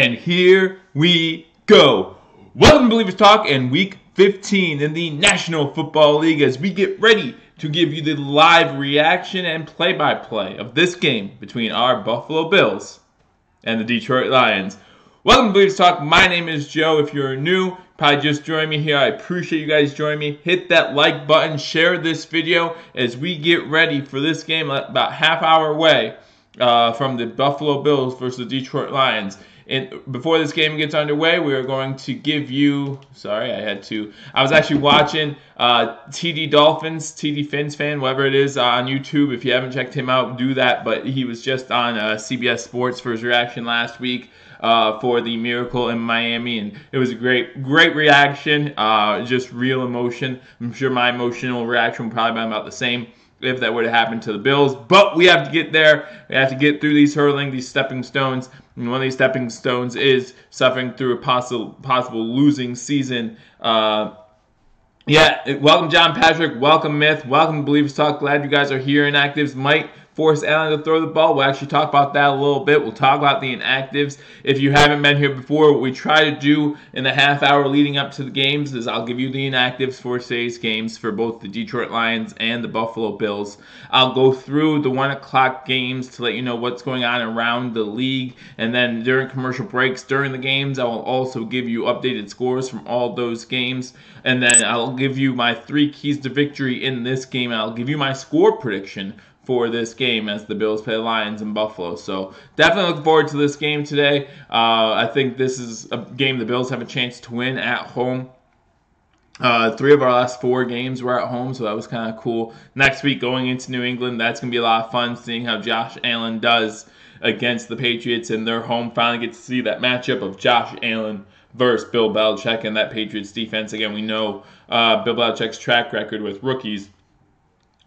And here we go. Welcome to Believers Talk and Week 15 in the National Football League as we get ready to give you the live reaction and play-by-play of this game between our Buffalo Bills and the Detroit Lions. Welcome to Believers Talk. My name is Joe. If you're new, probably just joined me here. I appreciate you guys joining me. Hit that like button. Share this video as we get ready for this game about half hour away from the Buffalo Bills versus the Detroit Lions. And before this game gets underway, we are going to give you... I was actually watching TD Dolphins, TD Fins fan, whatever it is, on YouTube. If you haven't checked him out, do that. But he was just on CBS Sports for his reaction last week for the Miracle in Miami. And it was a great reaction, just real emotion. I'm sure my emotional reaction would probably be about the same if that would have happened to the Bills. But we have to get there. We have to get through these stepping stones. And one of these stepping stones is suffering through a possible losing season. Welcome John Patrick. Welcome Myth. Welcome to Believers Talk. Glad you guys are here. Inactives might force Allen to throw the ball. We'll actually talk about that a little bit. We'll talk about the inactives. If you haven't been here before, what we try to do in the half hour leading up to the games is I'll give you the inactives for today's games for both the Detroit Lions and the Buffalo Bills. I'll go through the 1 o'clock games to let you know what's going on around the league. And then during commercial breaks, during the games, I will also give you updated scores from all those games. And then I'll give you my 3 keys to victory in this game. I'll give you my score prediction for this game as the Bills play the Lions in Buffalo. So definitely looking forward to this game today. I think this is a game the Bills have a chance to win at home. 3 of our last 4 games were at home, so that was kind of cool. Next week going into New England, that's going to be a lot of fun seeing how Josh Allen does against the Patriots in their home. Finally get to see that matchup of Josh Allen versus Bill Belichick and that Patriots defense. Again, we know Bill Belichick's track record with rookies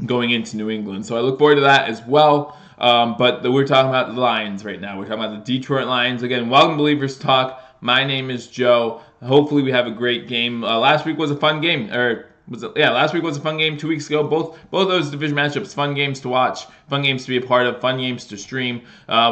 going into New England. So I look forward to that as well. But we're talking about the Lions right now. We're talking about the Detroit Lions. Again, welcome to Believers Talk. My name is Joe. Hopefully we have a great game. Last week was a fun game. Last week was a fun game. 2 weeks ago, both those division matchups, fun games to watch, fun games to be a part of, fun games to stream.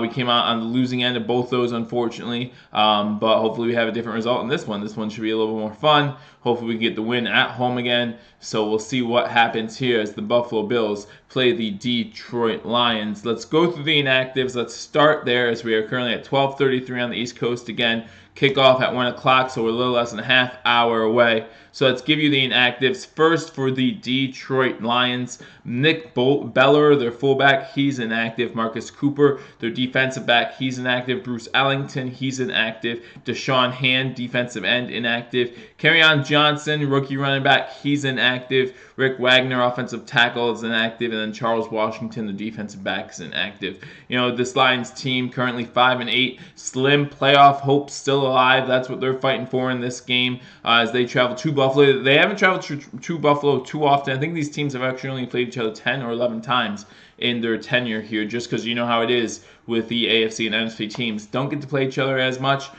We came out on the losing end of both those, unfortunately, but hopefully we have a different result in this one. This one should be a little bit more fun. Hopefully we can get the win at home again. So we'll see what happens here as the Buffalo Bills play the Detroit Lions. Let's go through the inactives. Let's start there as we are currently at 12:33 on the East Coast again. Kickoff at 1 o'clock, so we're a little less than a half hour away. So let's give you the inactives. First for the Detroit Lions, Nick Beller, their fullback, he's inactive. Marcus Cooper, their defensive back, he's inactive. Bruce Ellington, he's inactive. Deshaun Hand, defensive end, inactive. Kerryon Johnson, rookie running back, he's inactive. Rick Wagner, offensive tackle, is inactive. And then Charles Washington, the defensive back, is inactive. You know, this Lions team currently 5-8. Slim playoff hope still alive. That's what they're fighting for in this game as they travel to Buffalo. They haven't traveled to Buffalo too often. I think these teams have actually only played each other 10 or 11 times in their tenure here, just because you know how it is with the AFC and NFC teams. Don't get to play each other as much,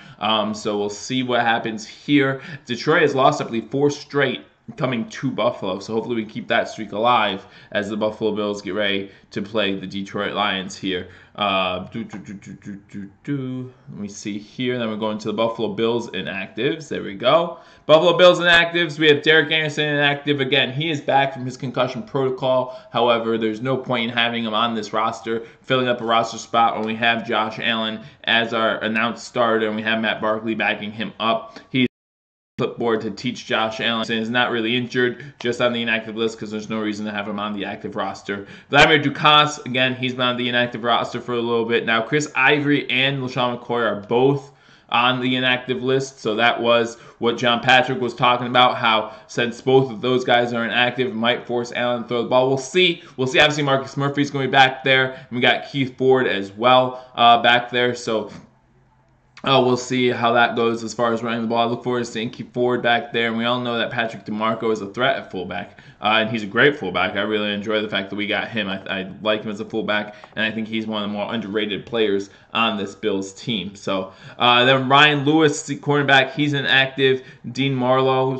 so we'll see what happens here. Detroit has lost, I believe, 4 straight coming to Buffalo, so hopefully we keep that streak alive as the Buffalo Bills get ready to play the Detroit Lions here. Let me see here. Then we're going to the Buffalo Bills inactives. There we go. Buffalo Bills inactives. We have Derek Anderson inactive. Again, he is back from his concussion protocol. However, there's no point in having him on this roster, filling up a roster spot when we have Josh Allen as our announced starter and we have Matt Barkley backing him up. He's clipboard to teach Josh Allen is not really injured, just on the inactive list because there's no reason to have him on the active roster. Vladimir Dukas, again, he's been on the inactive roster for a little bit now. Chris Ivory and LaShawn McCoy are both on the inactive list, so that was what John Patrick was talking about, how since both of those guys are inactive, might force Allen to throw the ball. We'll see. Obviously, Marcus Murphy's going to be back there, and we got Keith Ford as well back there, so we'll see how that goes as far as running the ball. I look forward to seeing Keith Ford back there, and we all know that Patrick DeMarco is a threat at fullback and he's a great fullback. I really enjoy the fact that we got him. I like him as a fullback, and I think he's one of the more underrated players on this Bills team. So then Ryan Lewis, the cornerback, he's inactive. Dean Marlowe,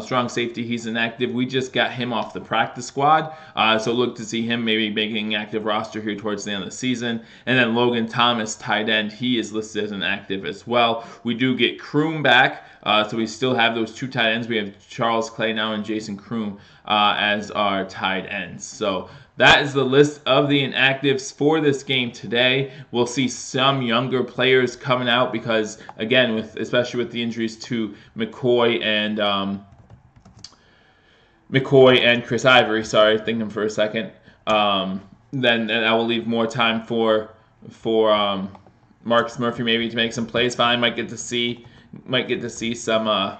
strong safety, he's inactive. We just got him off the practice squad, so look to see him maybe making an active roster here towards the end of the season. And then Logan Thomas, tight end, he is listed as inactive as well. We do get Kroom back. So we still have those two tight ends. We have Charles Clay now and Jason Kroom as our tight ends. So that is the list of the inactives for this game today. We'll see some younger players coming out because, again, especially with the injuries to McCoy and Chris Ivory. Sorry, thinking for a second. Then I will leave more time for Marcus Murphy maybe to make some plays. Fine, might get to see some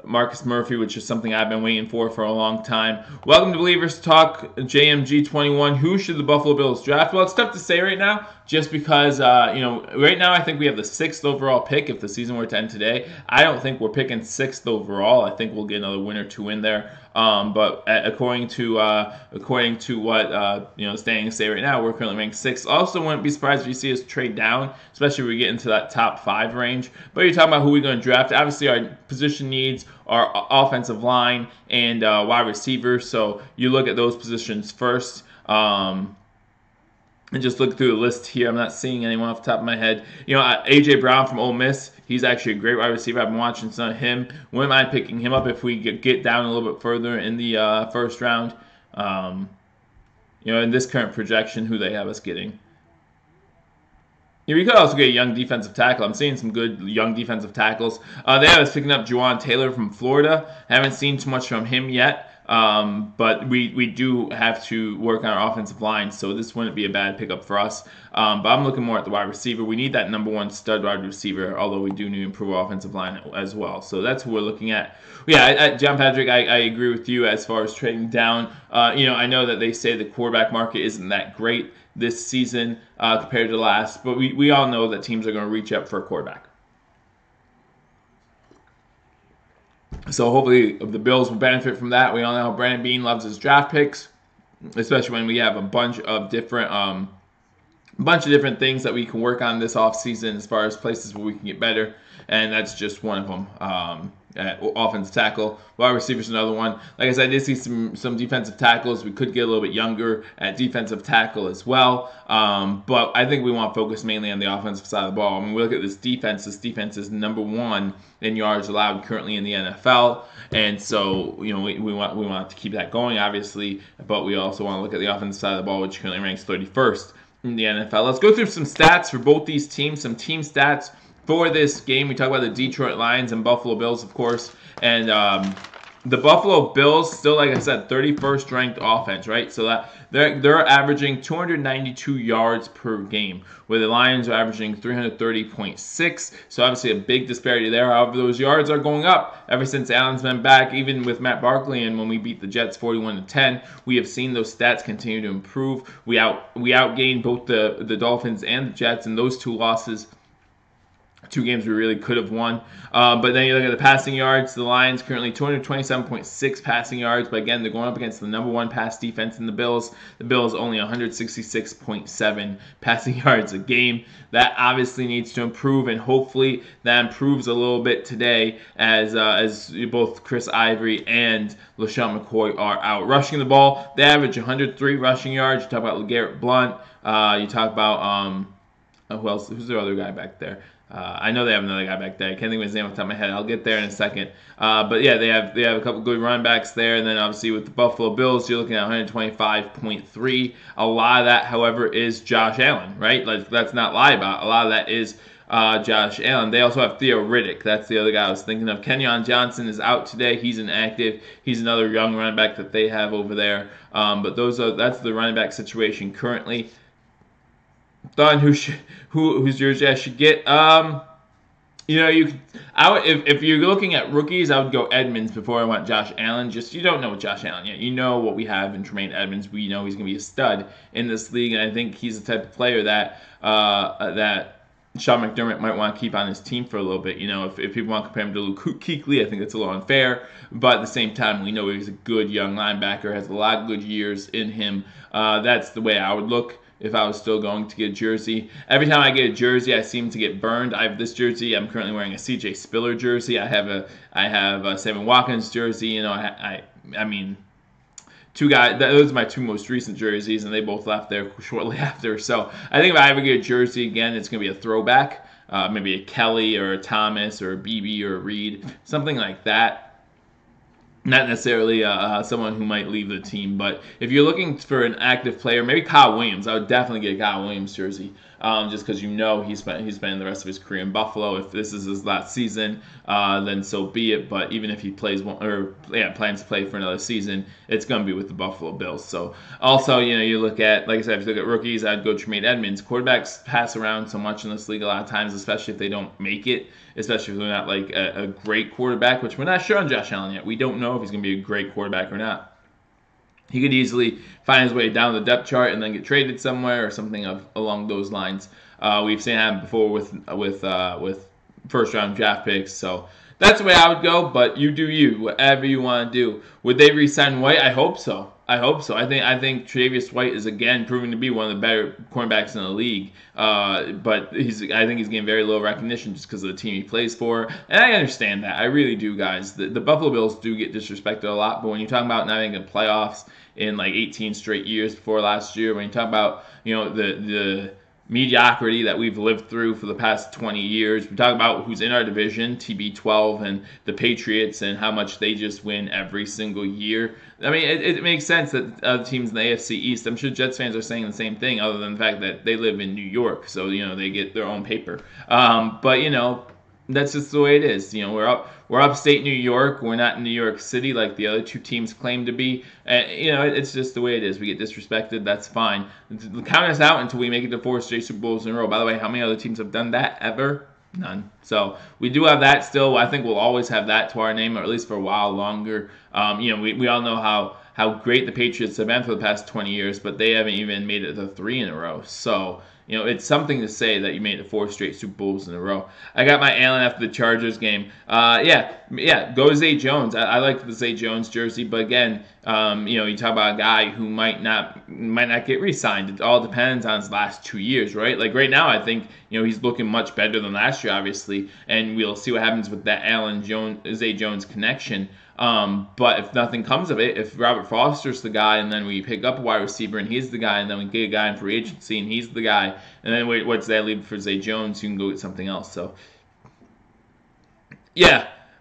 Marcus Murphy, which is something I've been waiting for a long time. Welcome to Believers Talk, JMG21. Who should the Buffalo Bills draft? Well, it's tough to say right now, just because right now I think we have the 6th overall pick. If the season were to end today, I don't think we're picking 6th overall. I think we'll get another win or two in there. But according to what standings say right now, we're currently ranked 6th. Also, wouldn't be surprised if you see us trade down, especially if we get into that top 5 range. But you're talking about who we're going to draft. Obviously, our position needs are offensive line and wide receiver. So you look at those positions first. And just look through the list here. I'm not seeing anyone off the top of my head. A.J. Brown from Ole Miss. He's actually a great wide receiver. I've been watching some of him. Wouldn't mind picking him up if we get down a little bit further in the first round. In this current projection, who they have us getting. We could also get a young defensive tackle. I'm seeing some good young defensive tackles. They have us picking up Juwan Taylor from Florida. Haven't seen too much from him yet. But we do have to work on our offensive line, so this wouldn't be a bad pickup for us. But I'm looking more at the wide receiver. We need that number 1 stud wide receiver, although we do need to improve our offensive line as well. So that's who we're looking at. Yeah, John Patrick, I agree with you as far as trading down. I know that they say the quarterback market isn't that great this season compared to last, but we all know that teams are going to reach up for a quarterback. So hopefully the Bills will benefit from that. We all know how Brandon Beane loves his draft picks, especially when we have a bunch of different things that we can work on this offseason as far as places where we can get better, and that's just one of them. Offensive tackle, wide receiver is another one. Like I said, I did see some defensive tackles. We could get a little bit younger at defensive tackle as well. But I think we want to focus mainly on the offensive side of the ball. I mean, we look at this defense. This defense is number 1 in yards allowed currently in the NFL, and so we want to keep that going, obviously. But we also want to look at the offensive side of the ball, which currently ranks 31st in the NFL. Let's go through some stats for both these teams. Some team stats for this game. We talk about the Detroit Lions and Buffalo Bills, of course. And the Buffalo Bills, still, like I said, 31st ranked offense, right? So that they're averaging 292 yards per game, where the Lions are averaging 330.6. So obviously a big disparity there. However, those yards are going up ever since Allen's been back, even with Matt Barkley. And when we beat the Jets 41-10, we have seen those stats continue to improve. We outgained both the Dolphins and the Jets in those 2 losses. 2 games we really could have won. But then you look at the passing yards. The Lions currently 227.6 passing yards. But again, they're going up against the number 1 pass defense in the Bills. The Bills only 166.7 passing yards a game. That obviously needs to improve, and hopefully that improves a little bit today as both Chris Ivory and LaShawn McCoy are out. Rushing the ball, they average 103 rushing yards. You talk about LeGarrette Blount. You talk about who else? Who's the other guy back there? I know they have another guy back there. I can't think of his name off the top of my head. I'll get there in a second. But yeah, they have a couple good running backs there. And then obviously with the Buffalo Bills, you're looking at 125.3. A lot of that, however, is Josh Allen, right? Let's not lie about it. A lot of that is Josh Allen. They also have Theo Riddick. That's the other guy I was thinking of. Kenyon Johnson is out today. He's inactive. He's another young running back that they have over there. But that's the running back situation currently. Thought whose jersey I should get? If you're looking at rookies, I would go Edmonds before I went Josh Allen. Just you don't know what Josh Allen yet. You know what we have in Tremaine Edmonds. We know he's going to be a stud in this league, and I think he's the type of player that Sean McDermott might want to keep on his team for a little bit. If people want to compare him to Luke Kuechly, I think that's a little unfair. But at the same time, we know he's a good young linebacker, has a lot of good years in him. That's the way I would look if I was still going to get a jersey. Every time I get a jersey, I seem to get burned. I have this jersey. I'm currently wearing a C.J. Spiller jersey. I have a Sammy Watkins jersey. I mean, two guys. Those are my two most recent jerseys, and they both left there shortly after. So I think if I ever get a jersey again, it's going to be a throwback. Maybe a Kelly or a Thomas or a BB or a Reed, something like that. Not necessarily someone who might leave the team, but if you're looking for an active player, maybe Kyle Williams. I would definitely get a Kyle Williams jersey, just because he's spending the rest of his career in Buffalo. If this is his last season, then so be it. But even if he plans to play for another season, it's going to be with the Buffalo Bills. So also, you look at, like I said, if you look at rookies, I'd go Tremaine Edmonds. Quarterbacks pass around so much in this league a lot of times, especially if they don't make it. Especially if they're not like a great quarterback, which we're not sure on Josh Allen yet. We don't know if he's going to be a great quarterback or not. He could easily find his way down the depth chart and then get traded somewhere or something along those lines. We've seen it happen before with first round draft picks. So that's the way I would go. But you do you, whatever you want to do. Would they re-sign White? I hope so. I think Tre'Davious White is again proving to be one of the better cornerbacks in the league. But I think he's getting very little recognition just because of the team he plays for. And I understand that. I really do, guys. The Buffalo Bills do get disrespected a lot. But when you talk about not making the playoffs in like 18 straight years before last year, when you talk about the mediocrity that we've lived through for the past 20 years. We talk about who's in our division, TB12, and the Patriots, and how much they just win every single year. I mean, it makes sense that other teams in the AFC East, I'm sure Jets fans are saying the same thing, other than the fact that they live in New York, so, they get their own paper. But, that's just the way it is. We're upstate New York. We're not in New York City like the other two teams claim to be. It's just the way it is. We get disrespected. That's fine. Count us out until we make it to 4 straight Super Bowls in a row. By the way, how many other teams have done that ever? None. So we do have that still. I think we'll always have that to our name, or at least for a while longer. We all know how great the Patriots have been for the past 20 years, but they haven't even made it to 3 in a row. So it's something to say that you made it 4 straight Super Bowls in a row. I got my Allen after the Chargers game. Go Zay Jones. I like the Zay Jones jersey, but again, you talk about a guy who might not get re-signed. It all depends on his last 2 years, right? Like right now, I think he's looking much better than last year, obviously, and we'll see what happens with that Zay Jones connection. But if nothing comes of it, if Robert Foster's the guy, and then we pick up a wide receiver and he's the guy, and then we get a guy in free agency and he's the guy, and then what's that leave for Zay Jones? You can go get something else. So,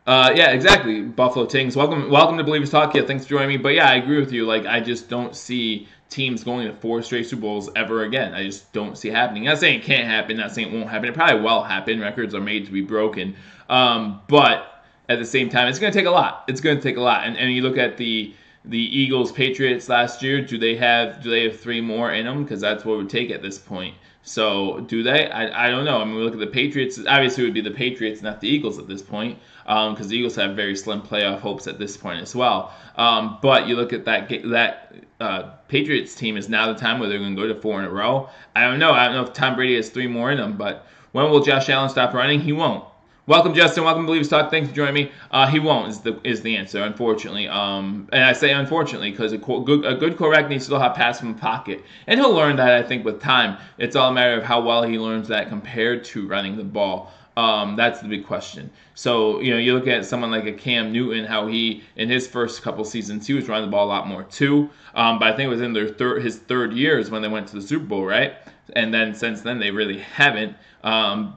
exactly. Buffalo Tings. Welcome to Believers Talk. Yeah, thanks for joining me. But yeah, I agree with you. Like, I just don't see teams going to 4 straight Super Bowls ever again. I just don't see it happening. Not saying it can't happen. Not saying it won't happen. It probably will happen. Records are made to be broken. But at the same time, it's going to take a lot. It's going to take a lot. And you look at the Eagles Patriots last year. Do they have 3 more in them? Because that's what it would take at this point. So do they? I don't know. I mean, we look at the Patriots. Obviously, it would be the Patriots, not the Eagles at this point, because the Eagles have very slim playoff hopes at this point as well. But you look at that Patriots team is now the time where they're going to go to 4 in a row. I don't know. I don't know if Tom Brady has 3 more in them, but when will Josh Allen stop running? He won't. Welcome, Justin. Welcome to Believers Talk. Thanks for joining me. He won't is the answer, unfortunately. And I say unfortunately because a good quarterback needs to still have pass from the pocket. And he'll learn that, I think, with time. It's all a matter of how well he learns that compared to running the ball. That's the big question. So, you look at someone like a Cam Newton, how he, in his first couple seasons, he was running the ball a lot more too. But I think it was in his third years when they went to the Super Bowl, right? And then since then, they really haven't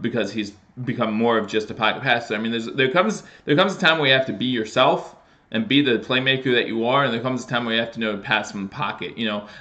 because he's become more of just a pocket passer. I mean, there comes a time where you have to be yourself and be the playmaker that you are, and there comes a time where you have to know to pass from the pocket.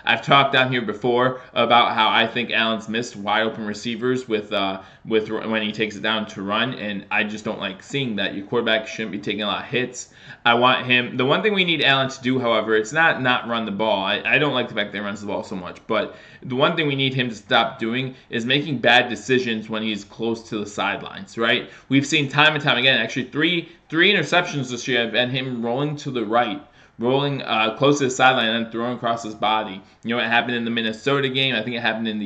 I've talked down here before about how I think Allen's missed wide open receivers with when he takes it down to run, and I just don't like seeing that. Your quarterback shouldn't be taking a lot of hits. I want him. The one thing we need Allen to do, however, it's not run the ball. I don't like the fact that he runs the ball so much, but the one thing we need him to stop doing is making bad decisions when he's close to the sidelines, right? We've seen time and time again, actually three interceptions this year have been him rolling to the right, rolling close to the sideline and then throwing across his body. It happened in the Minnesota game. I think it happened in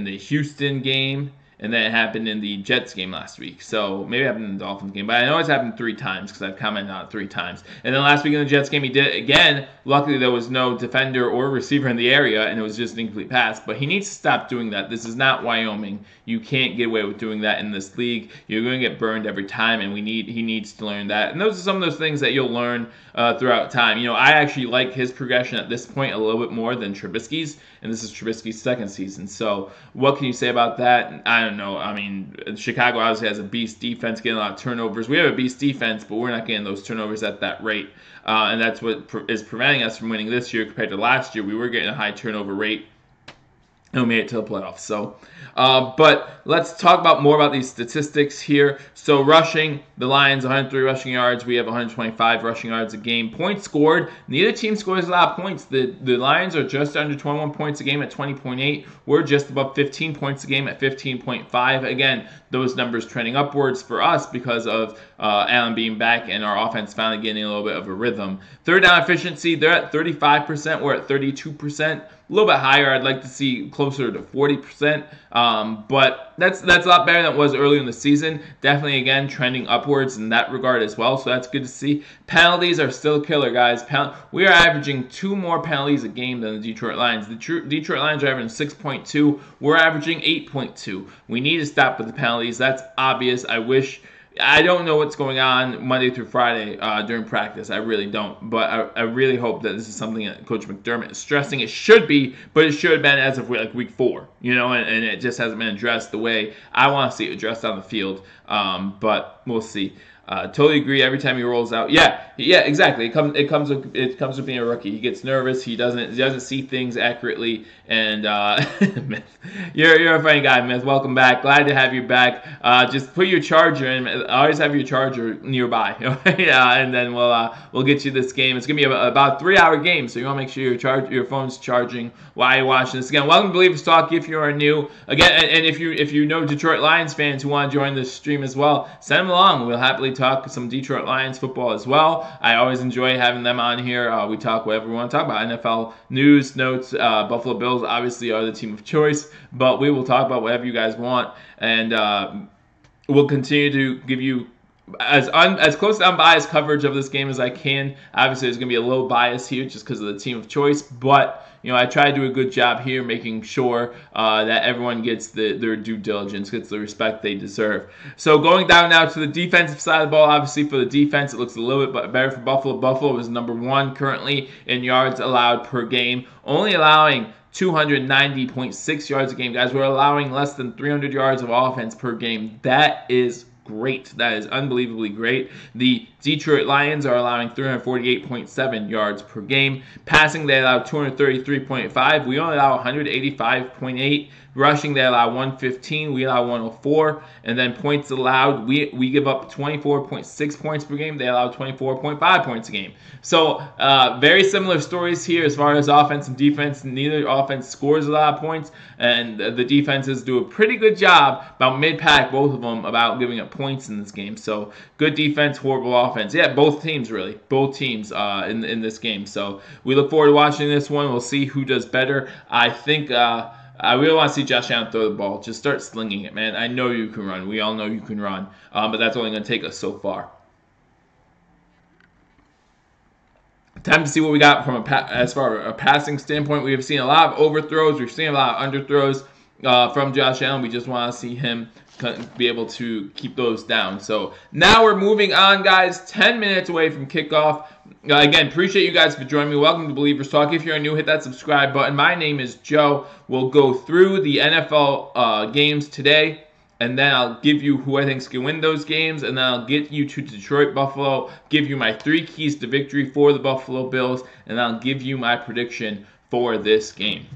the Houston game. and then it happened in the Jets game last week. So maybe it happened in the Dolphins game, but I know it's happened 3 times because I've commented on it 3 times. And then last week in the Jets game, he did it again. Luckily, there was no defender or receiver in the area, and it was just an incomplete pass. But he needs to stop doing that. This is not Wyoming. You can't get away with doing that in this league. You're going to get burned every time, and he needs to learn that. And those are some of those things that you'll learn throughout time. I actually like his progression at this point a little bit more than Trubisky's, and this is Trubisky's second season. So what can you say about that? I don't know. I mean, Chicago obviously has a beast defense, getting a lot of turnovers. We have a beast defense, but we're not getting those turnovers at that rate. And that's what is preventing us from winning this year compared to last year. We were getting a high turnover rate, and we made it to the playoffs. So, but let's talk more about these statistics here. So rushing, the Lions 103 rushing yards. We have 125 rushing yards a game. Points scored. Neither team scores a lot of points. The Lions are just under 21 points a game at 20.8. We're just above 15 points a game at 15.5. Again, those numbers trending upwards for us because of Allen being back and our offense finally getting a little bit of a rhythm. Third down efficiency, they're at 35%. We're at 32%. A little bit higher. I'd like to see closer to 40%, but that's a lot better than it was early in the season. Definitely, again, trending upwards in that regard as well, so that's good to see. Penalties are still killer, guys. We are averaging 2 more penalties a game than the Detroit Lions. The Detroit Lions are averaging 6.2. We're averaging 8.2. We need to stop with the penalties. That's obvious. I don't know what's going on Monday through Friday during practice. I really don't. But I really hope that this is something that Coach McDermott is stressing. It should be, but it should have been as of week 4, and it just hasn't been addressed the way I want to see it addressed on the field. But we'll see. Totally agree. Every time he rolls out, yeah, exactly. It comes with being a rookie. He gets nervous. He doesn't see things accurately. And Myth, you're a funny guy, Myth. Welcome back. Glad to have you back. Just put your charger in. Always have your charger nearby. And then we'll get you this game. It's gonna be about a 3-hour game, so you want to make sure your phone's charging while you're watching this. Again, welcome to Believers Talk. If you are new, again, and if you know Detroit Lions fans who want to join this stream as well, send them along. We'll happily talk some Detroit Lions football as well. I always enjoy having them on here. We talk whatever we want to talk about. NFL news, notes. Buffalo Bills obviously are the team of choice, but we will talk about whatever you guys want, and we'll continue to give you as close to unbiased coverage of this game as I can. Obviously, there's going to be a little bias here just because of the team of choice, but I try to do a good job here making sure that everyone gets their due diligence, gets the respect they deserve. So going down now to the defensive side of the ball, obviously for the defense, it looks a little bit better for Buffalo. Buffalo is number 1 currently in yards allowed per game, only allowing 290.6 yards a game. Guys, we're allowing less than 300 yards of offense per game. That is great. That is unbelievably great. The Detroit Lions are allowing 348.7 yards per game. Passing, they allow 233.5. We only allow 185.8. Rushing, they allow 115. We allow 104. And then points allowed, we give up 24.6 points per game. They allow 24.5 points a game. So very similar stories here as far as offense and defense. Neither offense scores a lot of points, and the defenses do a pretty good job about mid-pack, both of them, about giving up points in this game. So good defense, horrible offense. Yeah, both teams really. Both teams in this game. So we look forward to watching this one. We'll see who does better. I think I really want to see Josh Allen throw the ball. Just start slinging it, man. I know you can run. We all know you can run. But that's only going to take us so far. Time to see what we got from as far as a passing standpoint. We have seen a lot of overthrows. We've seen a lot of underthrows from Josh Allen. We just want to see him be able to keep those down. So now we're moving on, guys. 10 minutes away from kickoff. Again, appreciate you guys for joining me. Welcome to Believers Talk. If you're new, hit that subscribe button. My name is Joe. We'll go through the NFL games today, and then I'll give you who I think is going to win those games, and then I'll get you to Detroit, Buffalo, give you my 3 keys to victory for the Buffalo Bills, and I'll give you my prediction for this game.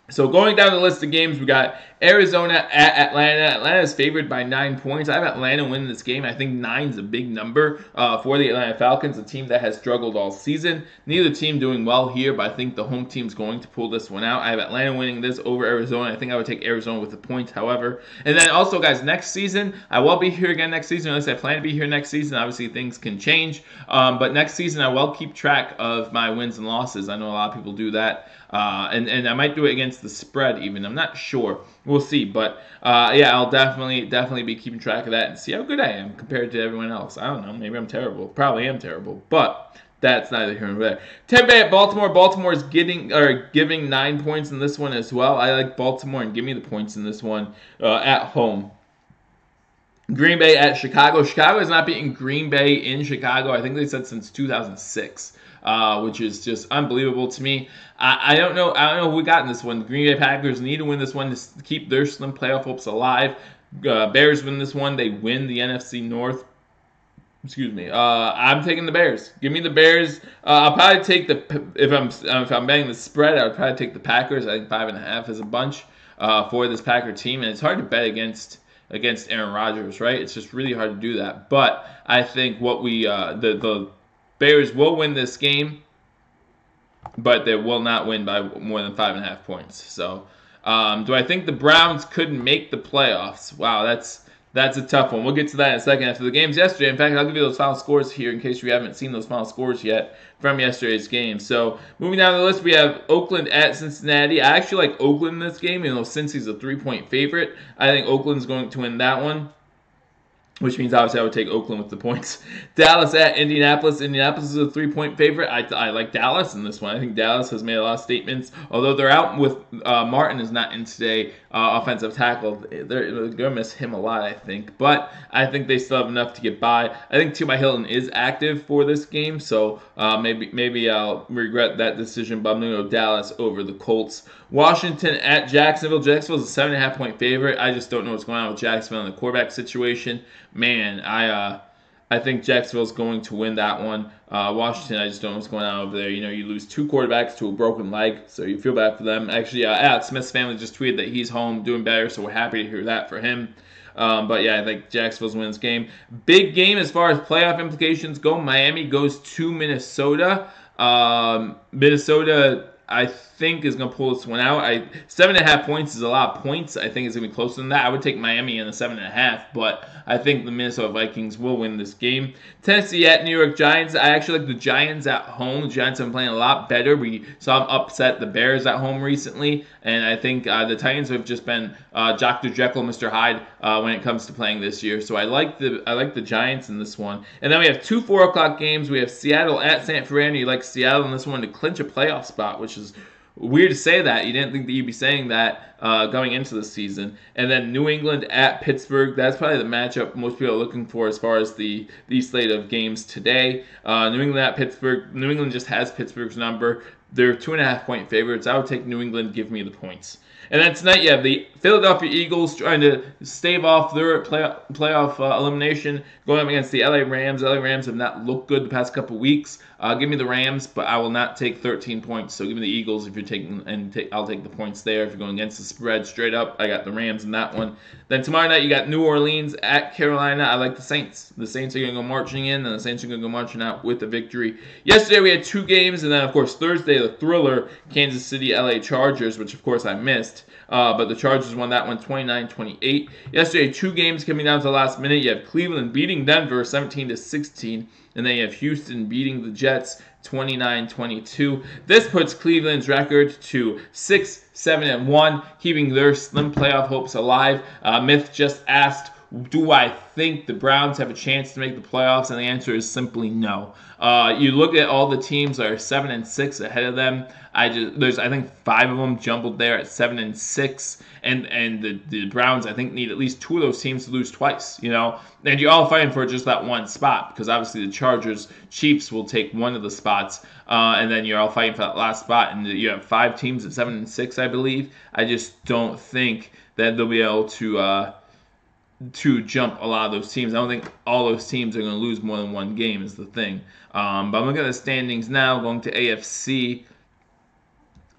So going down the list of games, we got Arizona at Atlanta. Atlanta is favored by 9 points. I have Atlanta winning this game. I think 9 is a big number for the Atlanta Falcons, a team that has struggled all season. Neither team doing well here, but I think the home team's going to pull this one out. I have Atlanta winning this over Arizona. I think I would take Arizona with the points, however. And then also, guys, next season, I will be here again next season. Unless I plan to be here next season. Obviously, things can change. But next season, I will keep track of my wins and losses. I know a lot of people do that. And I might do it against the spread even. I'm not sure. we'll see. But yeah, I'll definitely be keeping track of that and see how good I am compared to everyone else. I don't know. Maybe I'm terrible. Probably am terrible. But that's neither here nor there. Tampa Bay at Baltimore. Baltimore is giving 9 points in this one as well. I like Baltimore and give me the points in this one at home. Green Bay at Chicago. Chicago has not beaten Green Bay in Chicago, I think they said since 2006, which is just unbelievable to me. I don't know who we got in this one. The Green Bay Packers need to win this one to keep their slim playoff hopes alive. Bears win this one, they win the NFC North. Excuse me. I'm taking the Bears. Give me the Bears. I'll probably take if I'm betting the spread, I would probably take the Packers. I think 5.5 is a bunch for this Packer team, and it's hard to bet against Aaron Rodgers, right? It's just really hard to do that. But I think the Bears will win this game, but they will not win by more than 5.5 points. So, do I think the Browns could make the playoffs? Wow, that's a tough one. We'll get to that in a second after the games yesterday. In fact, I'll give you those final scores here in case you haven't seen those final scores yet from yesterday's game. So, moving down the list, we have Oakland at Cincinnati. I actually like Oakland in this game, even though Cincy's a 3-point favorite. I think Oakland's going to win that one, which means obviously I would take Oakland with the points. Dallas at Indianapolis. Indianapolis is a 3-point favorite. I like Dallas in this one. I think Dallas has made a lot of statements. Although they're out with Martin is not in today, offensive tackle. They're going to miss him a lot, I think. But I think they still have enough to get by. I think T.Y. Hilton is active for this game, so maybe I'll regret that decision. But I'm going to go Dallas over the Colts. Washington at Jacksonville. Jacksonville's a 7.5-point favorite. I just don't know what's going on with Jacksonville in the quarterback situation. Man, I think Jacksonville's going to win that one. Washington, I just don't know what's going on over there. You know, you lose 2 quarterbacks to a broken leg, so you feel bad for them. Actually, Alex Smith's family just tweeted that he's home doing better, so we're happy to hear that for him. But yeah, I think Jacksonville's wins this game. Big game as far as playoff implications go. Miami goes to Minnesota. Minnesota, I think, is going to pull this one out. 7.5 points is a lot of points. I think it's going to be closer than that. I would take Miami in the 7.5, but I think the Minnesota Vikings will win this game. Tennessee at New York Giants. I actually like the Giants at home. The Giants have been playing a lot better. We saw them upset the Bears at home recently, and I think the Titans have just been Dr. Jekyll, Mr. Hyde when it comes to playing this year. So I like the Giants in this one. And then we have 2 4 o'clock games. We have Seattle at San Fran. You like Seattle in this one to clinch a playoff spot, which is weird to say that. You didn't think that you'd be saying that going into the season. And then New England at Pittsburgh. That's probably the matchup most people are looking for as far as the slate of games today. New England at Pittsburgh. New England just has Pittsburgh's number. They're 2.5-point favorites. I would take New England. Give me the points. And then tonight you have the Philadelphia Eagles trying to stave off their playoff elimination, going up against the LA Rams. The LA Rams have not looked good the past couple weeks. Give me the Rams, but I will not take 13 points. So give me the Eagles if you're taking, I'll take the points there. If you're going against the spread straight up, I got the Rams in that one. Then tomorrow night you got New Orleans at Carolina. I like the Saints. The Saints are going to go marching in, and the Saints are going to go marching out with a victory. Yesterday we had 2 games, and then of course Thursday the thriller Kansas City LA Chargers, which of course I missed. But the Chargers won that one 29-28. Yesterday, 2 games coming down to the last minute. You have Cleveland beating Denver 17-16, and then you have Houston beating the Jets 29-22. This puts Cleveland's record to 6-7-1, keeping their slim playoff hopes alive. Myth just asked, do I think the Browns have a chance to make the playoffs? And the answer is simply no. You look at all the teams that are 7-6 ahead of them. There's I think 5 of them jumbled there at 7-6, and the Browns I think need at least 2 of those teams to lose twice. You know, and you're all fighting for just that one spot because obviously the Chargers, Chiefs will take one of the spots, and then you're all fighting for that last spot. And you have 5 teams at 7-6, I believe. I just don't think that they'll be able to jump a lot of those teams. I don't think all those teams are going to lose more than 1 game is the thing. But I'm looking at the standings now, going to AFC.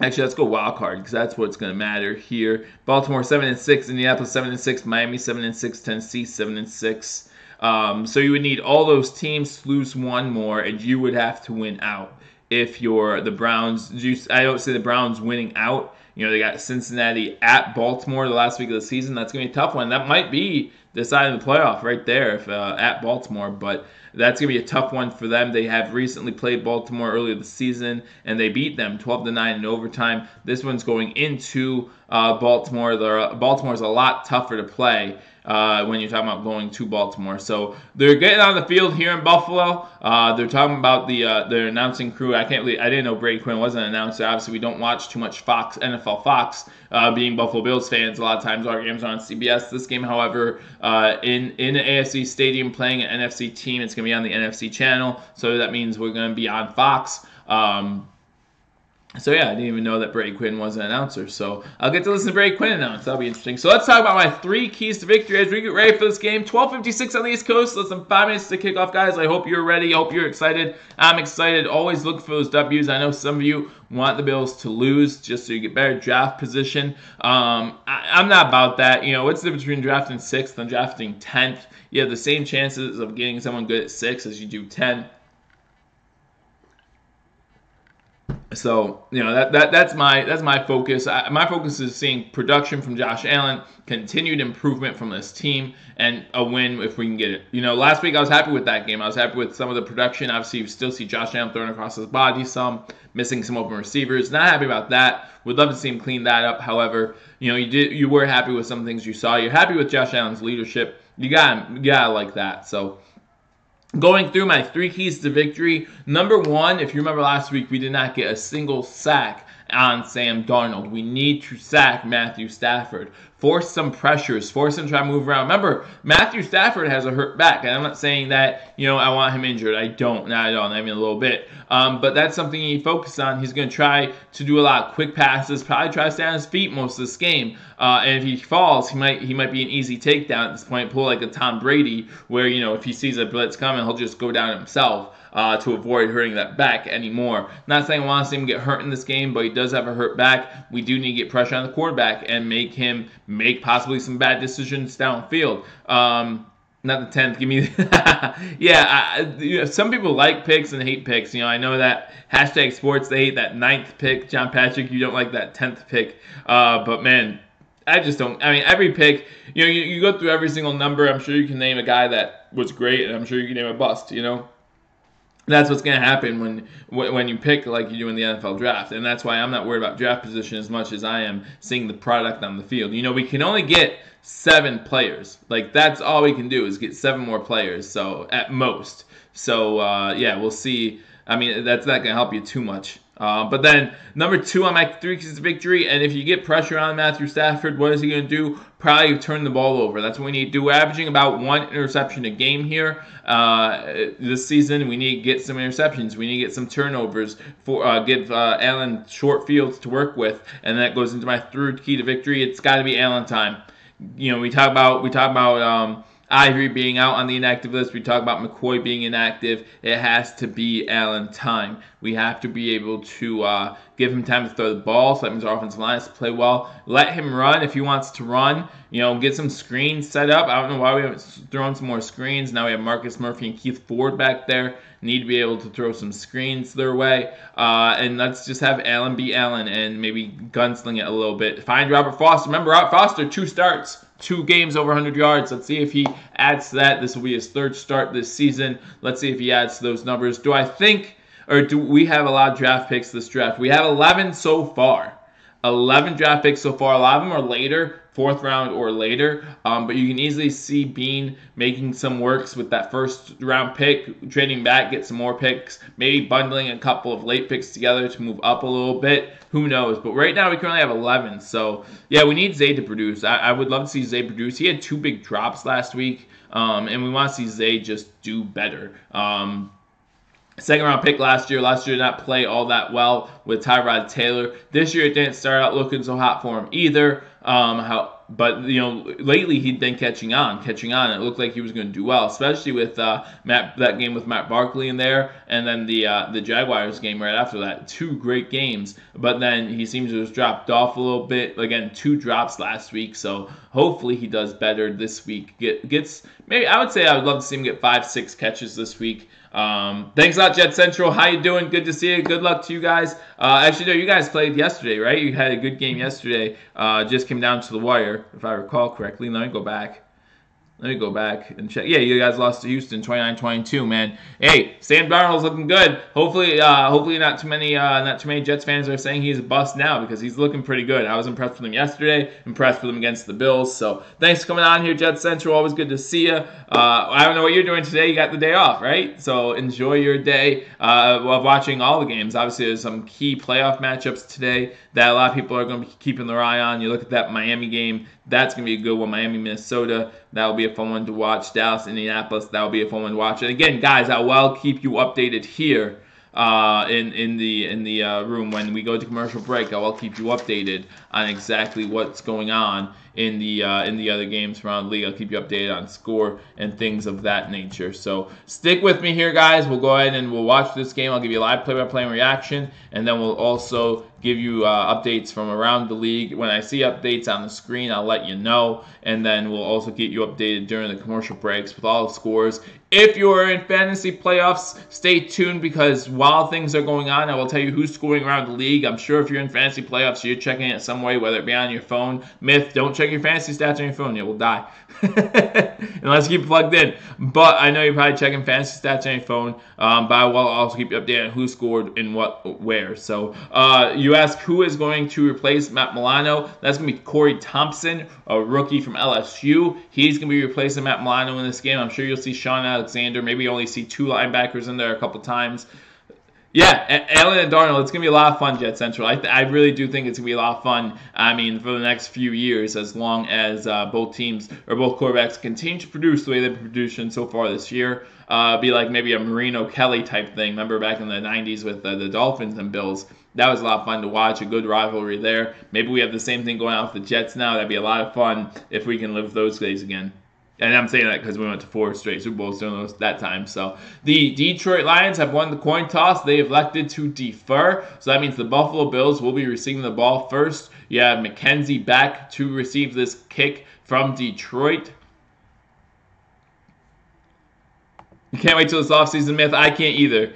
Actually, let's go wild card because that's what's going to matter here. Baltimore 7-6, Indianapolis 7-6, Miami 7-6, Tennessee 7-6. So you would need all those teams to lose 1 more, and you would have to win out. If you're the Browns, I don't say the Browns winning out. You know, they got Cincinnati at Baltimore the last week of the season. That's going to be a tough one. That might be deciding the playoff right there if at Baltimore, but that's going to be a tough one for them. They have recently played Baltimore earlier this season, and they beat them 12-9 in overtime. This one's going into Baltimore's a lot tougher to play when you're talking about going to Baltimore. So they're getting on the field here in Buffalo. They're talking about their announcing crew. I didn't know Brady Quinn was an announcer. Obviously, we don't watch too much NFL Fox. Being Buffalo Bills fans, a lot of times our games are on CBS. This game, however, in an AFC stadium playing an NFC team, it's going to be on the NFC channel. So that means we're going to be on Fox. So yeah, I didn't even know that Brady Quinn was an announcer. So I'll get to listen to Brady Quinn announce. That'll be interesting. So let's talk about my 3 keys to victory as we get ready for this game. 12:56 on the East Coast. Less than 5 minutes to kick off, guys. I hope you're ready. I hope you're excited. I'm excited. Always look for those W's. I know some of you want the Bills to lose just so you get better draft position. I'm not about that. You know, what's the difference between drafting 6th and drafting 10th? You have the same chances of getting someone good at 6 as you do 10. So, you know, that's my focus. My focus is seeing production from Josh Allen, continued improvement from this team, and a win if we can get it. You know, last week I was happy with that game. I was happy with some of the production. Obviously, you still see Josh Allen throwing across his body some, missing some open receivers. Not happy about that. Would love to see him clean that up. However, you know, you were happy with some things you saw. You're happy with Josh Allen's leadership. You gotta like that. So, going through my 3 keys to victory. Number 1, if you remember last week, we did not get a single sack on Sam Darnold. We need to sack Matthew Stafford. Force some pressures. Force him to try to move around. Remember, Matthew Stafford has a hurt back. And I'm not saying that, you know, I want him injured. I don't. Not at all. Not even a little bit. But that's something he focuses on. He's going to try to do a lot of quick passes. Probably try to stay on his feet most of this game. And if he falls, he might be an easy takedown at this point. Pull like a Tom Brady where, you know, if he sees a blitz coming, he'll just go down himself. To avoid hurting that back anymore. Not saying I want to see him get hurt in this game, but he does have a hurt back. We do need to get pressure on the quarterback and make him make possibly some bad decisions downfield. Not the 10th. Give me, yeah. Some people like picks and hate picks. You know, I know that hashtag sports. They hate that 9th pick. John Patrick, you don't like that 10th pick. But man, I just don't. I mean, every pick. You know, you go through every single number. I'm sure you can name a guy that was great, and I'm sure you can name a bust. You know. That's what's going to happen when you pick like you do in the NFL draft. And that's why I'm not worried about draft position as much as I am seeing the product on the field. You know, we can only get 7 players. Like, that's all we can do is get 7 more players, so at most. So, yeah, we'll see. I mean, that's not going to help you too much. But then, number 2 on my 3 keys to victory, and if you get pressure on Matthew Stafford, what is he going to do? Probably turn the ball over. That's what we need to do. We're averaging about 1 interception a game here this season. We need to get some interceptions. We need to get some turnovers, give Allen short fields to work with, and that goes into my 3rd key to victory. It's got to be Allen time. You know, we talk about Ivory being out on the inactive list. We talk about McCoy being inactive. It has to be Allen time. We have to be able to give him time to throw the ball, so that means our offensive line has to play well. Let him run if he wants to run. You know, get some screens set up. I don't know why we haven't thrown some more screens. Now we have Marcus Murphy and Keith Ford back there. Need to be able to throw some screens their way. And let's just have Allen be Allen and maybe gunsling it a little bit. Find Robert Foster. Remember, Robert Foster, 2 starts. 2 games over 100 yards. Let's see if he adds to that. This will be his 3rd start this season. Let's see if he adds to those numbers. Do we have a lot of draft picks this draft? We have 11 so far. 11 draft picks so far. A lot of them are later, 4th round or later. But you can easily see Bean making some works with that 1st round pick, trading back, get some more picks, maybe bundling a couple of late picks together to move up a little bit. Who knows? But right now we currently have 11. So, yeah, we need Zay to produce. I would love to see Zay produce. He had 2 big drops last week, and we want to see Zay just do better. 2nd round pick last year. Last year did not play all that well with Tyrod Taylor. This year it didn't start out looking so hot for him either. But you know, lately he'd been catching on. It looked like he was going to do well, especially with that game with Matt Barkley in there, and then the Jaguars game right after that. 2 great games, but then he seems to have dropped off a little bit. Again, 2 drops last week, so hopefully he does better this week. Gets maybe I would love to see him get 5-6 catches this week. Thanks a lot, Jet Central. How you doing? Good to see you. Good luck to you guys. Actually, no, you guys played yesterday, right? You had a good game yesterday. Just came down to the wire, if I recall correctly. Let me go back. Let me go back and check. Yeah, you guys lost to Houston 29-22, man. Hey, Sam Darnold's looking good. Hopefully not too many Jets fans are saying he's a bust now, because he's looking pretty good. I was impressed with him yesterday, impressed with him against the Bills. So thanks for coming on here, Jets Central. Always good to see you. I don't know what you're doing today. You got the day off, right? So enjoy your day of watching all the games. Obviously, there's some key playoff matchups today that a lot of people are going to be keeping their eye on. You look at that Miami game. That's going to be a good one. Miami, Minnesota. That'll be a fun one to watch. Dallas, Indianapolis. That'll be a fun one to watch. And again, guys, I will keep you updated here in the room when we go to commercial break. I will keep you updated on exactly what's going on in the other games around the league. I'll keep you updated on score and things of that nature. So stick with me here, guys. We'll go ahead and we'll watch this game. I'll give you a live play-by-play reaction, and then we'll also give you updates from around the league. When I see updates on the screen, I'll let you know, and then we'll also keep you updated during the commercial breaks with all the scores. If you're in fantasy playoffs, stay tuned, because while things are going on, I will tell you who's scoring around the league. I'm sure if you're in fantasy playoffs, you're checking it some way, whether it be on your phone. Myth, don't check your fantasy stats on your phone. You will die. Unless you keep plugged in. But I know you're probably checking fantasy stats on your phone. But I will also keep you updated on who scored and where. So you ask who is going to replace Matt Milano. That's going to be Corey Thompson, a rookie from LSU. He's going to be replacing Matt Milano in this game. I'm sure you'll see Sean Alexander. Maybe you only see 2 linebackers in there a couple times. Yeah, Allen and Darnold, it's going to be a lot of fun, Jet Central. I really do think it's going to be a lot of fun, I mean, for the next few years, as long as both teams, or both quarterbacks, continue to produce the way they've been producing so far this year. Be like maybe a Marino Kelly type thing. Remember back in the 90s with the Dolphins and Bills? That was a lot of fun to watch, a good rivalry there. Maybe we have the same thing going on with the Jets now. That'd be a lot of fun if we can live those days again. And I'm saying that because we went to 4 straight Super Bowls during that time. So the Detroit Lions have won the coin toss. They have elected to defer. So that means the Buffalo Bills will be receiving the ball first. You have McKenzie back to receive this kick from Detroit. You can't wait till this offseason, Myth. I can't either.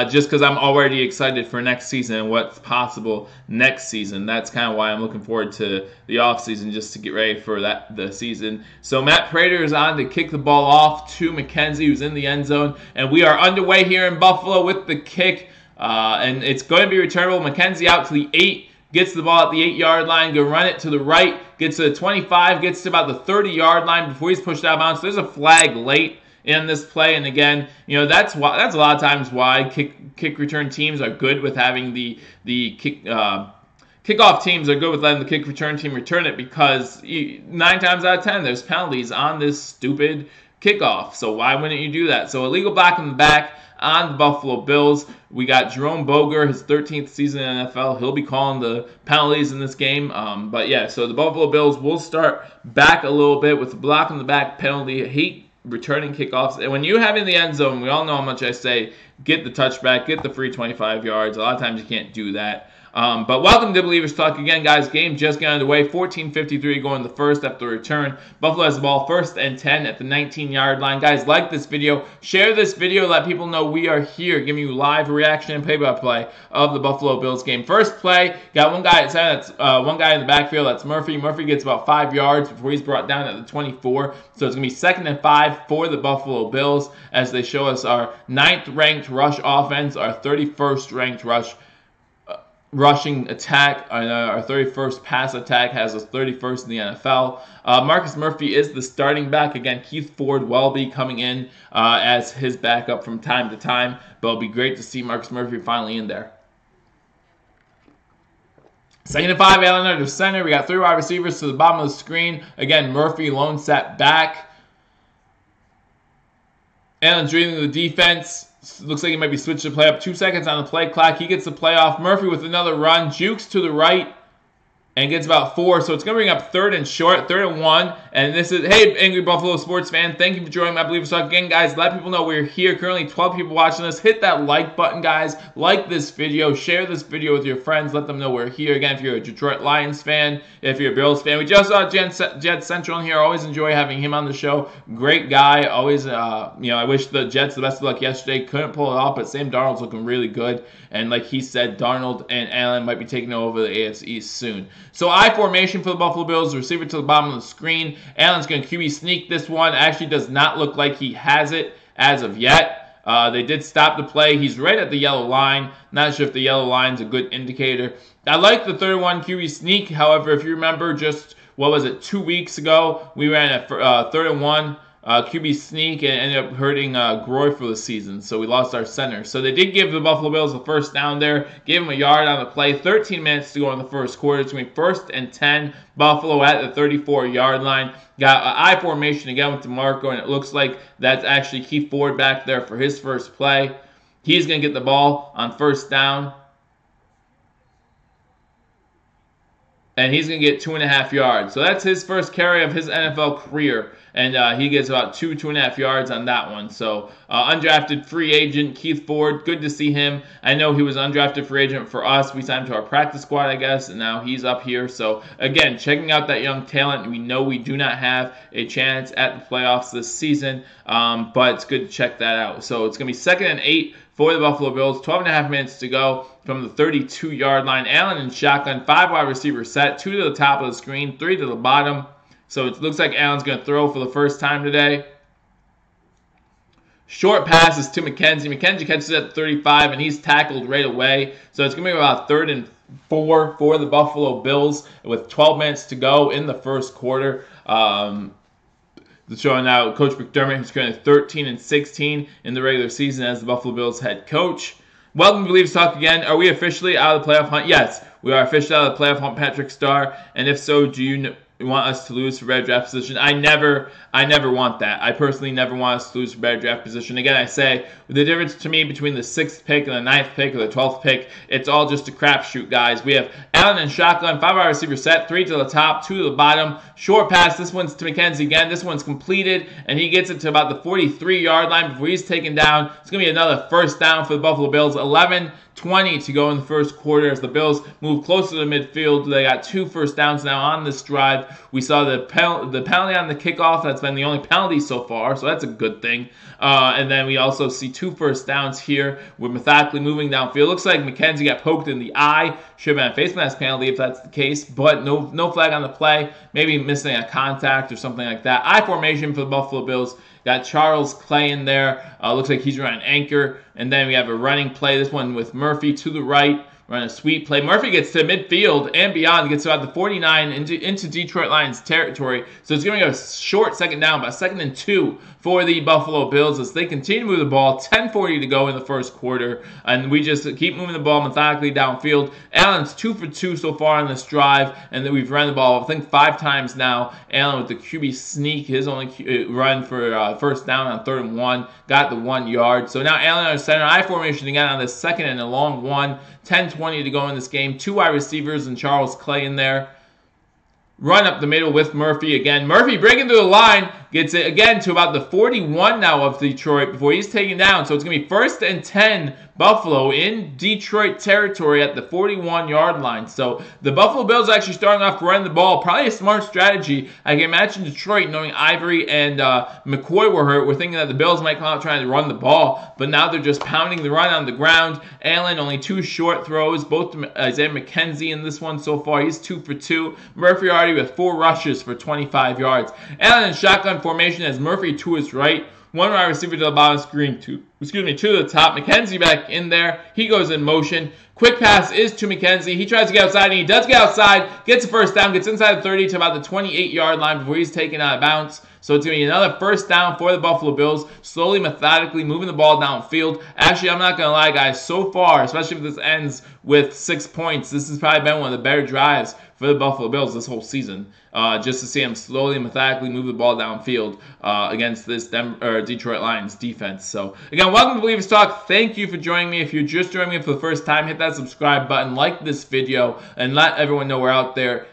Just because I'm already excited for next season and what's possible next season. That's kind of why I'm looking forward to the offseason, just to get ready for the season. So Matt Prater is on to kick the ball off to McKenzie, who's in the end zone. And we are underway here in Buffalo with the kick. And it's going to be returnable. McKenzie out to the 8. Gets the ball at the 8-yard line, go run it to the right, gets to the 25, gets to about the 30-yard line before he's pushed out of bounds. So there's a flag late in this play, and again, you know, that's a lot of times why kick return teams are good with having the kickoff teams are good with letting the kick return team return it, because 9 times out of 10 there's penalties on this stupid kickoff. So why wouldn't you do that? So illegal block in the back on the Buffalo Bills. We got Jerome Boger, his 13th season in the NFL. He'll be calling the penalties in this game. But yeah, so the Buffalo Bills will start back a little bit with the block in the back penalty. Hate returning kickoffs. And when you have in the end zone, we all know how much I say, get the touchback, get the free 25 yards. A lot of times you can't do that. But welcome to Believers Talk again, guys. Game just got underway. 14:53 going the first after return. Buffalo has the ball 1st and 10 at the 19-yard line. Guys, like this video. Share this video. Let people know we are here, giving you live reaction and play-by-play of the Buffalo Bills game. First play, got one guy at center. That's one guy in the backfield. That's Murphy. Murphy gets about 5 yards before he's brought down at the 24. So it's going to be 2nd and 5 for the Buffalo Bills, as they show us our 9th-ranked rush offense, our 31st-ranked rushing attack. Our 31st pass attack has us 31st in the NFL. Marcus Murphy is the starting back. Again, Keith Ford-Welby coming in as his backup from time to time. But it'll be great to see Marcus Murphy finally in there. 2nd and 5, Allen under center. We got 3 wide receivers to the bottom of the screen. Again, Murphy lone set back. Allen's reading the defense. Looks like he might be switched to play up. 2 seconds on the play clock. He gets the play off. Murphy with another run. Jukes to the right and gets about 4. So it's going to bring up 3rd and short, 3rd and 1. And this is, hey, Angry Buffalo sports fan, thank you for joining my Believers Talk again, guys. Let people know we're here. Currently 12 people watching this. Hit that like button, guys. Like this video. Share this video with your friends. Let them know we're here. Again, if you're a Detroit Lions fan, if you're a Bills fan. We just saw Jet Central in here. Always enjoy having him on the show. Great guy. Always, I wish the Jets the best of luck yesterday. Couldn't pull it off, but Sam Darnold's looking really good. And like he said, Darnold and Allen might be taking over the AFC East soon. So I formation for the Buffalo Bills, receiver to the bottom of the screen. Allen's going to QB sneak this one. Actually does not look like he has it as of yet. They did stop the play. He's right at the yellow line. Not sure if the yellow line's a good indicator. I like the 3rd-and-1 QB sneak. However, if you remember just, 2 weeks ago, we ran a 3rd-and-1 QB sneak and ended up hurting Groy for the season. So we lost our center. So they did give the Buffalo Bills the first down there. Gave them a yard on the play. 13 minutes to go in the first quarter. It's going to be 1st and 10. Buffalo at the 34-yard line. Got an I formation again with DeMarco, and it looks like that's actually Keith Ford back there for his first play. He's going to get the ball on 1st down. And he's going to get 2.5 yards. So that's his first carry of his NFL career. And he gets about 2.5 yards on that one. So undrafted free agent Keith Ford, good to see him. I know he was undrafted free agent for us. We signed him to our practice squad, I guess, and now he's up here. So again, checking out that young talent. We know we do not have a chance at the playoffs this season, but it's good to check that out. So it's going to be 2nd and 8 for the Buffalo Bills. 12.5 minutes to go from the 32-yard line. Allen in shotgun, 5 wide receiver set, 2 to the top of the screen, 3 to the bottom. So it looks like Allen's going to throw for the first time today. Short passes to McKenzie. McKenzie catches it at the 35, and he's tackled right away. So it's going to be about 3rd and 4 for the Buffalo Bills with 12 minutes to go in the first quarter. Showing out Coach McDermott, who's currently 13 and 16 in the regular season as the Buffalo Bills head coach. Welcome to Bleav Talk again. Are we officially out of the playoff hunt? Yes, we are officially out of the playoff hunt, Patrick Starr. And if so, do you want us to lose for better draft position? I never want that. I personally never want us to lose for better draft position. Again, I say the difference to me between the 6th pick and the 9th pick or the 12th pick, it's all just a crapshoot, guys. We have Allen in shotgun, 5 wide receiver set, 3 to the top, 2 to the bottom. Short pass. This one's to McKenzie again. This one's completed, and he gets it to about the 43-yard line before he's taken down. It's going to be another 1st down for the Buffalo Bills. 11:20 to go in the first quarter as the Bills move closer to midfield. They got 2 first downs now on this drive. We saw the penalty on the kickoff. That's been the only penalty so far, so that's a good thing. And then we also see 2 first downs here. We're methodically moving downfield. Looks like McKenzie got poked in the eye. Should have been a face mask penalty if that's the case, but no flag on the play. Maybe missing a contact or something like that. I formation for the Buffalo Bills. Got Charles Clay in there. Looks like he's running anchor. And then we have a running play. This one with Murphy to the right. Run a sweep play. Murphy gets to midfield and beyond. Gets about the 49 into Detroit Lions territory. So it's going to go short 2nd down, but 2nd and 2 for the Buffalo Bills as they continue to move the ball. 10:40 to go in the first quarter. And we just keep moving the ball methodically downfield. Allen's 2 for 2 so far on this drive. And then we've run the ball, I think, 5 times now. Allen with the QB sneak. His only run for 1st down on 3rd and 1. Got the 1 yard. So now Allen on center. I formation again on the 2nd and a long 1. 10:20 to go in this game. 2 wide receivers and Charles Clay in there. Run up the middle with Murphy again. Murphy breaking through the line. Gets it again to about the 41 now of Detroit before he's taken down. So it's going to be 1st and 10 Buffalo in Detroit territory at the 41-yard line. So the Buffalo Bills actually starting off running the ball. Probably a smart strategy. I can imagine Detroit, knowing Ivory and McCoy were hurt, we're thinking that the Bills might come out trying to run the ball. But now they're just pounding the run on the ground. Allen only 2 short throws. Both Isaiah McKenzie in this one so far. He's 2 for 2. Murphy already with 4 rushes for 25 yards. Allen in shotgun formation as Murphy to his right. 1 wide receiver to the bottom screen, 2 to the top. McKenzie back in there. He goes in motion. Quick pass is to McKenzie. He tries to get outside, and he does get outside. Gets a 1st down. Gets inside the 30 to about the 28-yard line before he's taken out of bounds. So it's going to be another 1st down for the Buffalo Bills. Slowly, methodically moving the ball downfield. Actually, I'm not going to lie, guys. So far, especially if this ends with 6 points, this has probably been one of the better drives for the Buffalo Bills this whole season. Just to see them slowly and methodically move the ball downfield against this Detroit Lions defense. So, again, welcome to Bleav Talk. Thank you for joining me. If you're just joining me for the first time, hit that subscribe button, like this video, and let everyone know we're out there.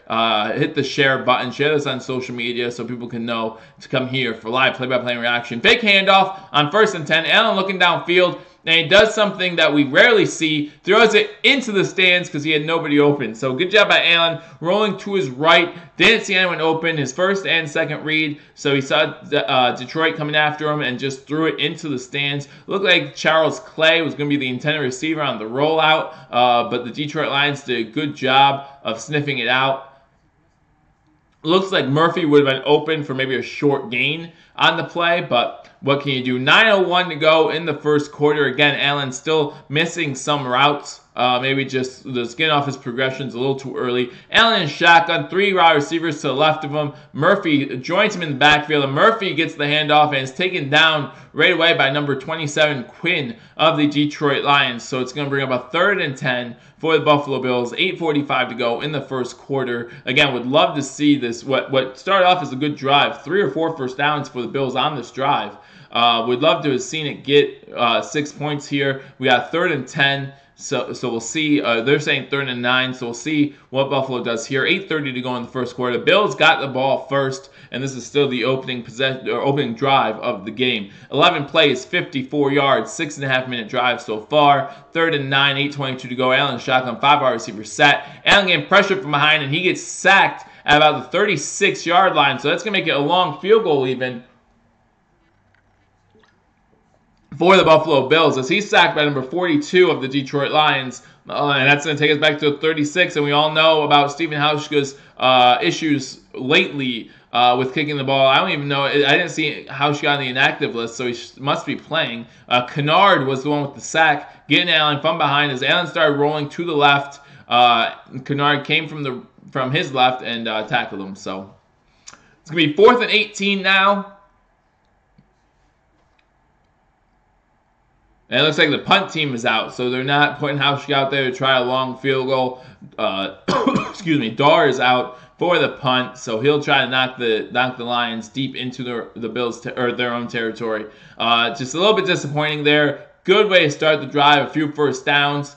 Hit the share button. Share this on social media so people can know to come here for live play-by-play reaction. Fake handoff on 1st and 10. Allen looking downfield. And he does something that we rarely see. Throws it into the stands because he had nobody open. So good job by Allen. Rolling to his right. Didn't see anyone open. His 1st and 2nd read. So he saw Detroit coming after him and just threw it into the stands. Looked like Charles Clay was going to be the intended receiver on the rollout. But the Detroit Lions did a good job of sniffing it out. Looks like Murphy would have been open for maybe a short gain on the play, but what can you do? 9:01 to go in the first quarter. Again, Allen still missing some routes. Maybe just the skin off his progressions a little too early. Allen in shotgun, 3 wide receivers to the left of him. Murphy joins him in the backfield, and Murphy gets the handoff and is taken down right away by number 27, Quinn of the Detroit Lions. So it's going to bring up a 3rd and 10 for the Buffalo Bills. 8:45 to go in the first quarter. Again, would love to see this. What started off as a good drive, 3 or 4 first downs for the Bills on this drive. Would love to have seen it get 6 points here. We got 3rd and 10. So we'll see. They're saying 3rd and 9, so we'll see what Buffalo does here. 8:30 to go in the first quarter. The Bills got the ball first, and this is still the opening drive of the game. 11 plays, 54 yards, 6.5-minute drive so far. 3rd and 9, 8:22 to go. Allen shotgun, 5 wide receiver set. Allen getting pressure from behind, and he gets sacked at about the 36-yard line. So that's gonna make it a long field goal even for the Buffalo Bills, as he's sacked by number 42 of the Detroit Lions. And that's going to take us back to 36. And we all know about Stephen Hauschka's issues lately with kicking the ball. I don't even know. I didn't see Hauschka on the inactive list, so he must be playing. Kennard was the one with the sack, getting Allen from behind. As Allen started rolling to the left, Kennard came from his left and tackled him. So it's going to be 4th and 18 now. And it looks like the punt team is out, so they're not putting Hauschka out there to try a long field goal. Excuse me, Darr is out for the punt, so he'll try to knock the Lions deep into the Bills or their own territory. Just a little bit disappointing there. Good way to start the drive, a few first downs.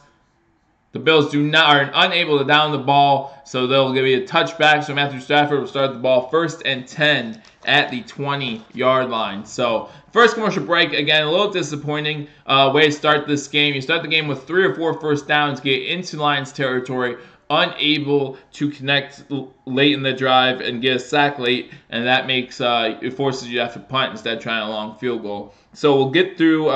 The Bills are unable to down the ball, so they'll give you a touchback. So Matthew Stafford will start the ball 1st and 10 at the 20-yard line. So first commercial break, again, a little disappointing way to start this game. You start the game with 3 or 4 first downs, get into Lions territory, unable to connect late in the drive and get a sack late, and that makes it forces you to have to punt instead of trying a long field goal. So we'll get through.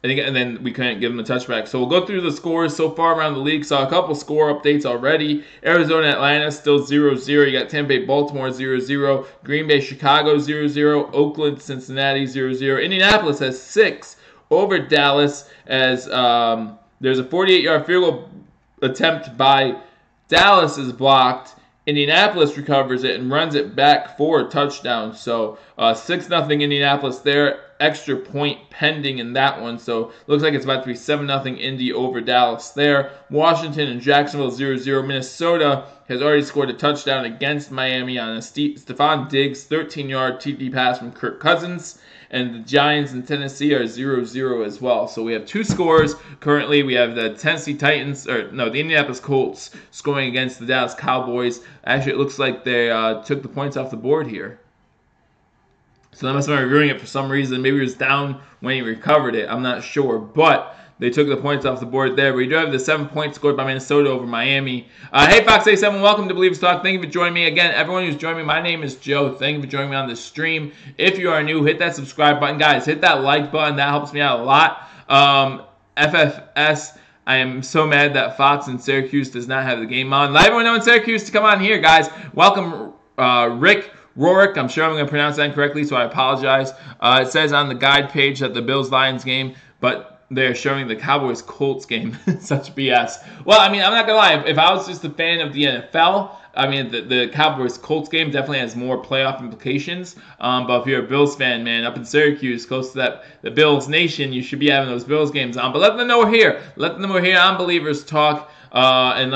And then we couldn't give them a touchback. So we'll go through the scores so far around the league. Saw a couple score updates already. Arizona, Atlanta still 0-0. You got Tampa Bay, Baltimore 0-0. Green Bay, Chicago 0-0. Oakland, Cincinnati 0-0. Indianapolis has 6 over Dallas as there's a 48-yard field goal attempt by Dallas is blocked. Indianapolis recovers it and runs it back for a touchdown. So 6-0 Indianapolis there. Extra point pending in that one. So looks like it's about to be 7-0 Indy over Dallas there. Washington and Jacksonville 0-0. Minnesota has already scored a touchdown against Miami on a Stephon Diggs 13-yard TD pass from Kirk Cousins. And the Giants and Tennessee are 0-0 as well. So we have 2 scores currently. We have the the Indianapolis Colts scoring against the Dallas Cowboys. Actually, it looks like they took the points off the board here. So they must have been reviewing it for some reason. Maybe it was down when he recovered it. I'm not sure. But they took the points off the board there. We do have the 7 points scored by Minnesota over Miami. Hey, Fox87, welcome to Believers Talk. Thank you for joining me. Again, everyone who's joined me, my name is Joe. Thank you for joining me on this stream. If you are new, hit that subscribe button. Guys, hit that like button. That helps me out a lot. FFS, I am so mad that Fox in Syracuse does not have the game on. Let everyone know in Syracuse to come on here, guys. Welcome, Rick Rorick. I'm sure I'm going to pronounce that incorrectly, so I apologize. It says on the guide page that the Bills-Lions game, but they're showing the Cowboys-Colts game. Such BS. Well, I mean, I'm not going to lie. If I was just a fan of the NFL, I mean, the Cowboys-Colts game definitely has more playoff implications. But if you're a Bills fan, man, up in Syracuse, close to the Bills Nation, you should be having those Bills games on. But let them know we're here. Let them know we're here on Believers Talk. And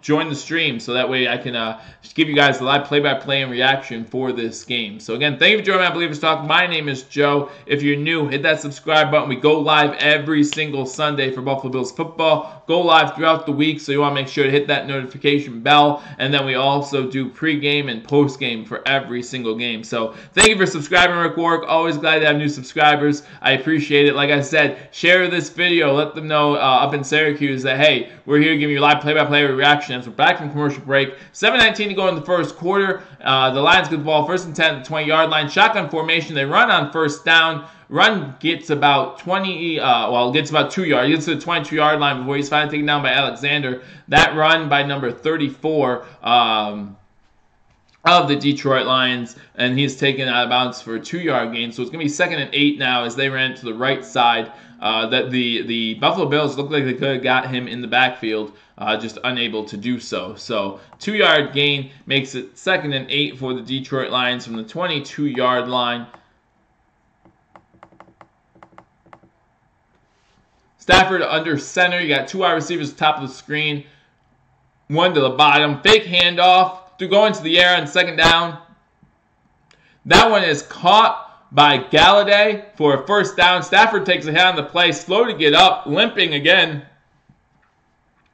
join the stream so that way I can just give you guys the live play-by-play and reaction for this game. So again, thank you for joining me on Believers Talk. My name is Joe. If you're new, hit that subscribe button. We go live every single Sunday for Buffalo Bills football. Go live throughout the week, so you want to make sure to hit that notification bell. And then we also do pre-game and post-game for every single game. So thank you for subscribing, Rick Warwick. Always glad to have new subscribers. I appreciate it. Like I said, share this video. Let them know up in Syracuse that, hey, we're here giving you live play-by-play reactions. We're back from commercial break. 7:19 to go in the first quarter. The Lions get the ball 1st and 10 at the 20-yard line. Shotgun formation. They run on 1st down. Run gets about 2 yards. He gets to the 22-yard line before he's finally taken down by Alexander. That run by number 34 of the Detroit Lions, and he's taken out of bounds for a 2-yard gain. So it's going to be 2nd and 8 now as they ran to the right side. That the Buffalo Bills looked like they could have got him in the backfield, just unable to do so. So 2-yard gain makes it 2nd and 8 for the Detroit Lions from the 22-yard line. Stafford under center. You got 2 wide receivers at the top of the screen, 1 to the bottom. Fake handoff to go into the air on 2nd down. That one is caught by Galladay for a 1st down. Stafford takes a hit on the play, slow to get up, limping again.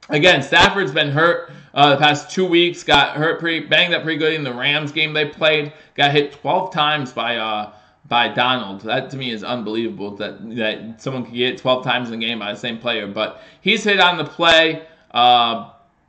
Again, Stafford's been hurt the past 2 weeks. Got hurt banged up pretty good in the Rams game they played. Got hit 12 times by Donald. That to me is unbelievable that someone could get 12 times in a game by the same player. But he's hit on the play.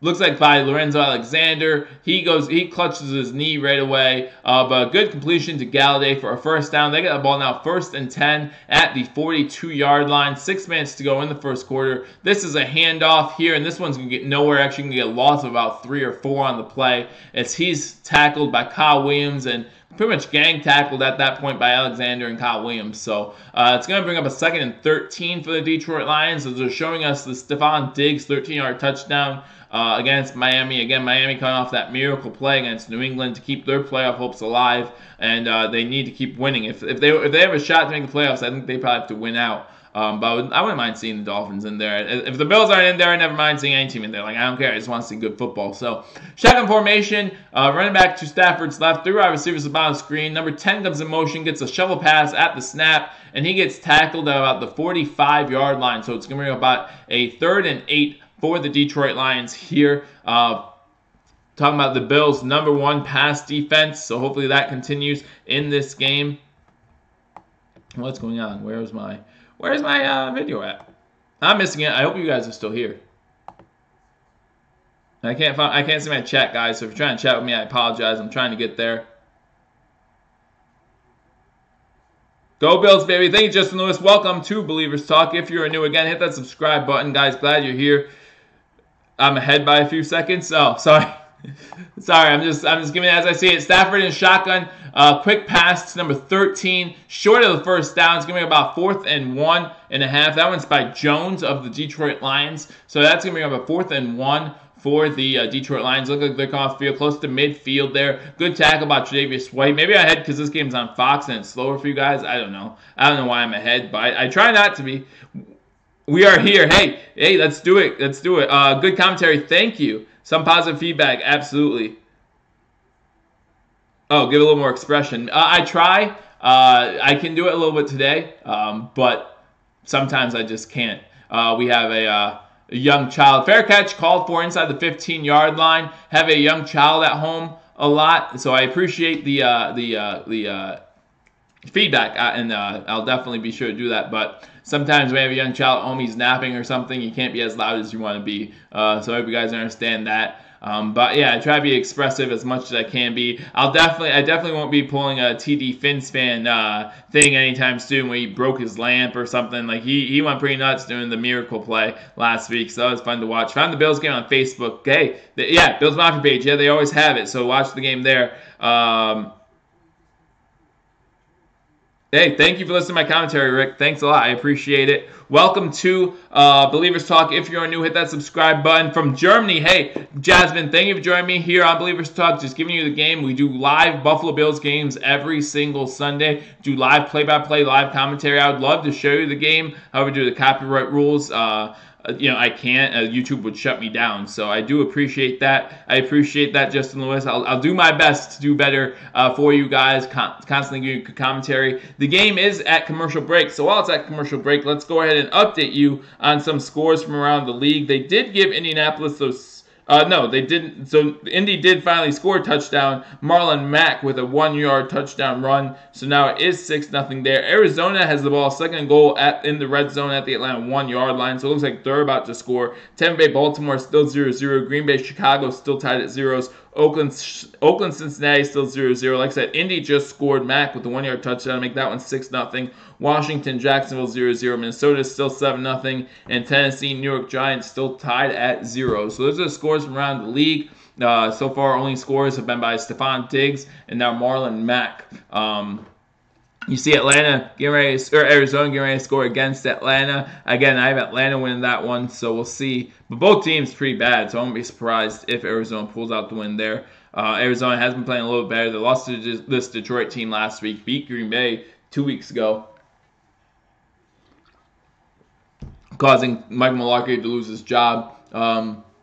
Looks like by Lorenzo Alexander. He clutches his knee right away. But a good completion to Galladay for a 1st down. They got the ball now 1st and 10 at the 42-yard line. 6 minutes to go in the 1st quarter. This is a handoff here, and this one's going to get nowhere. Actually, going to get a loss of about 3 or 4 on the play as he's tackled by Kyle Williams and pretty much gang tackled at that point by Alexander and Kyle Williams. So it's going to bring up a 2nd and 13 for the Detroit Lions as they're showing us the Stephon Diggs 13-yard touchdown against Miami. Again, Miami coming off that miracle play against New England to keep their playoff hopes alive, and they need to keep winning. If they have a shot to make the playoffs, I think they probably have to win out. But I wouldn't mind seeing the Dolphins in there. If the Bills aren't in there, I never mind seeing any team in there. Like, I don't care. I just want to see good football. So, shotgun formation, running back to Stafford's left, 3 wide receivers about the screen. Number 10 comes in motion, gets a shovel pass at the snap, and he gets tackled at about the 45-yard line. So, it's going to be about a 3rd and 8 for the Detroit Lions here. Talking about the Bills' number 1 pass defense. So, hopefully that continues in this game. What's going on? Where's my video at? I'm missing it. I hope you guys are still here. I can't see my chat, guys. So if you're trying to chat with me, I apologize. I'm trying to get there. Go Bills, baby. Thank you, Justin Lewis. Welcome to Believers Talk. If you're new again, hit that subscribe button, guys. Glad you're here. I'm ahead by a few seconds. Oh, sorry. Sorry, I'm just giving it as I see it. Stafford in shotgun. Quick pass to number 13. Short of the 1st down. It's going to be about 4th and 1.5. That one's by Jones of the Detroit Lions. So that's going to be about 4th and 1 for the Detroit Lions. Look like they're coming off field, close to midfield there. Good tackle by Tre'Davious White. Maybe I'm ahead because this game's on Fox and it's slower for you guys. I don't know. I don't know why I'm ahead, but I try not to be. We are here. Hey, let's do it. Let's do it. Good commentary. Thank you. Some positive feedback. Absolutely. Oh, give a little more expression. I try. I can do it a little bit today, but sometimes I just can't. We have a young child. Fair catch called for inside the 15-yard line. Have a young child at home a lot, so I appreciate the feedback, and I'll definitely be sure to do that. But sometimes when you have a young child at home, he's napping or something, you can't be as loud as you want to be. So I hope you guys understand that. But yeah, I try to be expressive as much as I can be. I definitely won't be pulling a TD Finspan thing anytime soon where he broke his lamp or something. Like he went pretty nuts doing the miracle play last week, so that was fun to watch. Found the Bills game on Facebook. Hey, Bills Mafia page. Yeah, they always have it, so watch the game there. Hey, thank you for listening to my commentary, Rick. Thanks a lot. I appreciate it. Welcome to Believers Talk. If you're new, hit that subscribe button. From Germany, hey, Jasmine, thank you for joining me here on Believers Talk. Just giving you the game. We do live Buffalo Bills games every single Sunday. Do live play-by-play, live commentary. I would love to show you the game. However, due to the copyright rules, I can't. YouTube would shut me down. So I do appreciate that. I appreciate that, Justin Lewis. I'll do my best to do better for you guys, constantly giving you commentary. The game is at commercial break. So while it's at commercial break, let's go ahead and update you on some scores from around the league. They did give Indianapolis those. No, they didn't. So Indy did finally score a touchdown. Marlon Mack with a 1-yard touchdown run. So now it is 6-0 there. Arizona has the ball, 2nd and goal in the red zone at the Atlanta 1-yard line. So it looks like they're about to score. Tampa Bay, Baltimore still 0-0. Green Bay, Chicago still tied at zeros. Oakland, Cincinnati still 0-0. Like I said, Indy just scored. Mack with the 1-yard touchdown to make that one 6-0. Washington, Jacksonville 0-0. Minnesota still 7-0. And Tennessee, New York Giants still tied at 0. So those are the scores from around the league. So far, only scores have been by Stephon Diggs and now Marlon Mack. You see Arizona getting ready to score against Atlanta. Again, I have Atlanta winning that one, so we'll see. But both teams pretty bad, so I won't be surprised if Arizona pulls out the win there. Arizona has been playing a little better. They lost to this Detroit team last week, beat Green Bay 2 weeks ago, causing Mike Mularkey to lose his job.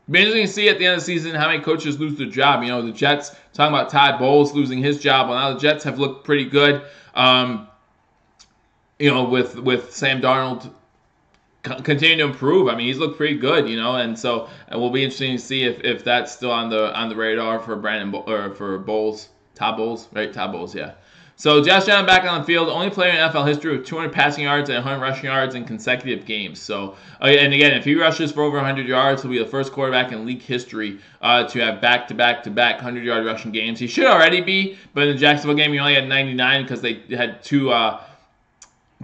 Be interesting to see at the end of the season how many coaches lose their job. You know, the Jets, talking about Todd Bowles losing his job. Well, now the Jets have looked pretty good. You know, with Sam Darnold continuing to improve. I mean, he's looked pretty good, you know, and so it will be interesting to see if that's still on the radar for for Bowles, Todd Bowles, right? Todd Bowles, yeah. So Josh Allen back on the field, only player in NFL history with 200 passing yards and 100 rushing yards in consecutive games. So, and again, if he rushes for over 100 yards, he'll be the first quarterback in league history to have back-to-back 100-yard rushing games. He should already be, but in the Jacksonville game, he only had 99 because they had two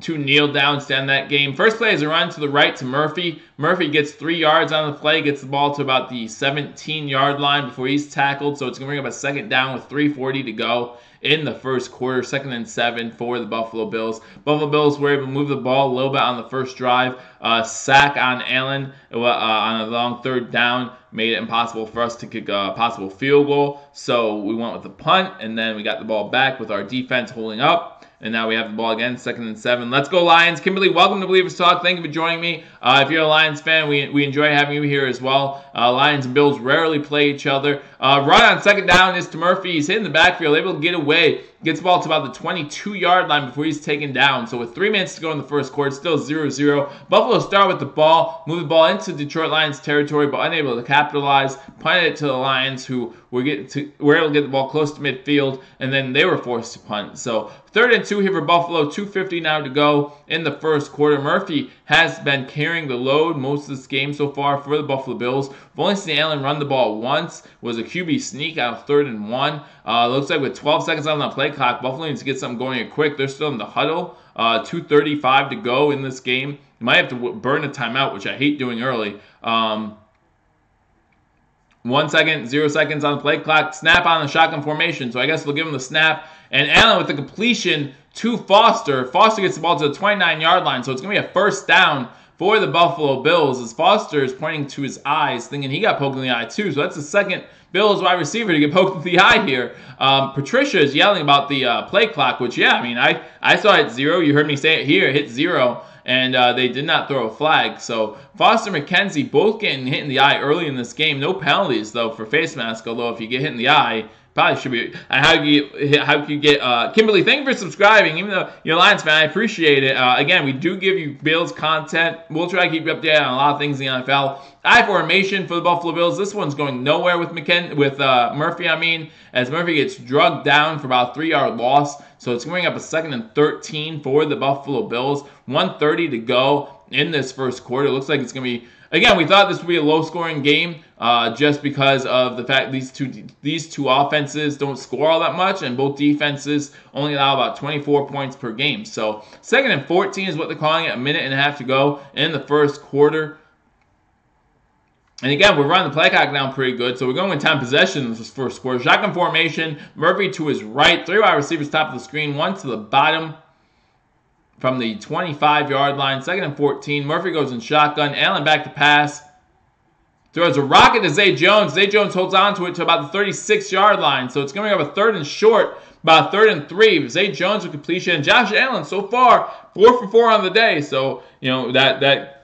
kneel downs to end that game. First play is a run to the right to Murphy. Murphy gets 3 yards on the play, gets the ball to about the 17-yard line before he's tackled. So it's going to bring up a second down with 3:40 to go in the first quarter. 2nd and 7 for the Buffalo Bills. Buffalo Bills were able to move the ball a little bit on the first drive. Sack on Allen on a long 3rd down made it impossible for us to kick a possible field goal. So we went with the punt, and then we got the ball back with our defense holding up. And now we have the ball again, 2nd and 7. Let's go Lions. Kimberly, welcome to Believers Talk. Thank you for joining me. If you're a Lions fan, we enjoy having you here as well. Lions and Bills rarely play each other. Run on 2nd down is to Murphy. He's hitting the backfield, able to get away. Gets the ball to about the 22-yard line before he's taken down. So with 3 minutes to go in the first quarter, still 0-0. Buffalo start with the ball, move the ball into Detroit Lions territory, but unable to capitalize. Punted it to the Lions, who were able to get the ball close to midfield, and then they were forced to punt. So 3rd and 2 here for Buffalo. 2:50 now to go in the first quarter. Murphy has been carrying the load most of this game so far for the Buffalo Bills. We've only seen Allen run the ball once. Was a QB sneak out of 3rd and 1. Looks like with 12 seconds on the play clock, Buffalo needs to get something going here quick. They're still in the huddle. 2:35 to go in this game. You might have to burn a timeout, which I hate doing early. 1 second, 0 seconds on the play clock. Snap on the shotgun formation. So I guess they'll give him the snap. And Allen with the completion to Foster. Foster gets the ball to the 29-yard line. So it's going to be a first down for the Buffalo Bills, as Foster is pointing to his eyes, thinking he got poked in the eye too. So that's the second Bills wide receiver to get poked in the eye here. Patricia is yelling about the play clock, which, yeah, I mean, I saw it 0. You heard me say it here. It hit 0. And they did not throw a flag. So Foster and McKenzie both getting hit in the eye early in this game. No penalties, though, for face mask, although if you get hit in the eye, probably should be. And how can you get Kimberly, thank you for subscribing. Even though you're a Lions fan, I appreciate it. Again, we do give you Bills content. We'll try to keep you updated on a lot of things in the NFL. I formation for the Buffalo Bills. This one's going nowhere with Murphy, as Murphy gets drugged down for about a 3-yard loss. So it's going up a 2nd and 13 for the Buffalo Bills. 1:30 to go in this first quarter. It looks like it's going to be, again, we thought this would be a low-scoring game just because of the fact these two offenses don't score all that much, and both defenses only allow about 24 points per game. So 2nd and 14 is what they're calling it, a minute and a half to go in the first quarter. And again, we're running the play clock down pretty good, so we're going with time possession in this first quarter. Shotgun formation, Murphy to his right, 3 wide receivers top of the screen, 1 to the bottom from the 25-yard line. 2nd and 14, Murphy goes in shotgun. Allen back to pass. Throws a rocket to Zay Jones. Zay Jones holds on to it to about the 36-yard line, so it's going to be a 3rd and short, about 3rd and 3. Zay Jones with completion. Josh Allen so far 4 for 4 on the day, so you know that.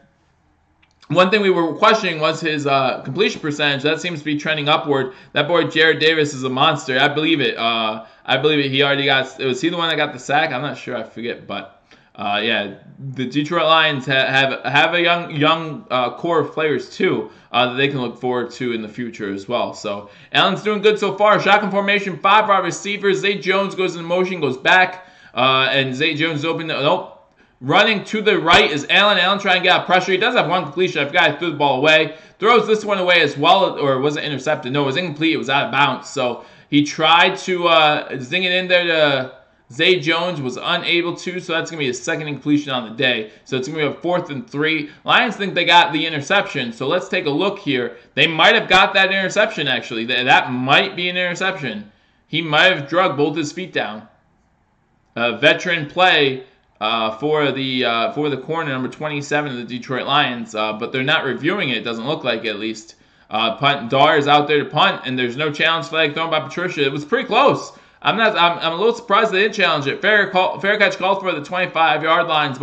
One thing we were questioning was his completion percentage. That seems to be trending upward. That boy Jared Davis is a monster. I believe it. He already got. Was he the one that got the sack? I'm not sure. I forget. But yeah, the Detroit Lions have a young core of players too that they can look forward to in the future as well. So Allen's doing good so far. Shotgun formation, 5 wide receivers. Zay Jones goes in motion, goes back, and Zay Jones is open. Nope. Running to the right is Allen. Allen trying to get out pressure. He does have one completion. I forgot he threw the ball away. Throws this one away as well, or was it intercepted? No, it was incomplete. It was out of bounds. So he tried to zing it in there to Zay Jones was unable to, so that's going to be his second incompletion on the day. So it's going to be a 4th and 3. Lions think they got the interception, so let's take a look here. They might have got that interception, actually. That might be an interception. He might have drugged both his feet down. Veteran play for the corner, number 27 of the Detroit Lions, but they're not reviewing it. Doesn't look like it, at least. Punt. Dar is out there to punt, and there's no challenge flag thrown by Patricia. It was pretty close. I'm a little surprised they didn't challenge it. Fair catch called for the 25-yard line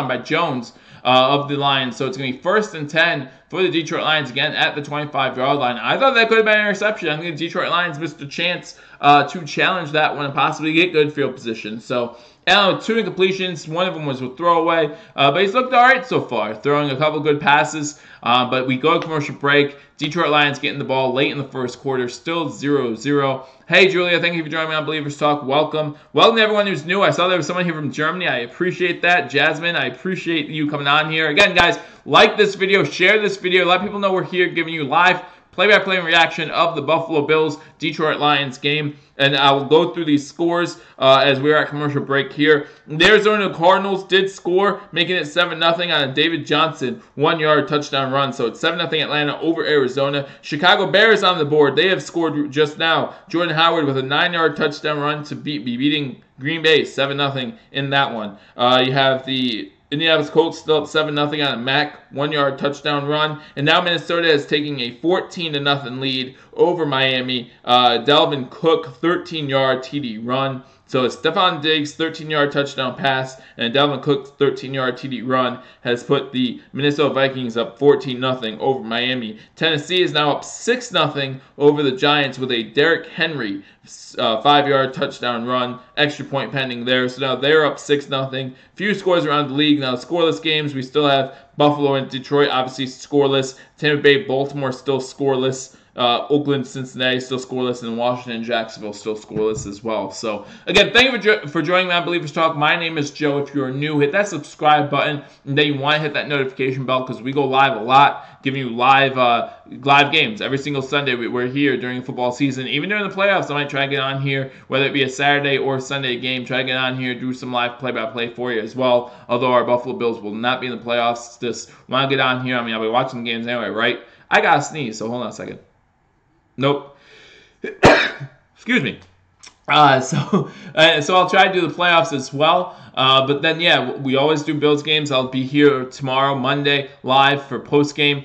by Jones of the Lions. So it's going to be 1st and 10 for the Detroit Lions again at the 25-yard line. I thought that could have been an interception. I think the Detroit Lions missed a chance to challenge that one and possibly get good field position. So Allen with 2 incompletions. One of them was a throwaway, but he's looked all right so far, throwing a couple good passes. But we go to commercial break. Detroit Lions getting the ball late in the first quarter, still 0-0. Hey, Julia, thank you for joining me on Believers Talk. Welcome. Welcome to everyone who's new. I saw there was someone here from Germany. I appreciate that. Jasmine, I appreciate you coming on here. Again, guys, like this video, share this video. Let people know we're here giving you live play-by-play reaction of the Buffalo Bills-Detroit Lions game. And I will go through these scores as we're at commercial break here. The Arizona Cardinals did score, making it 7-0 on a David Johnson 1-yard touchdown run. So it's 7-0 Atlanta over Arizona. Chicago Bears on the board. They have scored just now. Jordan Howard with a 9-yard touchdown run to be beating Green Bay 7-0 in that one. You have the Indianapolis Colts still up 7-0 on a Mack 1-yard touchdown run. And now Minnesota is taking a 14-0 lead over Miami. Dalvin Cook, 13-yard TD run. So it's Stephon Diggs' 13-yard touchdown pass and Dalvin Cook's 13-yard TD run has put the Minnesota Vikings up 14-0 over Miami. Tennessee is now up 6-0 over the Giants with a Derrick Henry 5-yard touchdown run. Extra point pending there. So now they're up 6-0. Few scores around the league. Now scoreless games, we still have Buffalo and Detroit obviously scoreless. Tampa Bay, Baltimore still scoreless. Oakland, Cincinnati still scoreless, and Washington and Jacksonville still scoreless as well. So, again, thank you for joining me on Believers Talk. My name is Joe. If you're new, hit that subscribe button, and then you want to hit that notification bell because we go live a lot, giving you live games every single Sunday. We're here during football season. Even during the playoffs, I might try to get on here, whether it be a Saturday or Sunday game, try to get on here, do some live play-by-play for you as well. Although our Buffalo Bills will not be in the playoffs, just want to get on here. I mean, I'll be watching the games anyway, right? I got to sneeze, so hold on a second. Nope. Excuse me. So I'll try to do the playoffs as well. But then, yeah, we always do Bills games. I'll be here tomorrow, Monday, live for post-game.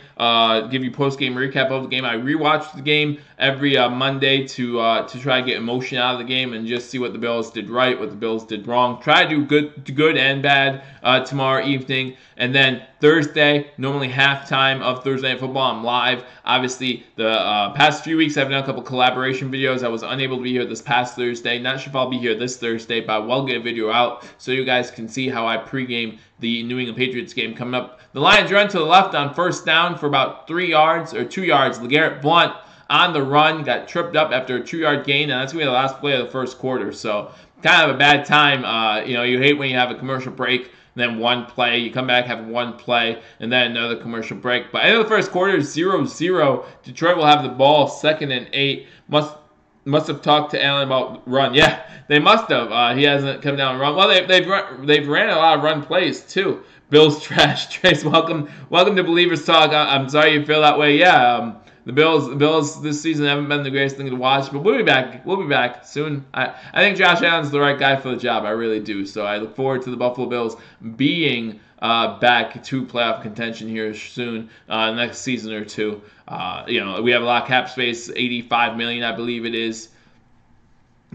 Give you post-game recap of the game. I rewatch the game every Monday to try to get emotion out of the game and just see what the Bills did right, what the Bills did wrong. Try to do good and bad tomorrow evening. And then Thursday, normally halftime of Thursday Night Football, I'm live. Obviously, the past few weeks, I've done a couple collaboration videos. I was unable to be here this past Thursday. Not sure if I'll be here this Thursday, but I will get a video out so you guys can see how I pregame the New England Patriots game coming up. The Lions run to the left on first down for about 3 yards or 2 yards. LeGarrette Blount on the run got tripped up after a 2-yard gain, and that's going to be the last play of the first quarter. So kind of a bad time. You hate when you have a commercial break, then one play. You come back, have one play, and then another commercial break. But end of the first quarter, 0-0. Detroit will have the ball, 2nd and 8. Must have talked to Allen about run. Yeah, they must have. He hasn't come down and run. Well, they've ran a lot of run plays too. Bills trash. Trace, welcome to Believers Talk. I'm sorry you feel that way. Yeah, the Bills this season haven't been the greatest thing to watch, but we'll be back. We'll be back soon. I think Josh Allen's the right guy for the job. I really do. So I look forward to the Buffalo Bills being back to playoff contention here soon, next season or two. We have a lot of cap space, $85 million, I believe it is,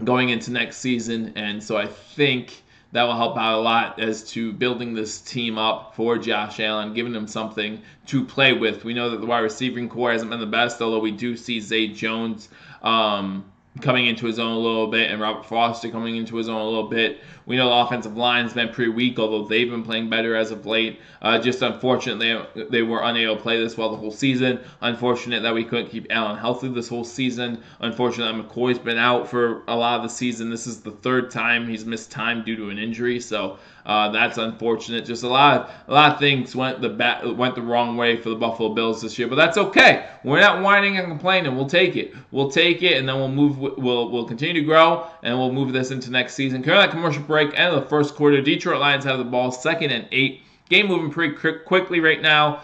going into next season, and so I think that will help out a lot as to building this team up for Josh Allen, giving him something to play with. We know that the wide receiving core hasn't been the best, although we do see Zay Jones coming into his own a little bit and Robert Foster coming into his own a little bit. We know the offensive line has been pretty weak, although they've been playing better as of late. Just unfortunate they were unable to play this well the whole season. Unfortunate that we couldn't keep Allen healthy this whole season. Unfortunate that McCoy's been out for a lot of the season. This is the third time he's missed time due to an injury, so that's unfortunate. Just a lot of things went the wrong way for the Buffalo Bills this year, but that's okay. We're not whining and complaining. We'll take it. We'll take it, and then we'll continue to grow, and we'll move this into next season. Currently, that commercial break, end of the first quarter. Detroit Lions have the ball, 2nd and 8. Game moving pretty quickly right now.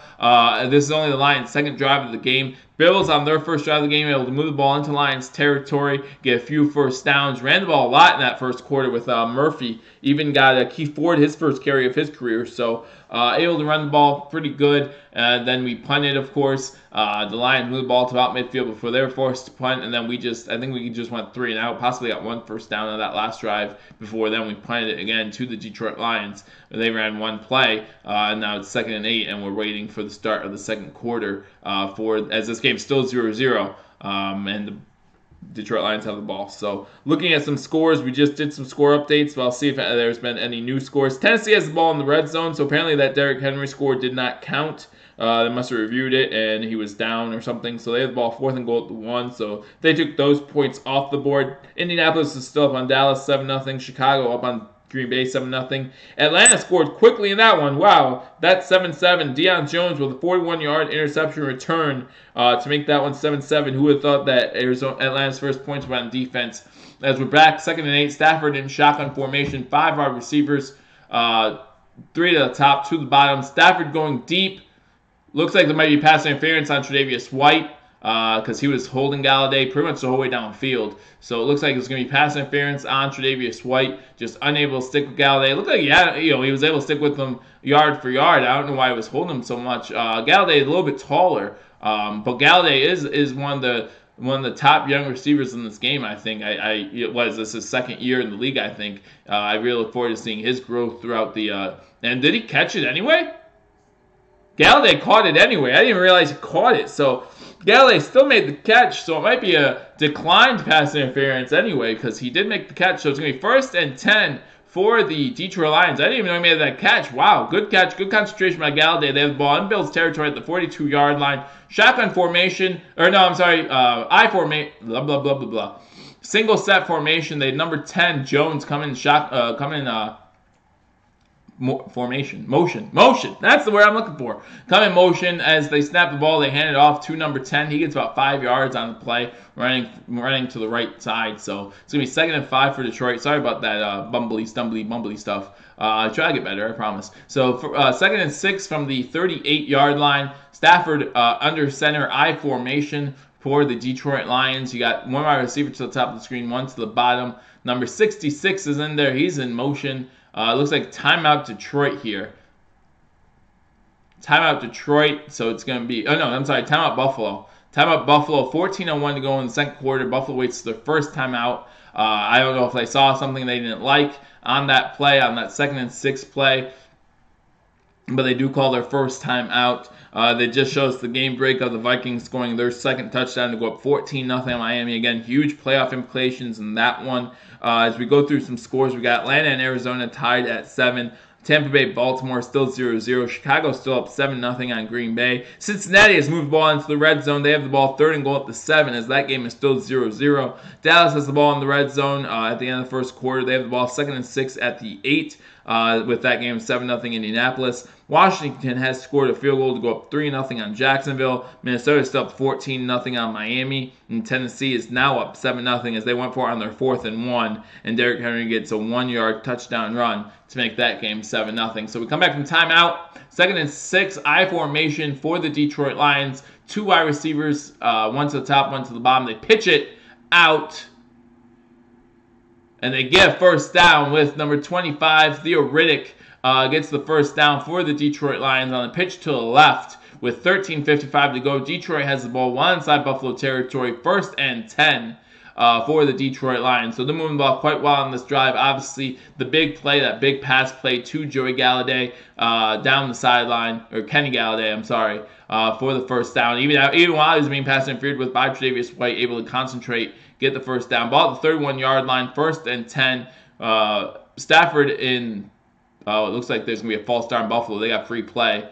This is only the Lions' second drive of the game. Bills on their first drive of the game able to move the ball into Lions territory, get a few first downs, ran the ball a lot in that first quarter with Murphy. Even got Keith Ford his first carry of his career, so able to run the ball pretty good. Then we punted, of course. The Lions moved the ball to about midfield before they were forced to punt, and then I think we just went 3 and out, possibly got 1 first down on that last drive. Before then we punted it again to the Detroit Lions. They ran 1 play, and now it's 2nd and 8, and we're waiting for the start of the second quarter as this game's still 0-0, and the Detroit Lions have the ball. So looking at some scores, we just did some score updates, but I'll see if there's been any new scores. Tennessee has the ball in the red zone, so apparently that Derrick Henry score did not count. They must have reviewed it, and he was down or something. So they have the ball 4th and goal at the 1. So they took those points off the board. Indianapolis is still up on Dallas 7-0. Chicago up on Green Bay 7-0. Atlanta scored quickly in that one. Wow, that's 7-7. Deion Jones with a 41-yard interception return to make that one 7-7. Who would have thought that Atlanta's first points were on defense? As we're back, 2nd and 8. Stafford in shotgun formation. 5 wide receivers. 3 to the top, 2 to the bottom. Stafford going deep. Looks like there might be pass interference on Tre'Davious White because he was holding Galladay pretty much the whole way downfield. So it looks like it's going to be pass interference on Tre'Davious White, just unable to stick with Galladay. It looked like he was able to stick with him yard for yard. I don't know why he was holding him so much. Galladay is a little bit taller, but Galladay is one of the top young receivers in this game, I think. This is his 2nd year in the league, I think. I really look forward to seeing his growth throughout the and did he catch it anyway? Galladay caught it anyway. I didn't even realize he caught it. So Galladay still made the catch, so it might be a declined pass interference anyway because he did make the catch. So it's going to be 1st and 10 for the Detroit Lions. I didn't even know he made that catch. Wow, good catch, good concentration by Galladay. They have the ball in Bills territory at the 42-yard line. Shotgun formation, I formation, blah, blah, blah, blah, blah. Single set formation. They had number 10, Jones, motion. That's the word I'm looking for. Come in motion as they snap the ball. They hand it off to number 10. He gets about 5 yards on the play, running to the right side. So it's gonna be 2nd and 5 for Detroit. Sorry about that bumbly stuff. I try to get better, I promise. So for 2nd and 6 from the 38-yard line. Stafford under center I formation for the Detroit Lions. You got 1 wide receiver to the top of the screen, 1 to the bottom. Number 66 is in there. He's in motion. Looks like timeout Detroit here. Timeout Detroit, so it's going to be... timeout Buffalo. Timeout Buffalo, 14:01 to go in the second quarter. Buffalo waits their first timeout. I don't know if they saw something they didn't like on that play, on that 2nd and 6 play. But they do call their first timeout. That just shows the game break of the Vikings scoring their 2nd touchdown to go up 14-0 Miami. Again, huge playoff implications in that one. As we go through some scores, we got Atlanta and Arizona tied at 7. Tampa Bay, Baltimore still 0-0. Chicago still up 7-0 on Green Bay. Cincinnati has moved the ball into the red zone. They have the ball 3rd and goal at the 7 as that game is still 0-0. Dallas has the ball in the red zone at the end of the first quarter. They have the ball 2nd and 6 at the 8 with that game 7-0 Indianapolis. Washington has scored a field goal to go up 3-0 on Jacksonville. Minnesota is still up 14-0 on Miami. And Tennessee is now up 7-0 as they went for it on their 4th and 1. And Derrick Henry gets a 1-yard touchdown run to make that game 7-0. So we come back from timeout. 2nd and 6, I formation for the Detroit Lions. 2 wide receivers, 1 to the top, 1 to the bottom. They pitch it out. And they get first down with number 25, Theo Riddick. Gets the first down for the Detroit Lions on the pitch to the left with 13:55 to go. Detroit has the ball 1 inside Buffalo territory, 1st and 10 for the Detroit Lions. So they're moving the ball quite well on this drive. Obviously, the big play, that big pass play to Joey Galladay down the sideline, or Kenny Galladay, I'm sorry, for the first down. Even while he was being pass interfered with by Tre'Davious White, able to concentrate, get the first down. Ball at the 31-yard line, 1st and 10. Stafford in, it looks like there's going to be a false start in Buffalo. They got free play.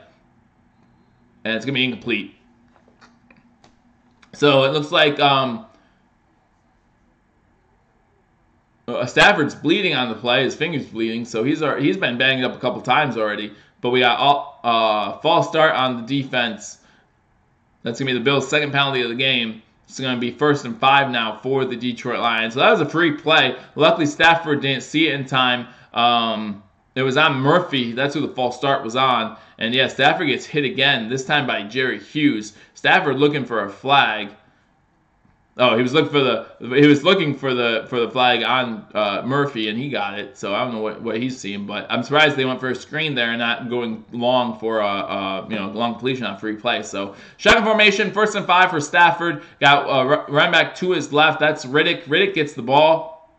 And it's going to be incomplete. So it looks like Stafford's bleeding on the play. His finger's bleeding. So he's been banged up a couple times already. But we got false start on the defense. That's going to be the Bills' second penalty of the game. It's going to be 1st and 5 now for the Detroit Lions. So that was a free play. Luckily, Stafford didn't see it in time. It was on Murphy. That's who the false start was on. And yeah, Stafford gets hit again, this time by Jerry Hughes. Stafford looking for a flag. Oh, he was looking for the flag on Murphy, and he got it. So I don't know what he's seeing, but I'm surprised they went for a screen there and not going long for long completion on free play. So shotgun formation, 1st and 5 for Stafford. Got running back to his left. That's Riddick. Riddick gets the ball,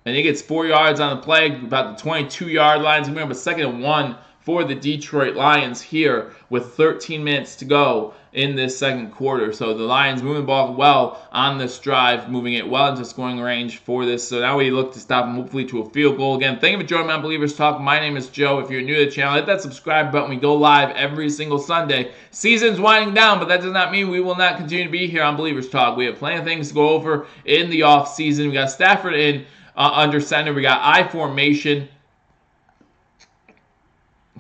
and he gets 4 yards on the play, about the 22-yard line. So we have a 2nd and 1 for the Detroit Lions here with 13 minutes to go in this second quarter. So the Lions moving the ball well on this drive, moving it well into scoring range for this. So now we look to stop them hopefully to a field goal. Again, thank you for joining me on Believers Talk. My name is Joe. If you're new to the channel, hit that subscribe button. We go live every single Sunday. Season's winding down, but that does not mean we will not continue to be here on Believers Talk. We have plenty of things to go over in the off season. We got Stafford in under center. We got I formation.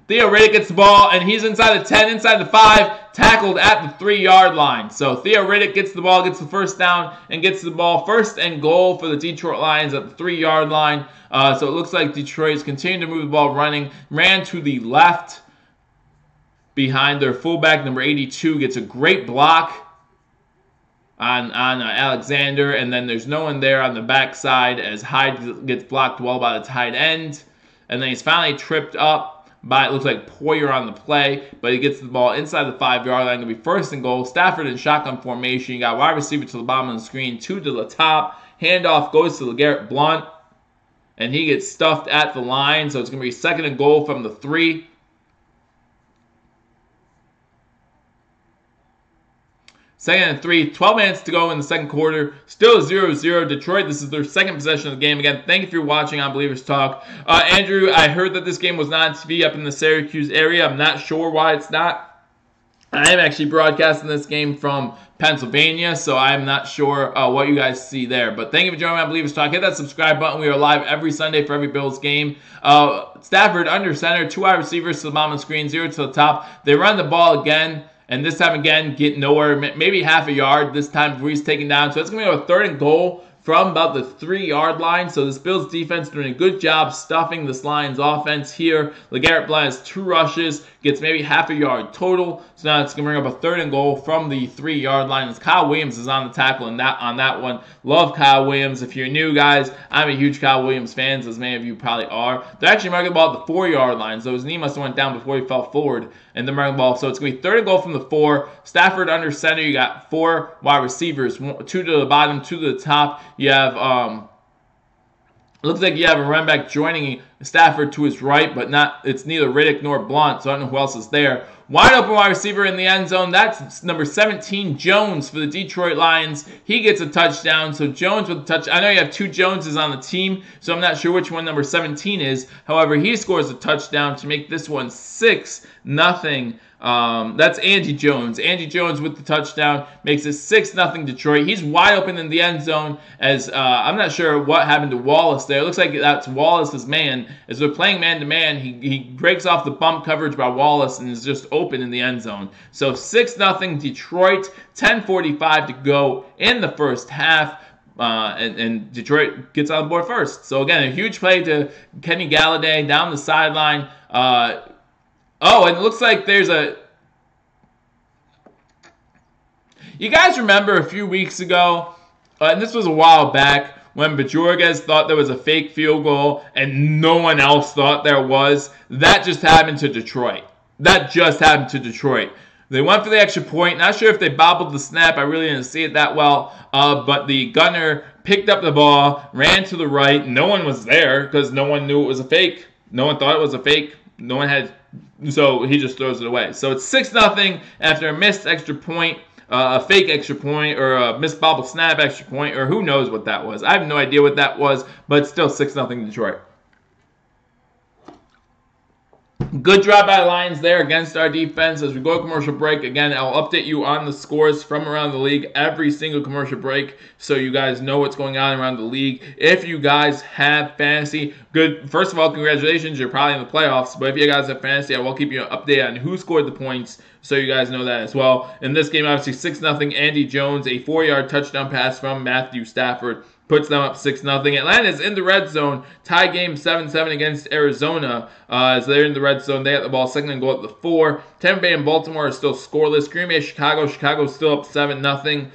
Theo Riddick gets the ball, and he's inside the 10, inside the 5, tackled at the 3-yard line. So Theo Riddick gets the ball, gets the first down, and gets the ball 1st and goal for the Detroit Lions at the 3-yard line. So it looks like Detroit is continuing to move the ball running. Ran to the left behind their fullback, number 82, gets a great block on Alexander, and then there's no one there on the backside as Hyde gets blocked well by the tight end. And then he's finally tripped up by, it looks like, Poyer on the play, but he gets the ball inside the 5-yard line. Going to be 1st and goal. Stafford in shotgun formation. You got wide receiver to the bottom of the screen, 2 to the top. Handoff goes to LeGarrette Blount, and he gets stuffed at the line. So it's going to be 2nd and goal from the 3. Second and 3, 12 minutes to go in the second quarter. Still 0-0. Detroit, this is their second possession of the game. Again, thank you for watching on Believers Talk. Andrew, I heard that this game was not on TV up in the Syracuse area. I'm not sure why it's not. I am actually broadcasting this game from Pennsylvania, so I'm not sure what you guys see there. But thank you for joining me on Believers Talk. Hit that subscribe button. We are live every Sunday for every Bills game. Stafford under center, 2 wide receivers to the bottom of the screen, 0 to the top. They run the ball again. And this time again, get nowhere, maybe half a yard this time before he's taken down. So it's going to be a 3rd and goal from about the 3-yard line. So this Bills defense doing a good job stuffing this Lions offense here. LeGarrette Blount has 2 rushes, gets maybe half a yard total. So now it's going to bring up a 3rd and goal from the 3-yard line as Kyle Williams is on the tackle on that one. Love Kyle Williams. If you're new, guys, I'm a huge Kyle Williams fan, as many of you probably are. They're actually marking the ball at the 4-yard line, so his knee must have went down before he fell forward. And they're marking the ball. So it's going to be 3rd and goal from the 4. Stafford under center. You got 4 wide receivers, 2 to the bottom, 2 to the top. You have looks like you have a running back joining Stafford to his right, but it's neither Riddick nor Blount, so I don't know who else is there. Wide open wide receiver in the end zone. That's number 17, Jones, for the Detroit Lions. He gets a touchdown. So Jones with a touchdown. I know you have 2 Joneses on the team, so I'm not sure which one number 17 is. However, he scores a touchdown to make this one 6-0. That's Andy Jones. Andy Jones with the touchdown makes it 6-0 Detroit. He's wide open in the end zone as I'm not sure what happened to Wallace there. It looks like that's Wallace's man. As they're playing man-to-man, he breaks off the bump coverage by Wallace and is just open in the end zone. So 6-0 Detroit, 10:45 to go in the first half. And Detroit gets on the board first. So again, a huge play to Kenny Galladay down the sideline. And it looks like there's a... You guys remember a few weeks ago, and this was a while back, when Bajorges thought there was a fake field goal and no one else thought there was? That just happened to Detroit. They went for the extra point. Not sure if they bobbled the snap. I really didn't see it that well. But the gunner picked up the ball, ran to the right. No one was there because no one knew it was a fake. No one thought it was a fake. So he just throws it away. So it's 6-0 after a missed extra point. a fake extra point or a missed bobble snap extra point, or who knows what that was. I have no idea what that was, but still 6-0 Detroit. Good job by the Lions there against our defense. As we go to commercial break, again, I'll update you on the scores from around the league every single commercial break so you guys know what's going on around the league. If you guys have fantasy, good. First of all, congratulations. You're probably in the playoffs. But if you guys have fantasy, I will keep you updated on who scored the points so you guys know that as well. In this game, obviously, 6-0. Andy Jones, a 4-yard touchdown pass from Matthew Stafford, puts them up 6-0. Atlanta's in the red zone. Tie game 7-7 against Arizona. As they're in the red zone, they have the ball, second and goal at the 4. Tampa Bay and Baltimore are still scoreless. Green Bay, Chicago. Chicago's still up 7-0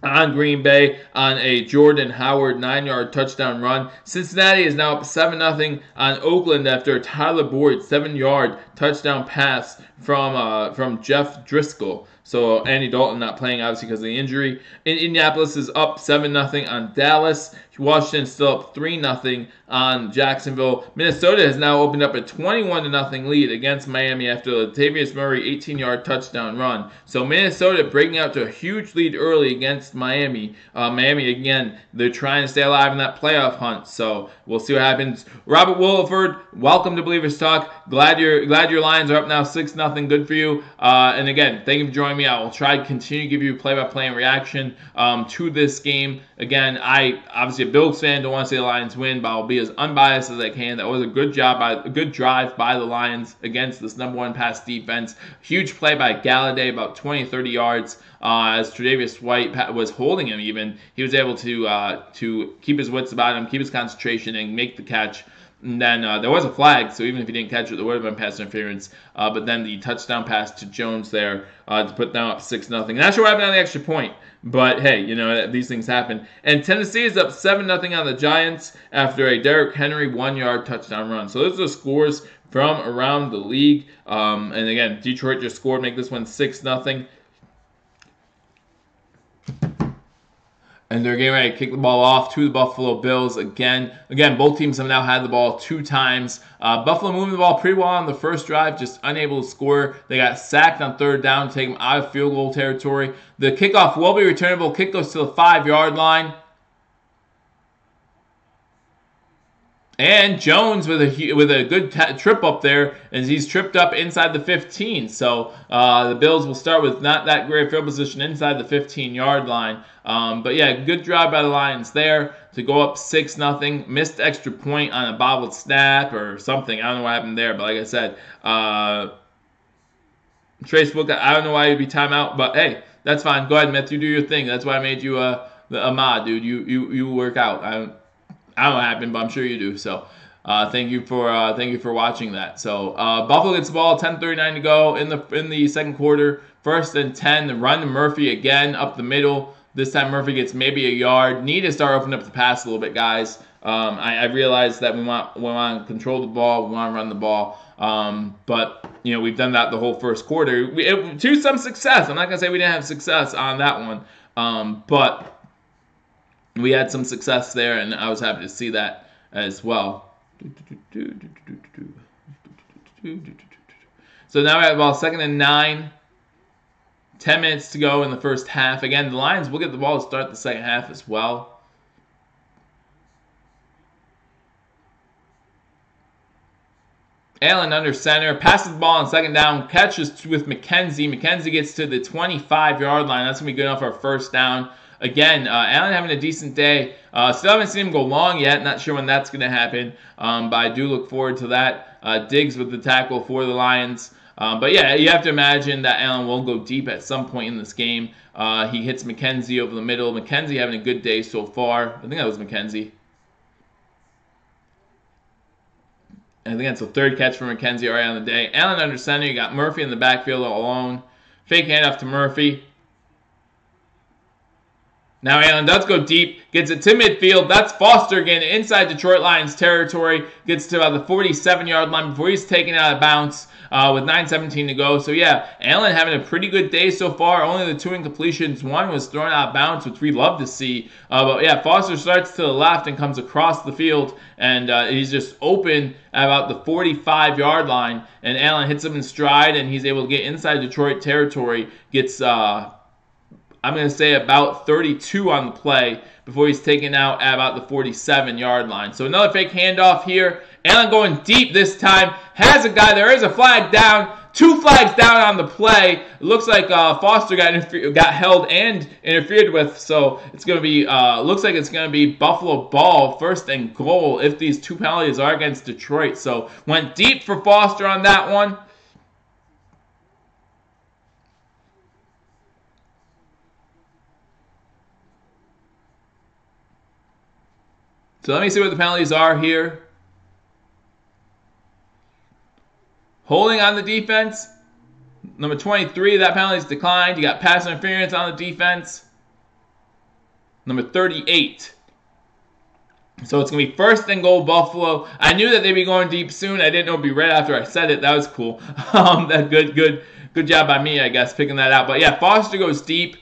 on Green Bay on a Jordan Howard 9-yard touchdown run. Cincinnati is now up 7-0 on Oakland after a Tyler Boyd 7-yard touchdown pass from Jeff Driscoll. So Andy Dalton not playing obviously because of the injury. Indianapolis is up 7-0 on Dallas. Washington still up 3-0 on Jacksonville. Minnesota has now opened up a 21-0 lead against Miami after the Latavius Murray 18-yard touchdown run. So Minnesota breaking out to a huge lead early against Miami. Miami, again, they're trying to stay alive in that playoff hunt. So we'll see what happens. Robert Williford, welcome to Believers Talk. Glad your Lions are up now 6-0. Good for you. And again, thank you for joining me. I will try to continue to give you play-by-play and reaction to this game. Again, I obviously a Bills fan, don't want to see the Lions win, but I'll be as unbiased as I can. That was a good drive by the Lions against this #1 pass defense. Huge play by Galladay, about 20-30 yards. As Tre'Davious White was holding him, even he was able to keep his wits about him, keep his concentration, and make the catch. And then there was a flag, so even if he didn't catch it, there would have been pass interference. But then the touchdown pass to Jones there to put them up 6-0. Not sure what happened on the extra point, but hey, you know, these things happen. And Tennessee is up 7-0 on the Giants after a Derrick Henry 1-yard touchdown run. So those are the scores from around the league. And again, Detroit just scored, make this one 6-0. And they're getting ready to kick the ball off to the Buffalo Bills again. Again, both teams have now had the ball 2 times. Buffalo moving the ball pretty well on the first drive, just unable to score. They got sacked on 3rd down to take them out of field goal territory. The kickoff will be returnable. Kick goes to the 5-yard line. And Jones with a good trip up there, as he's tripped up inside the 15. So the Bills will start with not that great field position inside the 15-yard line. But yeah, good job by the Lions there to go up 6-0. Missed extra point on a bobbled snap or something. I don't know what happened there, but like I said, Trace Book, I don't know why you'd be timeout, but hey, that's fine. Go ahead, Myth. You do your thing. That's why I made you a mod, dude. You work out. I don't know what happened, but I'm sure you do. So thank you for watching that. So Buffalo gets the ball, 10:39 to go in the second quarter. 1st and 10. The run to Murphy again up the middle. This time Murphy gets maybe a yard. Need to start opening up the pass a little bit, guys. I realize that we want to control the ball, we want to run the ball. But you know, we've done that the whole first quarter to some success. I'm not gonna say we didn't have success on that one, but we had some success there, and I was happy to see that as well. So now we have about 2nd and 9. 10 minutes to go in the first half. Again, the Lions will get the ball to start the second half as well. Allen under center, passes the ball on 2nd down, catches with McKenzie. McKenzie gets to the 25-yard line. That's going to be good enough for a 1st down. Again, Allen having a decent day. Still haven't seen him go long yet. Not sure when that's going to happen, but I do look forward to that. Diggs with the tackle for the Lions. But yeah, you have to imagine that Allen will go deep at some point in this game. He hits McKenzie over the middle. McKenzie having a good day so far. I think that was McKenzie. I think that's the 3rd catch for McKenzie already on the day. Allen under center. You got Murphy in the backfield alone. Fake handoff to Murphy. Now Allen does go deep, gets it to midfield. That's Foster again inside Detroit Lions territory. Gets to about the 47-yard line before he's taken out of bounds with 9:17 to go. So yeah, Allen having a pretty good day so far. Only the 2 incompletions. One was thrown out of bounds, which we love to see. But yeah, Foster starts to the left and comes across the field, and he's just open at about the 45-yard line. And Allen hits him in stride, and he's able to get inside Detroit territory. Gets I'm going to say about 32 on the play before he's taken out at about the 47-yard line. So another fake handoff here. Allen going deep this time. Has a guy. There is a flag down. 2 flags down on the play. It looks like Foster got held and interfered with. So it's going to be, looks like it's going to be Buffalo ball, 1st and goal if these 2 penalties are against Detroit. So went deep for Foster on that one. So let me see what the penalties are here. Holding on the defense. Number 23, that penalty is declined. You got pass interference on the defense. Number 38. So it's going to be 1st and goal Buffalo. I knew that they'd be going deep soon. I didn't know it'd be right after I said it. That was cool. That good job by me, I guess, picking that out. But yeah, Foster goes deep.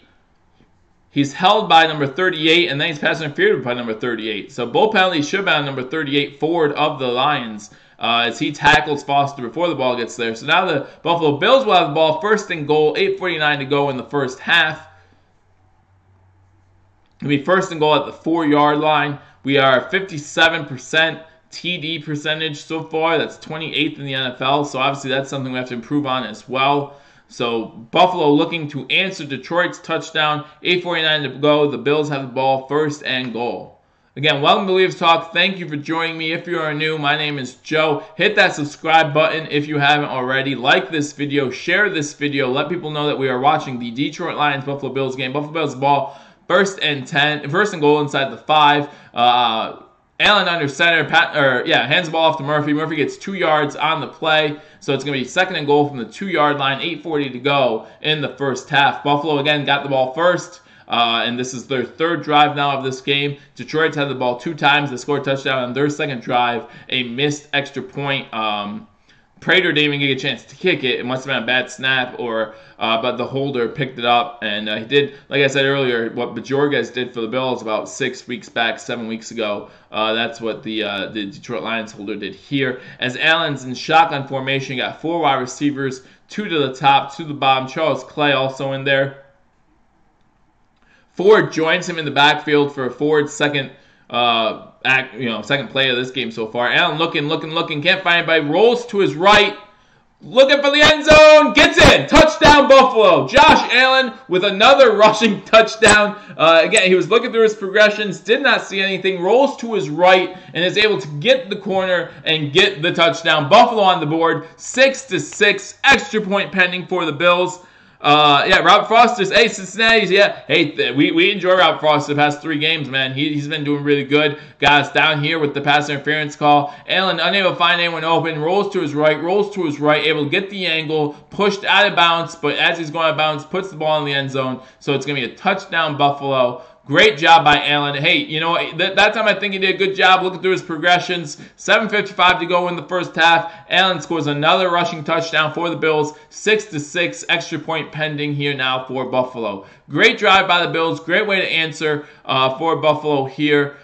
He's held by number 38, and then he's pass interfered by number 38. So both penalties should be on number 38, forward of the Lions, as he tackles Foster before the ball gets there. So now the Buffalo Bills will have the ball, 1st and goal, 8:49 to go in the first half. It'll be 1st and goal at the 4-yard line. We are 57% TD percentage so far. That's 28th in the NFL. So obviously that's something we have to improve on as well. So Buffalo looking to answer Detroit's touchdown. 8:49 to go. The Bills have the ball, 1st and goal. Again, welcome to Believers Talk. Thank you for joining me. If you are new, my name is Joe. Hit that subscribe button if you haven't already. Like this video. Share this video. Let people know that we are watching the Detroit Lions Buffalo Bills game. Buffalo Bills ball, 1st and goal inside the 5. Allen under center, hands the ball off to Murphy. Murphy gets 2 yards on the play, so it's going to be 2nd and goal from the 2-yard line, 8:40 to go in the first half. Buffalo, again, got the ball first, and this is their 3rd drive now of this game. Detroit's had the ball 2 times. They scored a touchdown on their 2nd drive, a missed extra point. Prater didn't even get a chance to kick it. It must have been a bad snap, but the holder picked it up, and he did, like I said earlier, what Bajorges did for the Bills about 7 weeks ago. That's what the Detroit Lions holder did here. As Allen's in shotgun formation, got 4 wide receivers, 2 to the top, 2 to the bottom. Charles Clay also in there. Ford joins him in the backfield for Ford's second play of this game so far. Allen looking, can't find anybody. Rolls to his right, looking for the end zone, gets in. Touchdown Buffalo. Josh Allen with another rushing touchdown. Again, he was looking through his progressions, did not see anything. Rolls to his right and is able to get the corner and get the touchdown. Buffalo on the board, 6-6. Extra point pending for the Bills. Robert Foster's, Cincinnati's, we enjoy Robert Foster the past 3 games, man. He's been doing really good. Got us down here with the pass interference call. Allen unable to find anyone open, rolls to his right, able to get the angle, pushed out of bounds, but as he's going out of bounds, puts the ball in the end zone. So it's going to be a touchdown Buffalo. Great job by Allen. Hey, you know, that time I think he did a good job looking through his progressions. 7:55 to go in the first half. Allen scores another rushing touchdown for the Bills. 6-6. Extra point pending here now for Buffalo. Great drive by the Bills. Great way to answer for Buffalo here.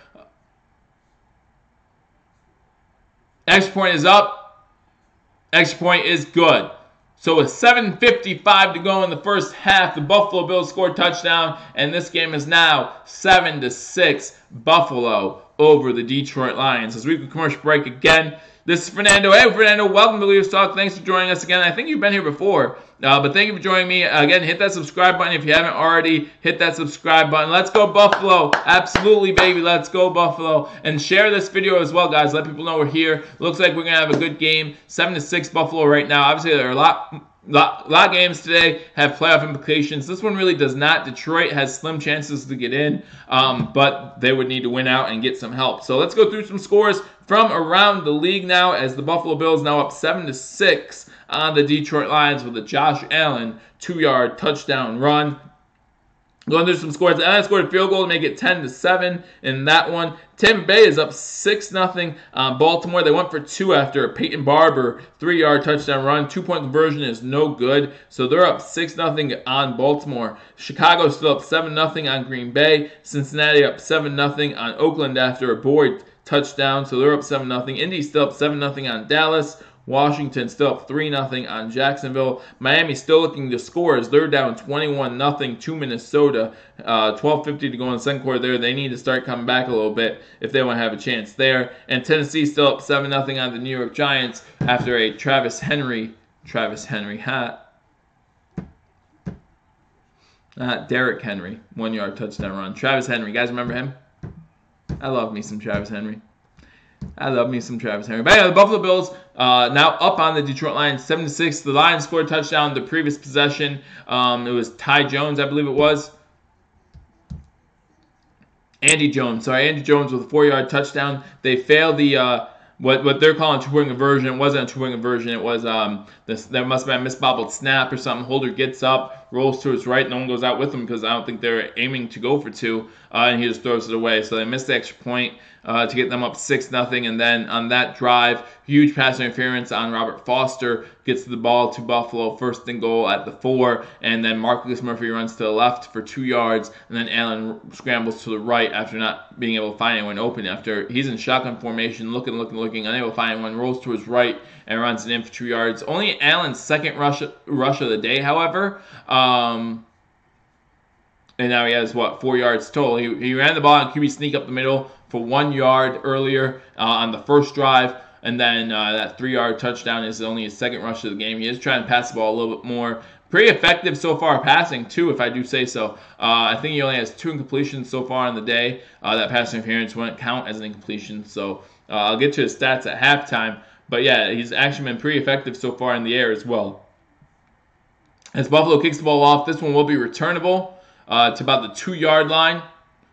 Extra point is up. Extra point is good. So with 7:55 to go in the first half, the Buffalo Bills scored touchdown, and this game is now 7-6 Buffalo over the Detroit Lions. As we go commercial break again, this is Fernando. Hey, Fernando, welcome to Believers Talk. Thanks for joining us again. I think you've been here before, but thank you for joining me. Again, hit that subscribe button if you haven't already. Hit that subscribe button. Let's go Buffalo. Absolutely, baby. Let's go Buffalo. And share this video as well, guys. Let people know we're here. Looks like we're going to have a good game. 7-6 Buffalo right now. Obviously, there are a lot of games today have playoff implications. This one really does not. Detroit has slim chances to get in, but they would need to win out and get some help. So let's go through some scores from around the league now, as the Buffalo Bills now up 7-6 on the Detroit Lions with a Josh Allen 2-yard touchdown run. Going through some scores, Allen scored a field goal to make it 10-7 in that one. Tampa Bay is up 6-0 on Baltimore. They went for 2 after a Peyton Barber 3-yard touchdown run. 2-point conversion is no good, so they're up 6-0 on Baltimore. Chicago still up 7-0 on Green Bay. Cincinnati up 7-0 on Oakland after a Boyd touchdown, so they're up 7-0. Indy still up 7-0 on Dallas. Washington still up 3-0 on Jacksonville. Miami still looking to score as they're down 21-0 to Minnesota. 12:50 to go in the second quarter there. They need to start coming back a little bit if they want to have a chance there. And Tennessee still up 7-0 on the New York Giants after a Travis Henry hat. Derrick Henry, 1-yard touchdown run. Travis Henry, guys remember him? I love me some Travis Henry. But yeah, the Buffalo Bills now up on the Detroit Lions 7-6. The Lions scored a touchdown the previous possession. It was Ty Jones, I believe it was. Andy Jones with a 4-yard touchdown. They failed the what they're calling a two-point conversion. It wasn't a two-point conversion. It was there must have been a misbobbled snap or something. Holder gets up, rolls to his right. No one goes out with him because I don't think they're aiming to go for two, and he just throws it away. So they missed the extra point to get them up 6-0. And then on that drive, huge pass interference on Robert Foster, gets the ball to Buffalo, 1st and goal at the 4, and then Marcus Murphy runs to the left for 2 yards, and then Allen scrambles to the right after not being able to find anyone open. After he's in shotgun formation, looking, unable to find anyone, rolls to his right and runs it in for 2 yards. Only Allen's second rush of the day, however. And now he has, 4 yards total. He ran the ball on QB sneak up the middle for 1 yard earlier on the first drive. And then that 3-yard touchdown is only his second rush of the game. He is trying to pass the ball a little bit more. Pretty effective so far passing, too, if I do say so. I think he only has 2 incompletions so far on the day. That pass interference wouldn't count as an incompletion. So I'll get to his stats at halftime. But, yeah, he's actually been pretty effective so far in the air as well. As Buffalo kicks the ball off, this one will be returnable to about the 2-yard line.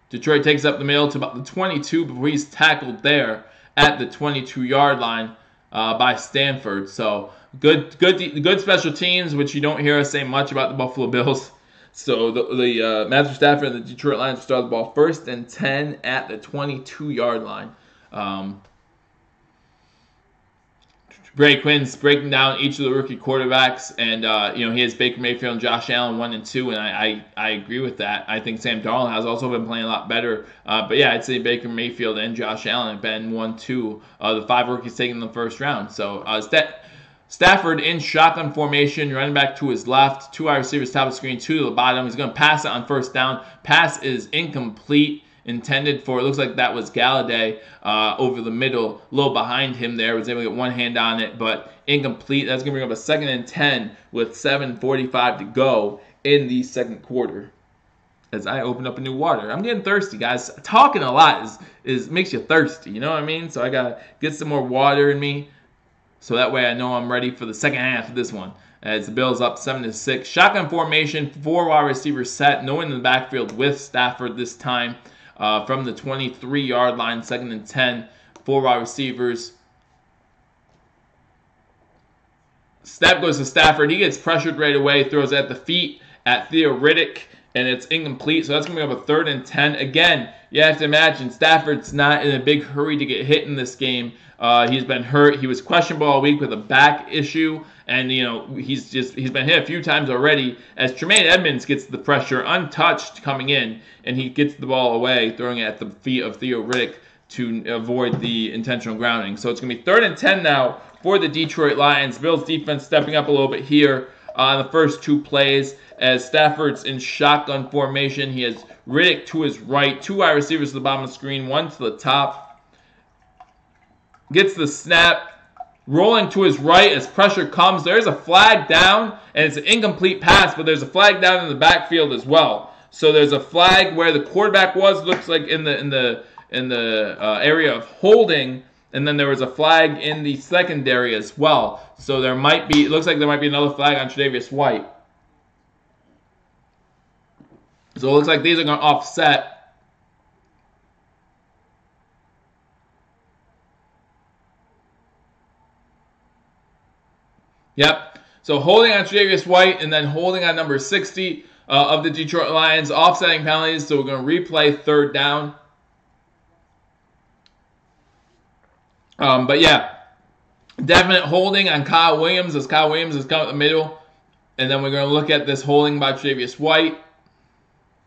Detroit takes up the middle to about the 22 before he's tackled there at the 22-yard line by Stanford. So good special teams, which you don't hear us say much about the Buffalo Bills. So the Matthew Stafford and the Detroit Lions start the ball 1st and 10 at the 22-yard line. Brady Quinn's breaking down each of the rookie quarterbacks, and he has Baker Mayfield and Josh Allen 1 and 2, and I agree with that. I think Sam Darnold has also been playing a lot better, but yeah, I'd say Baker Mayfield and Josh Allen have been 1-2. The 5 rookies taken in the first round. So Stafford in shotgun formation, running back to his left, 2 wide receivers top of the screen, 2 to the bottom. He's going to pass it on 1st down. Pass is incomplete. Intended for, it looks like that was Galladay over the middle, a little behind him there, was able to get one hand on it, but incomplete. That's going to bring up a 2nd and 10 with 7:45 to go in the second quarter. As I open up a new water. I'm getting thirsty, guys. Talking a lot is makes you thirsty, you know what I mean? So I got to get some more water in me, so that way I know I'm ready for the second half of this one. As the Bills up 7-6. Shotgun formation, 4 wide receivers set, no one in the backfield with Stafford this time. From the 23-yard line, 2nd and 10, 4 wide receivers. Snap goes to Stafford. He gets pressured right away, throws at the feet at Theo Riddick, and it's incomplete. So that's going to be up a 3rd and 10. Again, you have to imagine Stafford's not in a big hurry to get hit in this game. He's been hurt. He was questionable all week with a back issue, and he's been hit a few times already. As Tremaine Edmonds gets the pressure untouched coming in, and he gets the ball away, throwing it at the feet of Theo Riddick to avoid the intentional grounding. So it's going to be 3rd and 10 now for the Detroit Lions. Bills defense stepping up a little bit here on the first 2 plays. As Stafford's in shotgun formation, he has Riddick to his right, 2 wide receivers to the bottom of the screen, 1 to the top. Gets the snap, rolling to his right as pressure comes. There's a flag down, and it's an incomplete pass, but there's a flag down in the backfield as well. So there's a flag where the quarterback was, looks like in the area of holding, and then there was a flag in the secondary as well. So it looks like there might be another flag on Tre'Davious White. So it looks like these are going to offset. Yep. So holding on Tre'Davious White and then holding on number 60 of the Detroit Lions. Offsetting penalties, so we're going to replay 3rd down. But yeah, definite holding on Kyle Williams as Kyle Williams has come up the middle. And then we're going to look at this holding by Tre'Davious White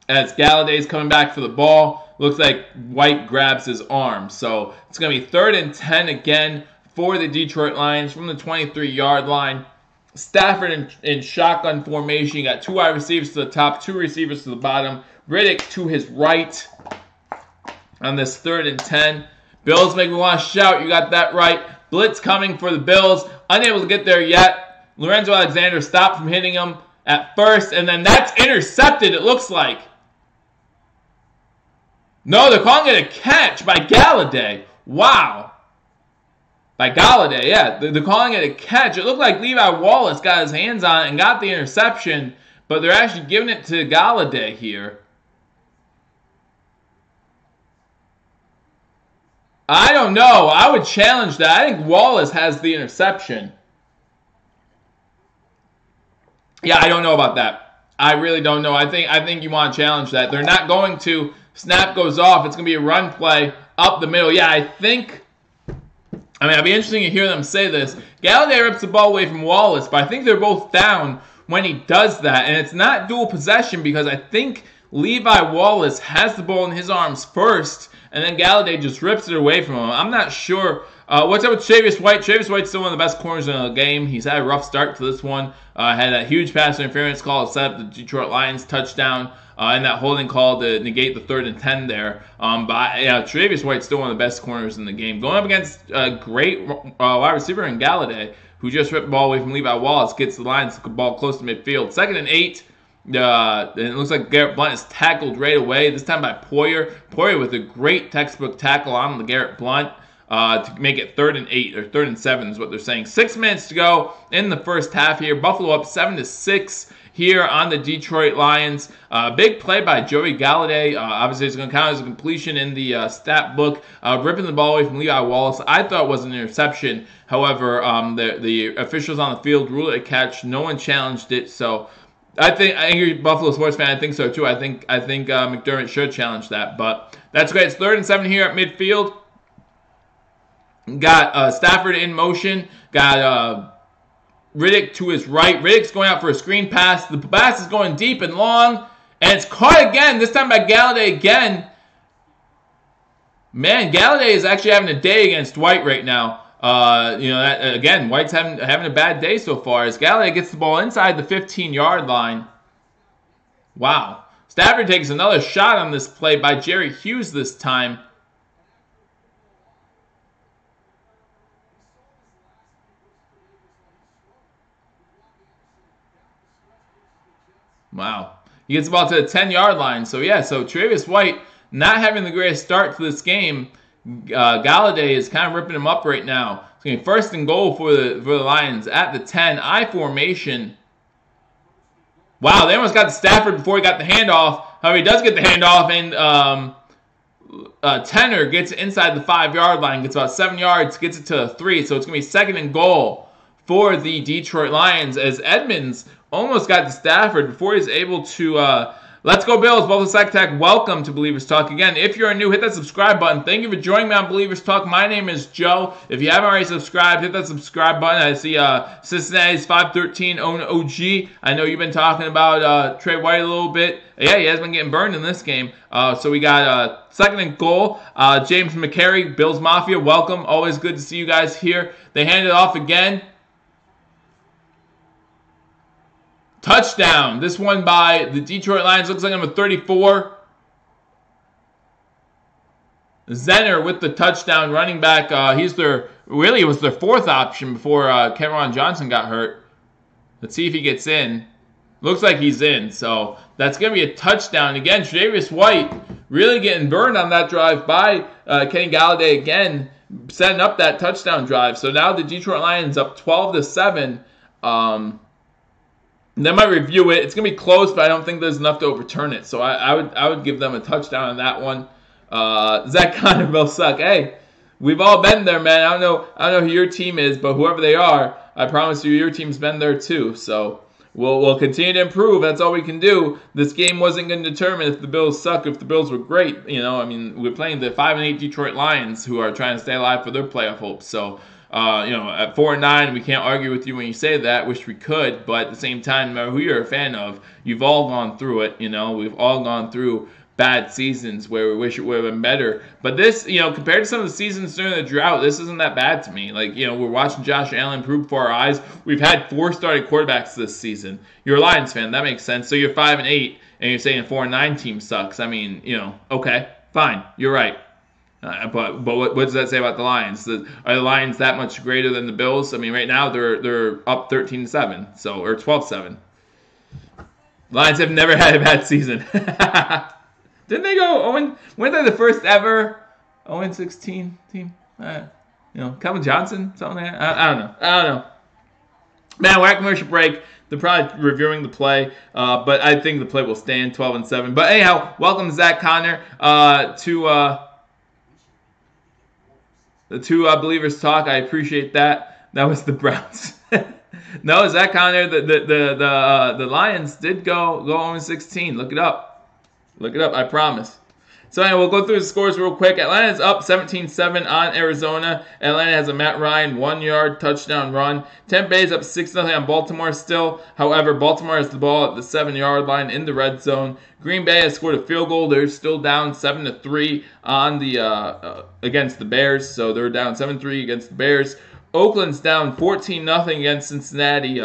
as Galladay's coming back for the ball. Looks like White grabs his arm. So it's going to be 3rd and 10 again for the Detroit Lions from the 23-yard line. Stafford in shotgun formation. You got 2 wide receivers to the top, 2 receivers to the bottom. Riddick to his right on this 3rd and 10. Bills make me want to shout. You got that right. Blitz coming for the Bills. Unable to get there yet. Lorenzo Alexander stopped from hitting him at first, and then that's intercepted, it looks like. No, they're calling it a catch by Galladay. Wow. By Galladay, yeah. They're calling it a catch. It looked like Levi Wallace got his hands on it and got the interception, but they're actually giving it to Galladay here. I don't know. I would challenge that. I think Wallace has the interception. Yeah, I don't know about that. I really don't know. I think you want to challenge that. They're not going to. Snap goes off. It's going to be a run play up the middle. Yeah, I think. I mean, it'd be interesting to hear them say this. Galladay rips the ball away from Wallace, but I think they're both down when he does that. And it's not dual possession because I think Levi Wallace has the ball in his arms first, and then Galladay just rips it away from him. I'm not sure. What's up with Travis White? Travis White's still one of the best corners in the game. He's had a rough start to this one. Had a huge pass interference call to set up the Detroit Lions touchdown. And that holding call to negate the 3rd and 10 there. But yeah, Travis White's still one of the best corners in the game. Going up against a great wide receiver in Galladay, who just ripped the ball away from Levi Wallace, gets the Lions the ball close to midfield. 2nd and 8. And it looks like Garrett Blount is tackled right away, this time by Poyer. Poyer with a great textbook tackle on the Garrett Blount to make it 3rd and 8, or 3rd and 7 is what they're saying. 6 minutes to go in the first half here. Buffalo up 7-6 here on the Detroit Lions. Big play by Joey Galladay. Obviously, it's going to count as a completion in the stat book. Ripping the ball away from Levi Wallace. I thought it was an interception. However, the officials on the field ruled it a catch. No one challenged it. So I think you're a Buffalo sports fan. I think so too. I think McDermott should challenge that. But that's great. It's 3rd and 7 here at midfield. Got Stafford in motion. Got Riddick to his right. Riddick's going out for a screen pass. The pass is going deep and long. And it's caught again. This time by Galladay again. Man, Galladay is actually having a day against White right now. Again, White's having a bad day so far. As Galladay gets the ball inside the 15-yard line. Wow. Stafford takes another shot on this play by Jerry Hughes this time. Wow. He gets the ball to the 10-yard line. So, yeah, Travis White not having the greatest start to this game. Galladay is kind of ripping him up right now. It's going to be 1st and goal for the Lions at the 10. I formation. Wow, they almost got to Stafford before he got the handoff. However, he does get the handoff, and Tenor gets inside the 5-yard line, gets about 7 yards, gets it to 3. So it's going to be 2nd and goal for the Detroit Lions as Edmonds almost got to Stafford before he's able to. Let's go Bills. Buffalo Sack Attack. Welcome to Believers Talk. Again, if you're new, hit that subscribe button. Thank you for joining me on Believers Talk. My name is Joe. If you haven't already subscribed, hit that subscribe button. I see Cincinnati's 513 own OG. I know you've been talking about Trey White a little bit. Yeah, he has been getting burned in this game. So we got 2nd and goal. James McCary, Bills Mafia. Welcome. Always good to see you guys here. They hand it off again. Touchdown. This one by the Detroit Lions. Looks like number 34. Zenner with the touchdown. Running back. It was their 4th option before Cameron Johnson got hurt. Let's see if he gets in. Looks like he's in. So that's going to be a touchdown. Again, Travis White really getting burned on that drive by Kenny Galladay again, setting up that touchdown drive. So now the Detroit Lions up 12-7. They might review it. It's going to be close, but I don't think there's enough to overturn it. So I would give them a touchdown on that one. Zach Conner will suck. Hey, we've all been there, man. I don't know who your team is, but whoever they are, I promise you your team's been there too. So we'll continue to improve. That's all we can do. This game wasn't going to determine if the Bills suck, if the Bills were great. We're playing the 5-8 Detroit Lions who are trying to stay alive for their playoff hopes. So at 4-9, we can't argue with you when you say that. Wish we could, but at the same time, no matter who you're a fan of, you've all gone through it. We've all gone through bad seasons where we wish it would have been better. But this, compared to some of the seasons during the drought, this isn't that bad to me. Like, we're watching Josh Allen improve before our eyes. We've had 4 starting quarterbacks this season. You're a Lions fan. That makes sense. So you're 5-8, and you're saying a 4-9 team sucks. I mean, okay, fine. You're right. But what does that say about the Lions? Are the Lions that much greater than the Bills? I mean, right now they're up 13-7, or 12-7. Lions have never had a bad season. Didn't they go 0? Weren't they the first ever 0-16 team? Calvin Johnson, something like that. I don't know. Man, we're at commercial break. They're probably reviewing the play, but I think the play will stand 12-7. But anyhow, welcome Zach Connor to the two Believers Talk. I appreciate that. That was the Browns. No, Zach Connor. The Lions did go 0-16. Look it up. I promise. So anyway, we'll go through the scores real quick. Atlanta's up 17-7 on Arizona. Atlanta has a Matt Ryan 1-yard touchdown run. Tampa Bay's up 6-0 on Baltimore still. However, Baltimore has the ball at the 7-yard line in the red zone. Green Bay has scored a field goal. They're still down 7-3 on the against the Bears. So they're down 7-3 against the Bears. Oakland's down 14-0 against Cincinnati.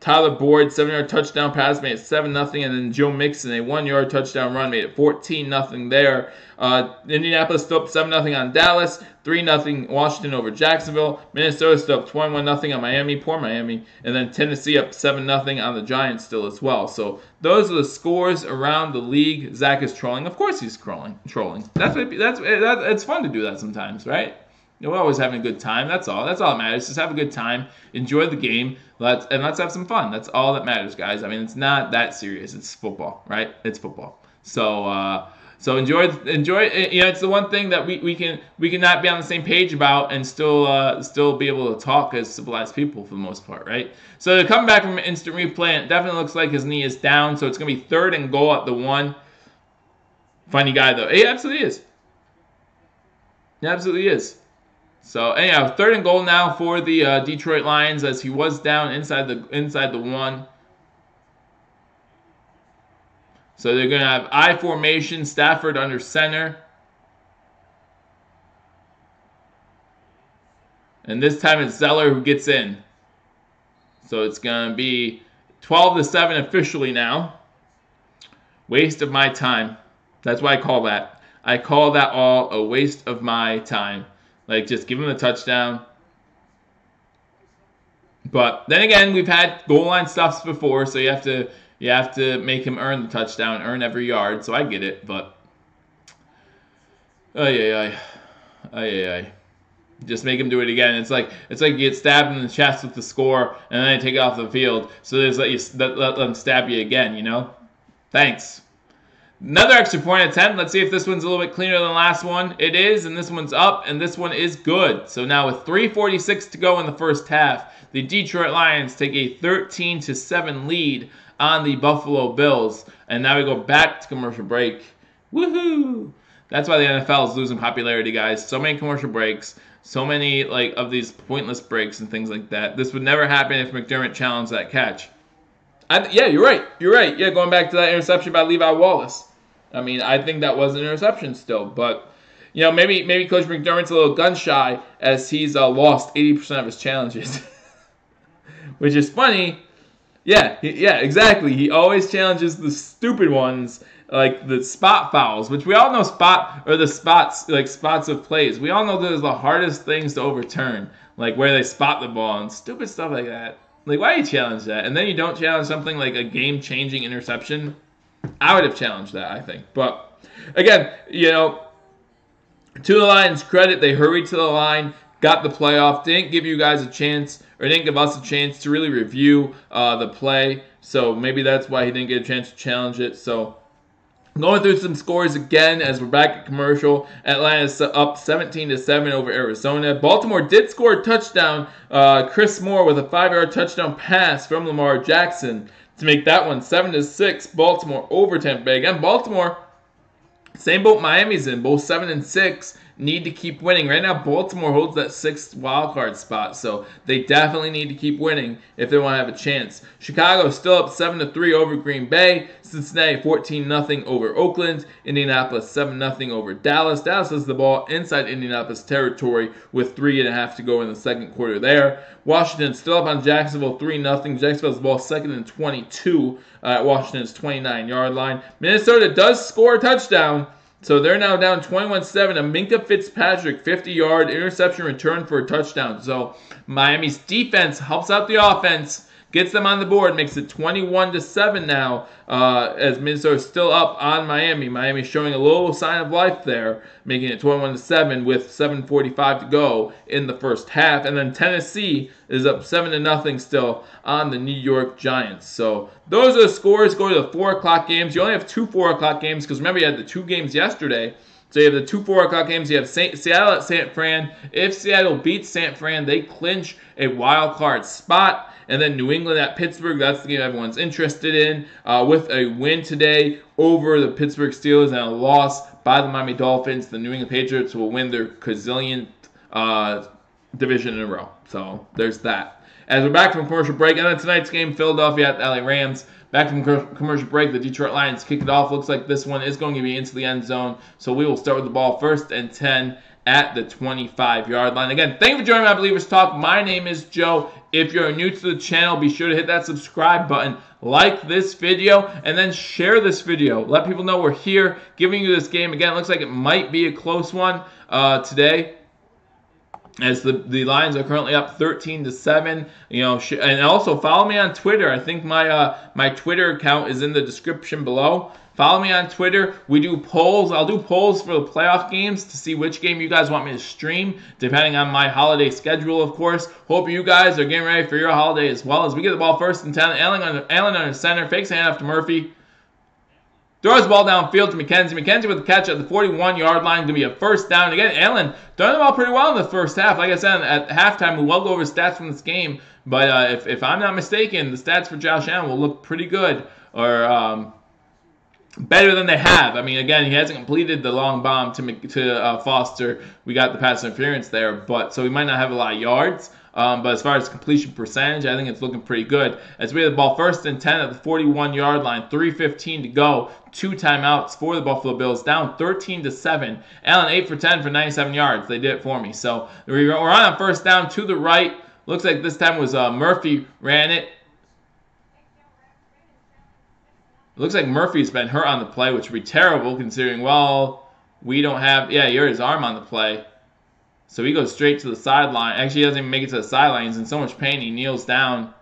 Tyler Boyd, 7-yard touchdown pass made it 7-0, and then Joe Mixon, a 1-yard touchdown run, made it 14-0 there. Indianapolis still up 7-0 on Dallas, 3-0 Washington over Jacksonville. Minnesota still up 21-0 on Miami, poor Miami, and then Tennessee up 7-0 on the Giants still as well. So those are the scores around the league. Zach is trolling. Of course he's trolling. It's fun to do that sometimes, right? We're always having a good time. That's all. That's all that matters. Just have a good time. Enjoy the game. Let's have some fun. That's all that matters, guys. I mean, it's not that serious. It's football, right? It's football. So enjoy. It's the one thing that we can not be on the same page about and still be able to talk as civilized people for the most part, right? So to come back from an instant replay, it definitely looks like his knee is down. So it's gonna be 3rd and goal at the 1. Funny guy though. He absolutely is. He absolutely is. So anyhow, 3rd and goal now for the Detroit Lions as he was down inside the 1. So they're going to have I formation, Stafford under center. And this time it's Zeller who gets in. So it's going to be 12-7 officially now. Waste of my time. That's what I call that. I call that all a waste of my time. Like, just give him a touchdown. But then again, we've had goal line stuffs before, so you have to make him earn the touchdown, earn every yard. So I get it, but just make him do it again. It's like you get stabbed in the chest with the score, and then they take it off the field. So there's let them stab you again. Thanks. Another extra point attempt. Let's see if this one's a little bit cleaner than the last one. It is, and this one's up, and this one is good. So now with 3:46 to go in the first half, the Detroit Lions take a 13-7 lead on the Buffalo Bills. And now we go back to commercial break. Woohoo! That's why the NFL is losing popularity, guys. So many commercial breaks. So many of these pointless breaks and things like that. This would never happen if McDermott challenged that catch. Yeah, you're right. Yeah, going back to that interception by Levi Wallace. I mean, I think that was an interception still. But, maybe Coach McDermott's a little gun-shy as he's lost 80% of his challenges. Which is funny. Yeah, exactly. He always challenges the stupid ones, like the spot fouls, which we all know spots of plays. We all know those are the hardest things to overturn, like where they spot the ball and stupid stuff like that. Like, why do you challenge that? And then you don't challenge something like a game-changing interception. I would have challenged that, I think. But, again, to the Lions' credit, they hurried to the line, got the playoff, didn't give you guys a chance, or didn't give us a chance to really review the play. So maybe that's why he didn't get a chance to challenge it. So going through some scores again as we're back at commercial. Atlanta's up 17-7 over Arizona. Baltimore did score a touchdown. Chris Moore with a 5-yard touchdown pass from Lamar Jackson to make that one 7-6. Baltimore over Tampa Bay. Again, Baltimore, same boat Miami's in, both 7-6. need to keep winning. Right now, Baltimore holds that 6th wildcard spot, so they definitely need to keep winning if they want to have a chance. Chicago still up 7-3 over Green Bay. Cincinnati 14-0 over Oakland. Indianapolis 7-0 over Dallas. Dallas has the ball inside Indianapolis territory with 3.5 to go in the second quarter there. Washington still up on Jacksonville 3-0. Jacksonville's the ball second and 22 at Washington's 29-yard line. Minnesota does score a touchdown, so they're now down 21-7. A Minkah Fitzpatrick 50-yard interception return for a touchdown. So Miami's defense helps out the offense, gets them on the board, makes it 21-7 now, as Minnesota's still up on Miami. Miami's showing a little sign of life there, making it 21-7 with 7:45 to go in the first half. And then Tennessee is up 7-0 still on the New York Giants. So those are the scores. Go to the 4 o'clock games. You only have 2 4 o'clock games because remember you had the 2 games yesterday. So you have the 2 4 o'clock games. You have Seattle at San Fran. If Seattle beats San Fran, they clinch a wild card spot. And then New England at Pittsburgh. That's the game everyone's interested in. With a win today over the Pittsburgh Steelers and a loss by the Miami Dolphins, the New England Patriots will win their gazillionth division in a row. So there's that. As we're back from commercial break, and then tonight's game, Philadelphia at the LA Rams. Back from commercial break, the Detroit Lions kick it off. Looks like this one is going to be into the end zone. So we will start with the ball 1st and 10 at the 25-yard line. Again, thank you for joining my Believers Talk. My name is Joe. If you're new to the channel, be sure to hit that subscribe button, like this video, and then share this video. Let people know we're here giving you this game. Again, it looks like it might be a close one today, as the Lions are currently up 13-7. And also follow me on Twitter. I think my Twitter account is in the description below. Follow me on Twitter. We do polls. I'll do polls for the playoff games to see which game you guys want me to stream, depending on my holiday schedule, of course. Hope you guys are getting ready for your holiday as well. As we get the ball 1st and 10, Allen under center, fakes a handoff to Murphy. Throws the ball downfield to McKenzie. McKenzie with the catch at the 41-yard line. Going to be a first down. Again, Allen done the ball pretty well in the first half. Like I said, at halftime, we will go over stats from this game. But if I'm not mistaken, the stats for Josh Allen will look pretty good, or better than they have. I mean, again, he hasn't completed the long bomb to Foster. We got the pass interference there, so he might not have a lot of yards. But as far as completion percentage, I think it's looking pretty good. As we have the ball 1st and 10 at the 41-yard line, 3:15 to go, 2 timeouts for the Buffalo Bills, down 13-7. Allen 8 for 10 for 97 yards. They did it for me. So we're on 1st down to the right. Looks like this time was Murphy ran it. Looks like Murphy's been hurt on the play, which would be terrible considering, well, we don't have, he hurt his arm on the play. So he goes straight to the sideline. Actually, he doesn't even make it to the sideline. He's in so much pain, he kneels down.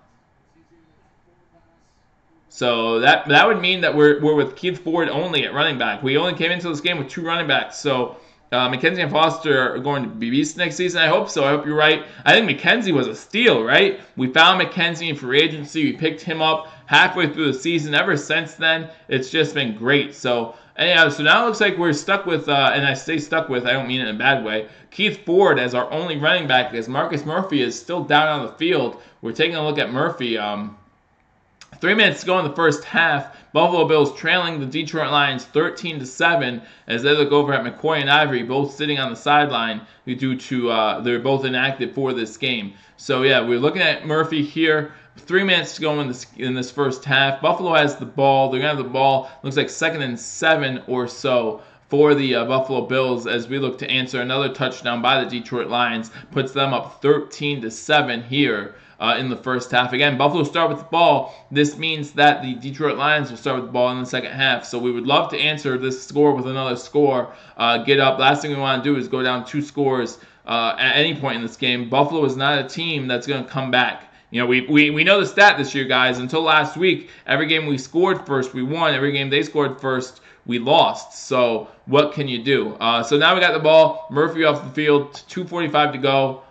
So that would mean that we're with Keith Ford only at running back. We only came into this game with 2 running backs. So McKenzie and Foster are going to be beasts next season. I hope so. I hope you're right. I think McKenzie was a steal, right? We found McKenzie in free agency. We picked him up halfway through the season. Ever since then, it's just been great. So anyhow, so now it looks like we're stuck with, and I say stuck with, I don't mean it in a bad way, Keith Ford as our only running back, because Marcus Murphy is still down on the field. We're taking a look at Murphy. 3 minutes to go in the first half. Buffalo Bills trailing the Detroit Lions 13-7 as they look over at McCoy and Ivory, both sitting on the sideline due to they're both inactive for this game. So yeah, we're looking at Murphy here. 3 minutes to go in this first half. Buffalo has the ball. They're going to have the ball. Looks like 2nd and 7 or so for the Buffalo Bills as we look to answer another touchdown by the Detroit Lions. Puts them up 13-7 here in the first half. Again, Buffalo start with the ball. This means that the Detroit Lions will start with the ball in the second half. So we would love to answer this score with another score. Get up. Last thing we want to do is go down 2 scores at any point in this game. Buffalo is not a team that's going to come back. We know the stat this year, guys. Until last week, every game we scored first, we won. Every game they scored first, we lost. So what can you do? So now we got the ball. Murphy off the field. 2:45 to go.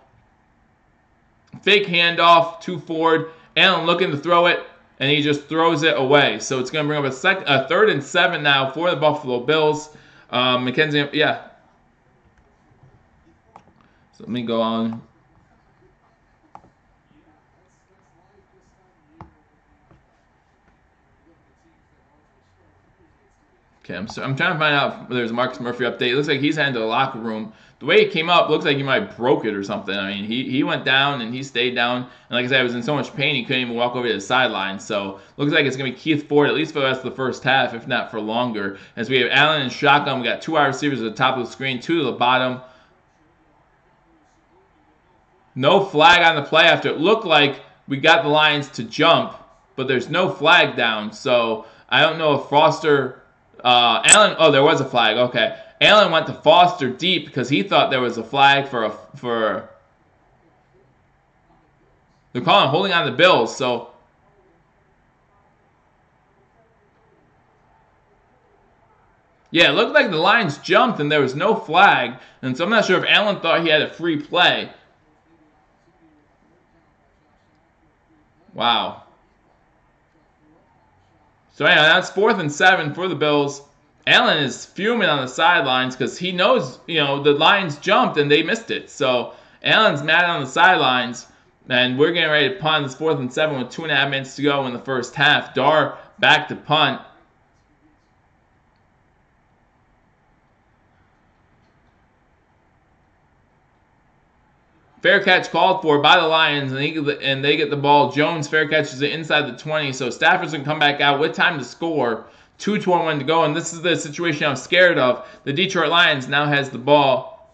Fake handoff to Ford. Allen looking to throw it, and he just throws it away. So it's going to bring up a 3rd and 7 now for the Buffalo Bills. McKenzie, yeah. So let me go on. Okay, I'm trying to find out if there's a Marcus Murphy update. It looks like he's heading to the locker room. The way he came up, looks like he might have broke it or something. I mean, he went down and he stayed down. And like I said, he was in so much pain he couldn't even walk over to the sideline. So looks like it's going to be Keith Ford, at least for the rest of the first half, if not for longer. As we have Allen and shotgun. We got 2 wide receivers at the top of the screen, 2 to the bottom. No flag on the play after it looked like we got the Lions to jump, but there's no flag down. So I don't know if Foster... Allen, oh, there was a flag. Okay. Allen went to Foster deep because he thought there was a flag for they're calling holding on the Bills. So yeah, it looked like the Lions jumped and there was no flag. And so I'm not sure if Allen thought he had a free play. Wow. So anyway, that's 4th and 7 for the Bills. Allen is fuming on the sidelines because he knows, the Lions jumped and they missed it. So Allen's mad on the sidelines, and we're getting ready to punt. It's 4th and 7 with 2.5 minutes to go in the first half. Dar back to punt. Fair catch called for by the Lions, and they get the ball. Jones fair catches it inside the 20, so Stafford's going to come back out with time to score. 2:21 to go, and this is the situation I'm scared of. The Detroit Lions now has the ball.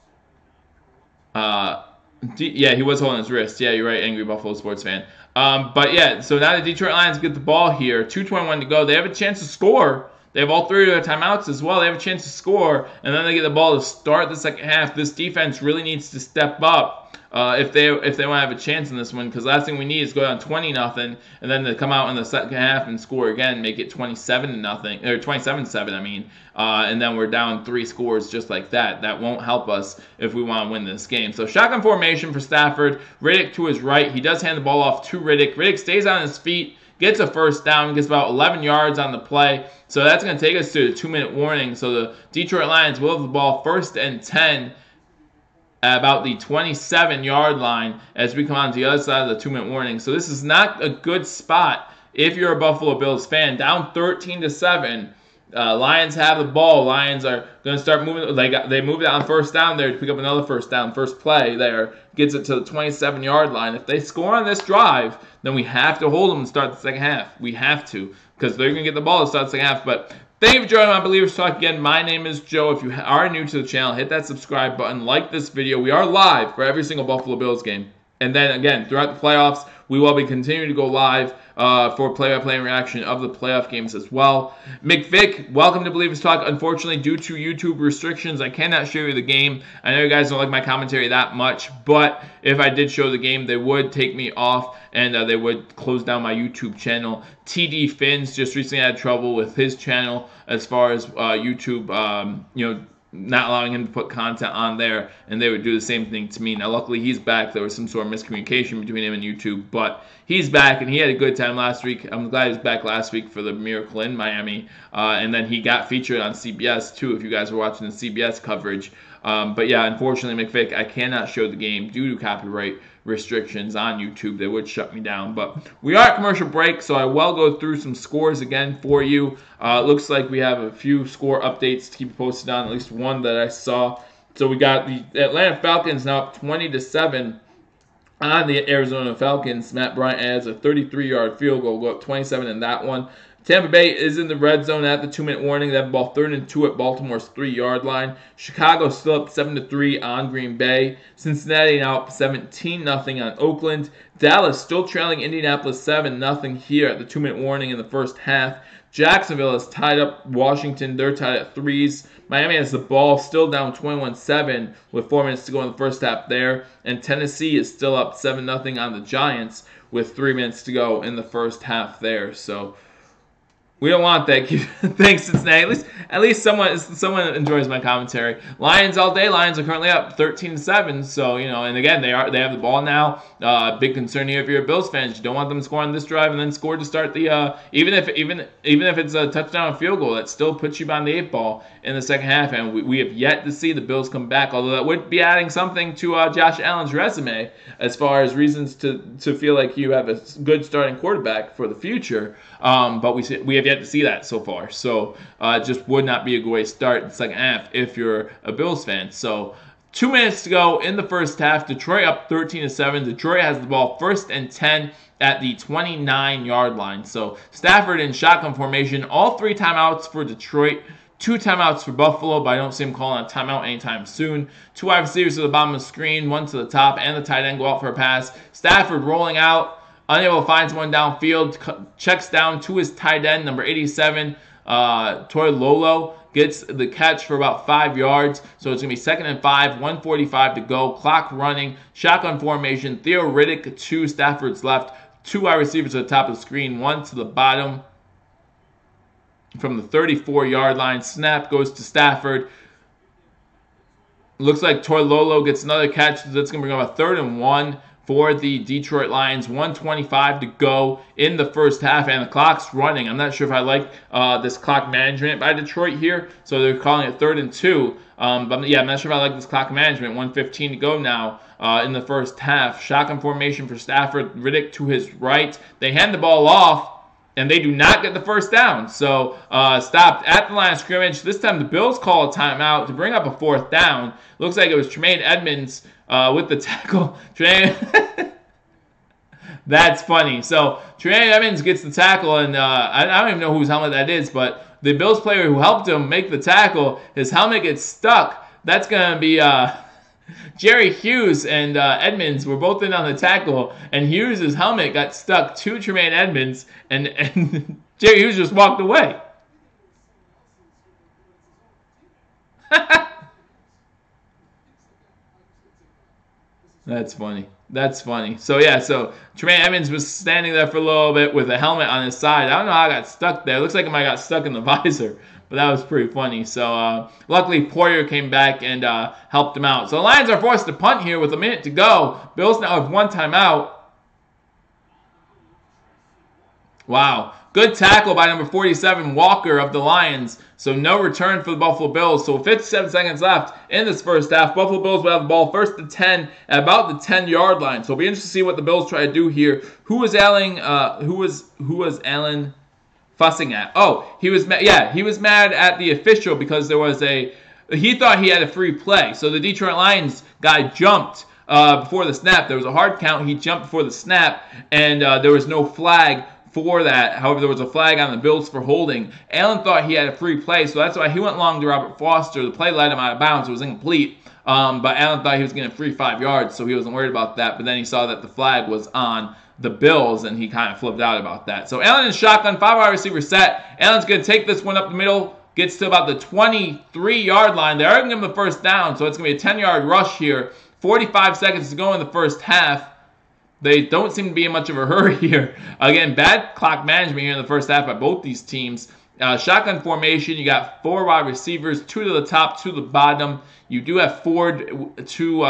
Yeah, he was holding his wrist. Yeah, you're right, angry Buffalo sports fan. But yeah, so now the Detroit Lions get the ball here. 2:21 to go. They have a chance to score. They have all 3 of their timeouts as well. They have a chance to score, and then they get the ball to start the second half. This defense really needs to step up if they want to have a chance in this one, because last thing we need is go down 20-0, and then to come out in the second half and score again, make it 27-0 or 27-7. I mean, and then we're down 3 scores just like that. That won't help us if we want to win this game. So shotgun formation for Stafford. Riddick to his right. He does hand the ball off to Riddick. Riddick stays on his feet. Gets a first down, gets about 11 yards on the play. So that's going to take us to the 2-minute warning. So the Detroit Lions will have the ball 1st and 10 at about the 27-yard line as we come on to the other side of the 2-minute warning. So this is not a good spot if you're a Buffalo Bills fan. Down 13-7. Lions have the ball. Lions are going to start moving. They moved it on first down there to pick up another first down. First play there gets it to the 27-yard line. If they score on this drive, then we have to hold them and start the second half. We have to, because they're going to get the ball to start the second half. But thank you for joining my Believers Talk again. My name is Joe. If you are new to the channel, hit that subscribe button. Like this video. We are live for every single Buffalo Bills game. And then again, throughout the playoffs, we will be continuing to go live for play-by-play reaction of the playoff games as well. McVick, welcome to Believers Talk. Unfortunately, due to YouTube restrictions, I cannot show you the game. I know you guys don't like my commentary that much, but if I did show the game, they would take me off and they would close down my YouTube channel. TD Finns just recently had trouble with his channel as far as YouTube, not allowing him to put content on there, and they would do the same thing to me. Now, luckily, he's back. There was some sort of miscommunication between him and YouTube, but he's back, and he had a good time last week. I'm glad he was back last week for the Miracle in Miami, and then he got featured on CBS, too, if you guys were watching the CBS coverage. But yeah, unfortunately, McVick, I cannot show the game due to copyright restrictions on YouTube. They would shut me down. But we are at commercial break, so I will go through some scores again for you. It looks like we have a few score updates to keep you posted on, at least one that I saw. So we got the Atlanta Falcons now up 20-7 on the Arizona Falcons. Matt Bryant adds a 33-yard field goal, go up 27 in that one. Tampa Bay is in the red zone at the 2-minute warning. They have the ball 3rd and 2 at Baltimore's 3-yard line. Chicago still up 7-3 on Green Bay. Cincinnati now up 17-0 on Oakland. Dallas still trailing Indianapolis 7-0 here at the 2-minute warning in the first half. Jacksonville is tied up Washington. They're tied at 3s. Miami has the ball still down 21-7 with 4 minutes to go in the first half there. And Tennessee is still up 7-0 on the Giants with 3 minutes to go in the first half there. So we don't want that. Thanks, Cincinnati. At least someone enjoys my commentary. Lions all day. Lions are currently up 13-7. So and again they have the ball now. Big concern here if you're a Bills fan. You don't want them to score on this drive and then score to start the even if it's a touchdown or field goal, that still puts you behind the 8 ball in the second half. And we have yet to see the Bills come back. Although that would be adding something to Josh Allen's resume as far as reasons to feel like you have a good starting quarterback for the future. But we have yet to see that so far. So it just would not be a good way to start the second half if you're a Bills fan. So 2 minutes to go in the first half. Detroit up 13-7. Detroit has the ball 1st and 10 at the 29-yard line. So Stafford in shotgun formation. All 3 timeouts for Detroit. 2 timeouts for Buffalo, but I don't see him calling a timeout anytime soon. 2 wide receivers to the bottom of the screen, 1 to the top, and the tight end go out for a pass. Stafford rolling out, unable to find someone downfield, checks down to his tight end, number 87, Toilolo. Gets the catch for about 5 yards. So it's going to be 2nd and 5, 1:45 to go. Clock running, shotgun formation. Theo Riddick to Stafford's left. 2 wide receivers to the top of the screen, 1 to the bottom. From the 34-yard line, snap goes to Stafford. Looks like Toilolo gets another catch. That's going to bring up a 3rd and 1 for the Detroit Lions. 1:25 to go in the first half, and the clock's running. I'm not sure if I like this clock management by Detroit here, so they're calling it 3rd and 2. But yeah, I'm not sure if I like this clock management. 1:15 to go now in the first half. Shotgun formation for Stafford. Riddick to his right. They hand the ball off, and they do not get the first down. So stopped at the line of scrimmage. This time the Bills call a timeout to bring up a 4th down. Looks like it was Tremaine Edmonds with the tackle. That's funny. So Tremaine Edmonds gets the tackle, and I don't even know whose helmet that is, but the Bills player who helped him make the tackle, his helmet gets stuck. That's going to be Jerry Hughes and Edmonds were both in on the tackle, and Hughes' helmet got stuck to Tremaine Edmonds, and Jerry Hughes just walked away. That's funny. That's funny. So, yeah, so Tremaine Edmonds was standing there for a little bit with a helmet on his side. I don't know how I got stuck there. It looks like it might have got stuck in the visor, but that was pretty funny. So, luckily, Poyer came back and helped him out. So, the Lions are forced to punt here with a minute to go. Bills now have 1 timeout. Wow. Good tackle by number 47, Walker of the Lions. So no return for the Buffalo Bills. So 57 seconds left in this first half. Buffalo Bills will have the ball 1st and 10 at about the 10-yard line. So it'll be interesting to see what the Bills try to do here. Who was Allen fussing at? Oh, he was mad at the official because there was he thought he had a free play. So the Detroit Lions guy jumped before the snap. There was a hard count. He jumped before the snap, and there was no flag for that. However, there was a flag on the Bills for holding. Allen thought he had a free play, so that's why he went long to Robert Foster. The play led him out of bounds. It was incomplete, but Allen thought he was getting a free 5 yards, so he wasn't worried about that. But then he saw that the flag was on the Bills, and he kind of flipped out about that. So Allen in shotgun, 5 wide receiver set. Allen's going to take this one up the middle, gets to about the 23-yard line. They're going to give him the first down, so it's going to be a 10-yard rush here. 45 seconds to go in the first half. They don't seem to be in much of a hurry here. Again, bad clock management here in the first half by both these teams. Shotgun formation, you got 4 wide receivers, 2 to the top, 2 to the bottom. You do have Ford to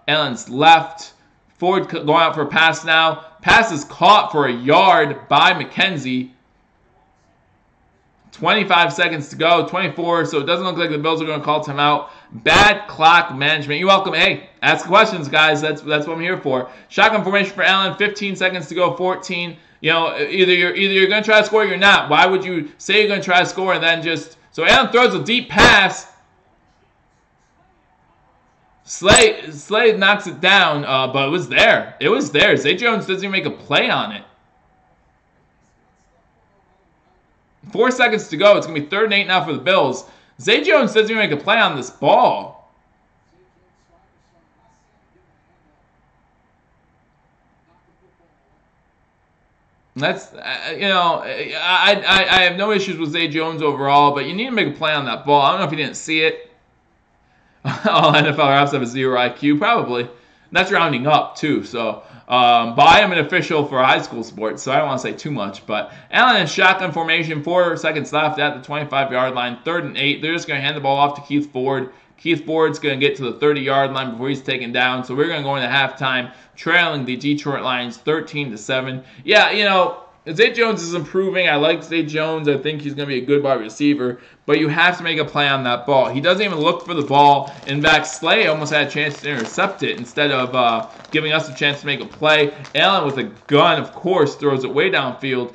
Allen's left. Ford going out for a pass now. Pass is caught for a yard by McKenzie. 25 seconds to go, 24, so it doesn't look like the Bills are going to call timeout. Bad clock management. You're welcome. Hey, ask questions, guys. That's what I'm here for. Shotgun formation for Allen, 15 seconds to go, 14. You know, either you're going to try to score or you're not. Why would you say you're going to try to score and then just... So Allen throws a deep pass. Slade knocks it down, but it was there. It was there. Zay Jones doesn't even make a play on it. 4 seconds to go. It's going to be 3rd and 8 now for the Bills. Zay Jones doesn't even make a play on this ball. That's, I have no issues with Zay Jones overall, but you need to make a play on that ball. I don't know if you didn't see it. All NFL refs have a 0 IQ, probably. That's rounding up, too. So, but I am an official for high school sports, so I don't want to say too much. But Allen in shotgun formation, 4 seconds left at the 25-yard line, 3rd and 8. They're just going to hand the ball off to Keith Ford. Keith Ford's going to get to the 30-yard line before he's taken down. So we're going to go into halftime, trailing the Detroit Lions 13-7. Yeah, you know, Zay Jones is improving. I like Zay Jones. I think he's going to be a good wide receiver. But you have to make a play on that ball. He doesn't even look for the ball. In fact, Slay almost had a chance to intercept it instead of giving us a chance to make a play. Allen with a gun, of course, throws it way downfield.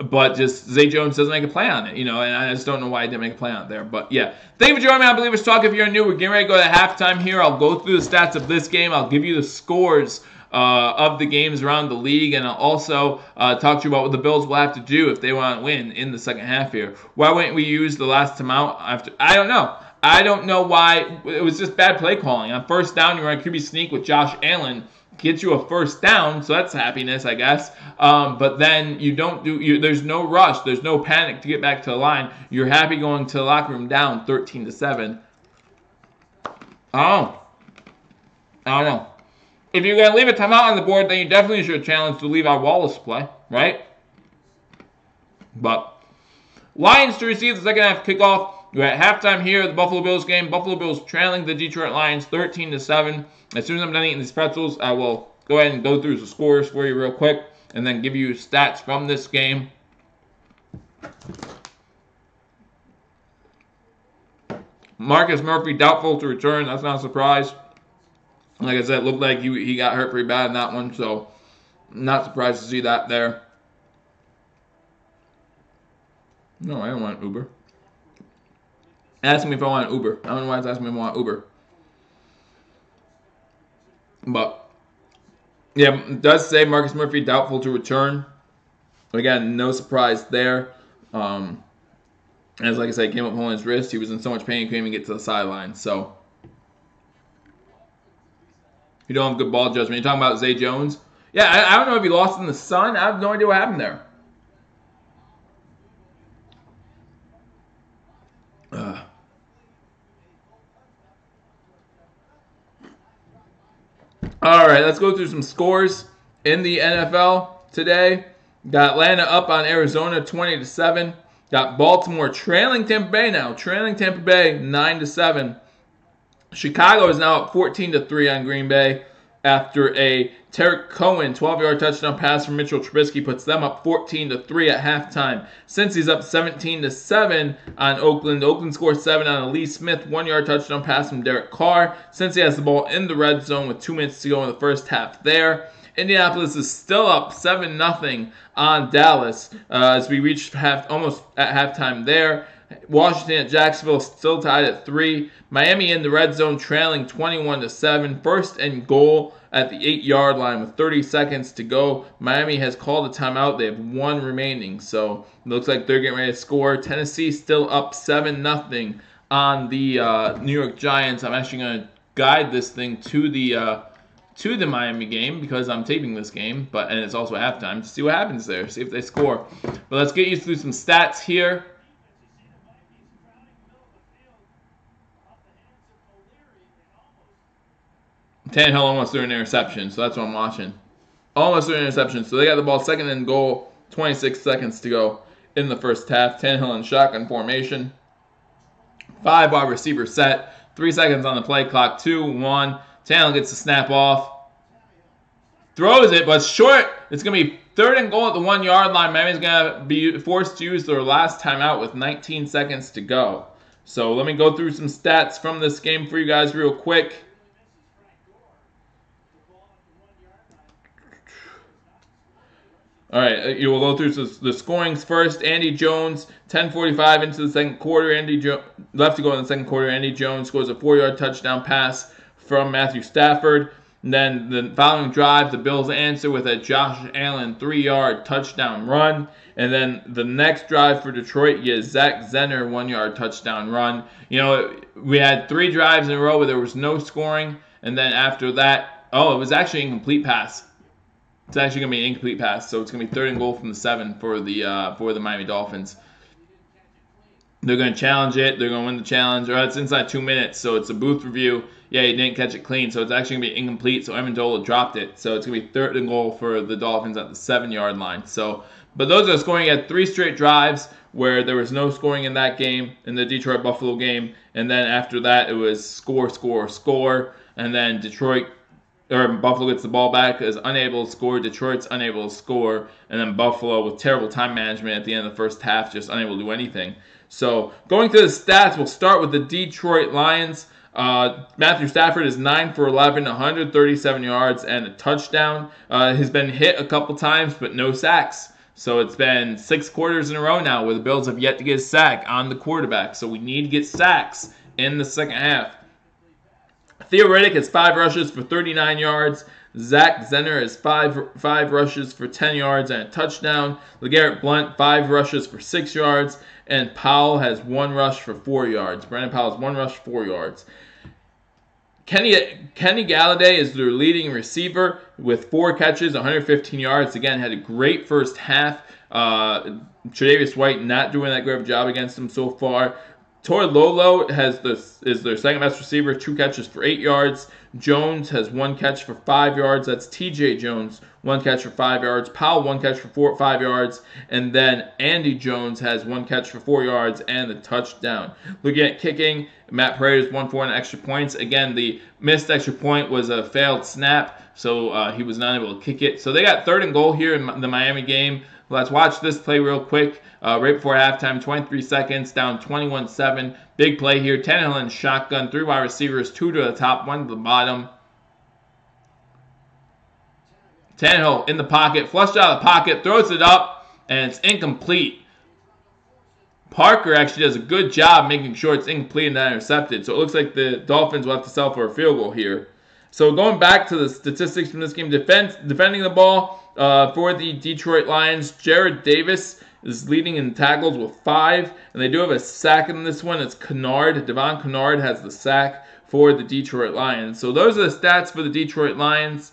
But just Zay Jones doesn't make a play on it, and I just don't know why he didn't make a play on it there. But yeah, thank you for joining me on Believers Talk. If you're new, we're getting ready to go to halftime here. I'll go through the stats of this game. I'll give you the scores of the games around the league, and I'll also talk to you about what the Bills will have to do if they want to win in the second half here. Why wouldn't we use the last time out after? I don't know. I don't know why. It was just bad play calling. On first down, you run a QB sneak with Josh Allen. Gets you a first down, so that's happiness, I guess. But then you don't there's no rush, there's no panic to get back to the line. You're happy going to the locker room down 13-7. I don't know. If you're going to leave a timeout on the board, then you definitely should challenge the Levi Wallace play, right? But Lions to receive the second half kickoff. We're at halftime here at the Buffalo Bills game. Buffalo Bills trailing the Detroit Lions 13-7. As soon as I'm done eating these pretzels, I will go ahead and go through the scores for you real quick and then give you stats from this game. Marcus Murphy doubtful to return. That's not a surprise. Like I said, it looked like he got hurt pretty bad in that one, so not surprised to see that there. No, I don't want Uber. Asking me if I want an Uber. I don't know why it's asking me if I want Uber. But, yeah, it does say Marcus Murphy doubtful to return. Again, no surprise there. As like I said, he came up holding his wrist. He was in so much pain he couldn't even get to the sideline. So, you don't have good ball judgment. You're talking about Zay Jones? Yeah, I don't know if he lost in the sun. I have no idea what happened there. All right, let's go through some scores in the NFL today. Got Atlanta up on Arizona 20-7. Got Baltimore trailing Tampa Bay now. Trailing Tampa Bay 9-7. Chicago is now up 14-3 on Green Bay after a Tarek Cohen 12-yard touchdown pass from Mitchell Trubisky puts them up 14-3 at halftime. Cincy's up 17-7 on Oakland. Oakland scores 7 on a Lee Smith 1-yard touchdown pass from Derek Carr. Cincy has the ball in the red zone with 2 minutes to go in the first half there. Indianapolis is still up 7-0 on Dallas as we reach almost at halftime there. Washington at Jacksonville still tied at 3. Miami in the red zone trailing 21-7. First and goal at the 8-yard line with 30 seconds to go. Miami has called a timeout. They have 1 remaining. So it looks like they're getting ready to score. Tennessee still up 7-0 on the New York Giants. I'm actually going to guide this thing to the Miami game because I'm taping this game, and it's also halftime to see what happens there, see if they score. But let's get you through some stats here. Tannehill almost threw an interception, so that's what I'm watching. Almost threw an interception, so they got the ball second and goal, 26 seconds to go in the first half. Tannehill in shotgun formation. 5 wide receiver set, 3 seconds on the play clock, 2, 1. Tannehill gets the snap off. Throws it, but short. It's going to be third and goal at the 1-yard line. Miami's going to be forced to use their last timeout with 19 seconds to go. So let me go through some stats from this game for you guys real quick. All right, you will go through the scorings first. Andy Jones, 10:45 into the second quarter. Left to go in the second quarter. Andy Jones scores a 4-yard touchdown pass from Matthew Stafford. And then the following drive, the Bills answer with a Josh Allen 3-yard touchdown run. And then the next drive for Detroit, you have Zach Zenner 1-yard touchdown run. We had 3 drives in a row where there was no scoring. And then after that, it was actually an incomplete pass. It's actually going to be an incomplete pass, so it's going to be third and goal from the 7 for the Miami Dolphins. They're going to challenge it. They're going to win the challenge. It's inside 2 minutes, so it's a booth review. Yeah, he didn't catch it clean, so it's actually going to be incomplete. So Amendola dropped it, so it's going to be third and goal for the Dolphins at the 7-yard line. But those are scoring at 3 straight drives where there was no scoring in that game, in the Detroit-Buffalo game. And then after that, it was score, score, score. And then Buffalo gets the ball back, is unable to score. Detroit's unable to score. And then Buffalo, with terrible time management at the end of the first half, just unable to do anything. So going through the stats, we'll start with the Detroit Lions. Matthew Stafford is 9 for 11, 137 yards and a touchdown. He's been hit a couple times, but no sacks. So it's been 6 quarters in a row now where the Bills have yet to get a sack on the quarterback. So we need to get sacks in the second half. Theo Riddick has 5 rushes for 39 yards. Zach Zenner has 5 rushes for 10 yards and a touchdown. LeGarrette Blount, 5 rushes for 6 yards. And Powell has 1 rush for 4 yards. Brandon Powell has 1 rush for 4 yards. Kenny Galladay is their leading receiver with 4 catches, 115 yards. Again, had a great first half. Tre'Davious White not doing that great of a job against him so far. Lolo is their second best receiver, 2 catches for 8 yards. Jones has 1 catch for 5 yards. That's TJ Jones, 1 catch for 5 yards. Powell, 1 catch for 5 yards. And then Andy Jones has 1 catch for 4 yards and the touchdown. Looking at kicking, Matt Paredes won for an extra points. Again, the missed extra point was a failed snap, so he was not able to kick it. So they got 3rd and goal here in the Miami game. Let's watch this play real quick. Right before halftime, 23 seconds, down 21-7. Big play here. Tannehill in shotgun, 3 wide receivers, 2 to the top, 1 to the bottom. Tannehill in the pocket, flushed out of the pocket, throws it up, and it's incomplete. Parker actually does a good job making sure it's incomplete and not intercepted. So it looks like the Dolphins will have to settle for a field goal here. So going back to the statistics from this game, defending the ball for the Detroit Lions, Jared Davis is leading in tackles with 5, and they do have a sack in this one. It's Kennard. Devon Kennard has the sack for the Detroit Lions. So those are the stats for the Detroit Lions.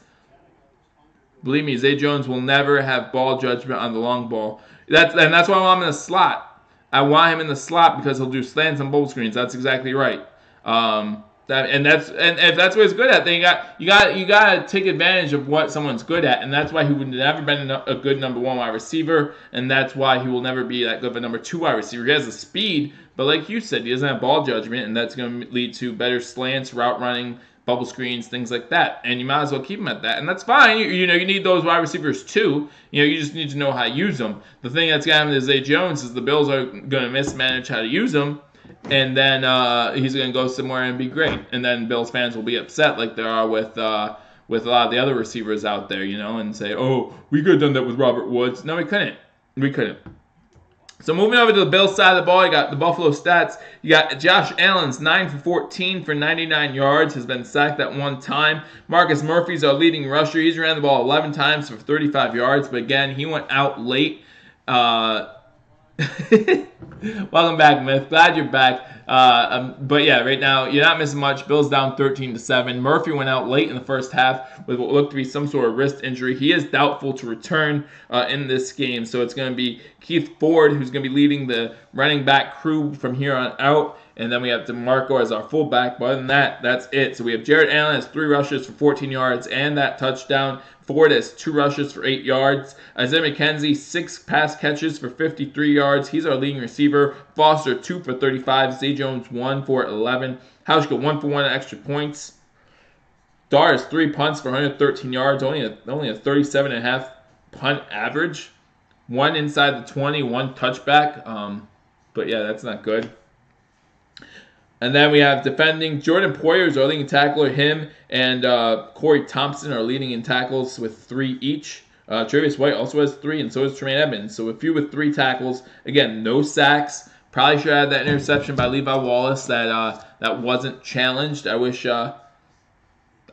Believe me, Zay Jones will never have ball judgment on the long ball. That's why I want him in the slot. I want him in the slot because he'll do slants and bubble screens. That's exactly right. And if that's what he's good at, then you got to take advantage of what someone's good at, and that's why he would never been a good number 1 wide receiver, and that's why he will never be that good of a number 2 wide receiver. He has the speed, but like you said, he doesn't have ball judgment, and that's going to lead to better slants, route running, bubble screens, things like that. And you might as well keep him at that, and that's fine. You need those wide receivers too. You just need to know how to use them. The thing that's got him to Zay Jones is the Bills are going to mismanage how to use them. And then he's going to go somewhere and be great. And then Bills fans will be upset like there are with a lot of the other receivers out there, and say, oh, we could have done that with Robert Woods. No, we couldn't. So moving over to the Bills side of the ball, you got the Buffalo stats. You got Josh Allen's 9 for 14 for 99 yards, has been sacked at 1 time. Marcus Murphy's our leading rusher. He's ran the ball 11 times for 35 yards, but again, he went out late. Welcome back, Myth. Glad you're back. But yeah, right now you're not missing much. Bills down 13-7. Murphy went out late in the first half with what looked to be some sort of wrist injury. He is doubtful to return in this game, so it's going to be Keith Ford who's going to be leading the running back crew from here on out. And then we have DeMarco as our fullback. But other than that, that's it. So we have Jared Allen has 3 rushes for 14 yards and that touchdown. Ford has 2 rushes for 8 yards. Isaiah McKenzie, 6 pass catches for 53 yards. He's our leading receiver. Foster, 2 for 35. Zay Jones, 1 for 11. Hauschka, 1 for 1 extra points. Dar has 3 punts for 113 yards. Only a 37.5 punt average. 1 inside the 20, 1 touchback. But yeah, that's not good. And then we have defending Jordan Poyer is our leading tackler. Him and Corey Thompson are leading in tackles with 3 each. Tre'Davious White also has 3, and so does Tremaine Edmonds. So a few with 3 tackles. Again, no sacks. Probably should have had that interception by Levi Wallace that wasn't challenged. I wish. I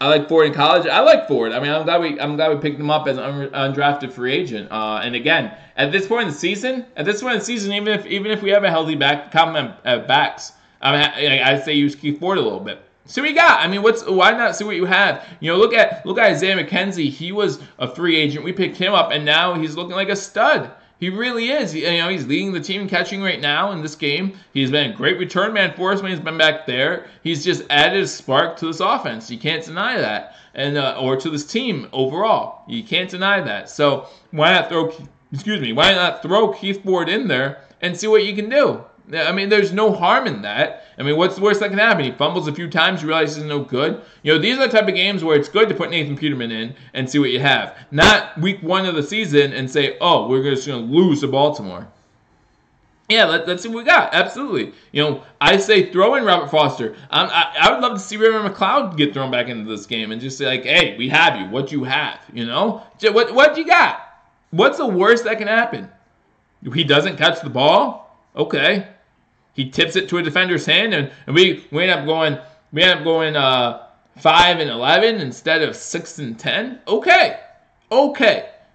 like Ford in college. I like Ford. I mean, I'm glad we picked him up as an undrafted free agent. And again, at this point in the season, even if we have a healthy complement at backs. I'd say use Keith Ford a little bit. See what you got. I mean, why not see what you have? Look at Isaiah McKenzie. He was a free agent. We picked him up, and now he's looking like a stud. He really is. He's leading the team in catching right now in this game. He's been a great return man for us when he's been back there. He's just added a spark to this offense. You can't deny that, and or to this team overall. You can't deny that. So why not throw Keith Ford in there and see what you can do? I mean, there's no harm in that. I mean, what's the worst that can happen? He fumbles a few times, you realize he's no good. These are the type of games where it's good to put Nathan Peterman in and see what you have. Not week 1 of the season and say, oh, we're just going to lose to Baltimore. Yeah, let's see what we got. Absolutely. I say throw in Robert Foster. I would love to see Raymond McLeod get thrown back into this game and just say, like, hey, we have you. What you have, What you got? What's the worst that can happen? He doesn't catch the ball? Okay. He tips it to a defender's hand, and we end up going 5-11 instead of 6-10. Okay.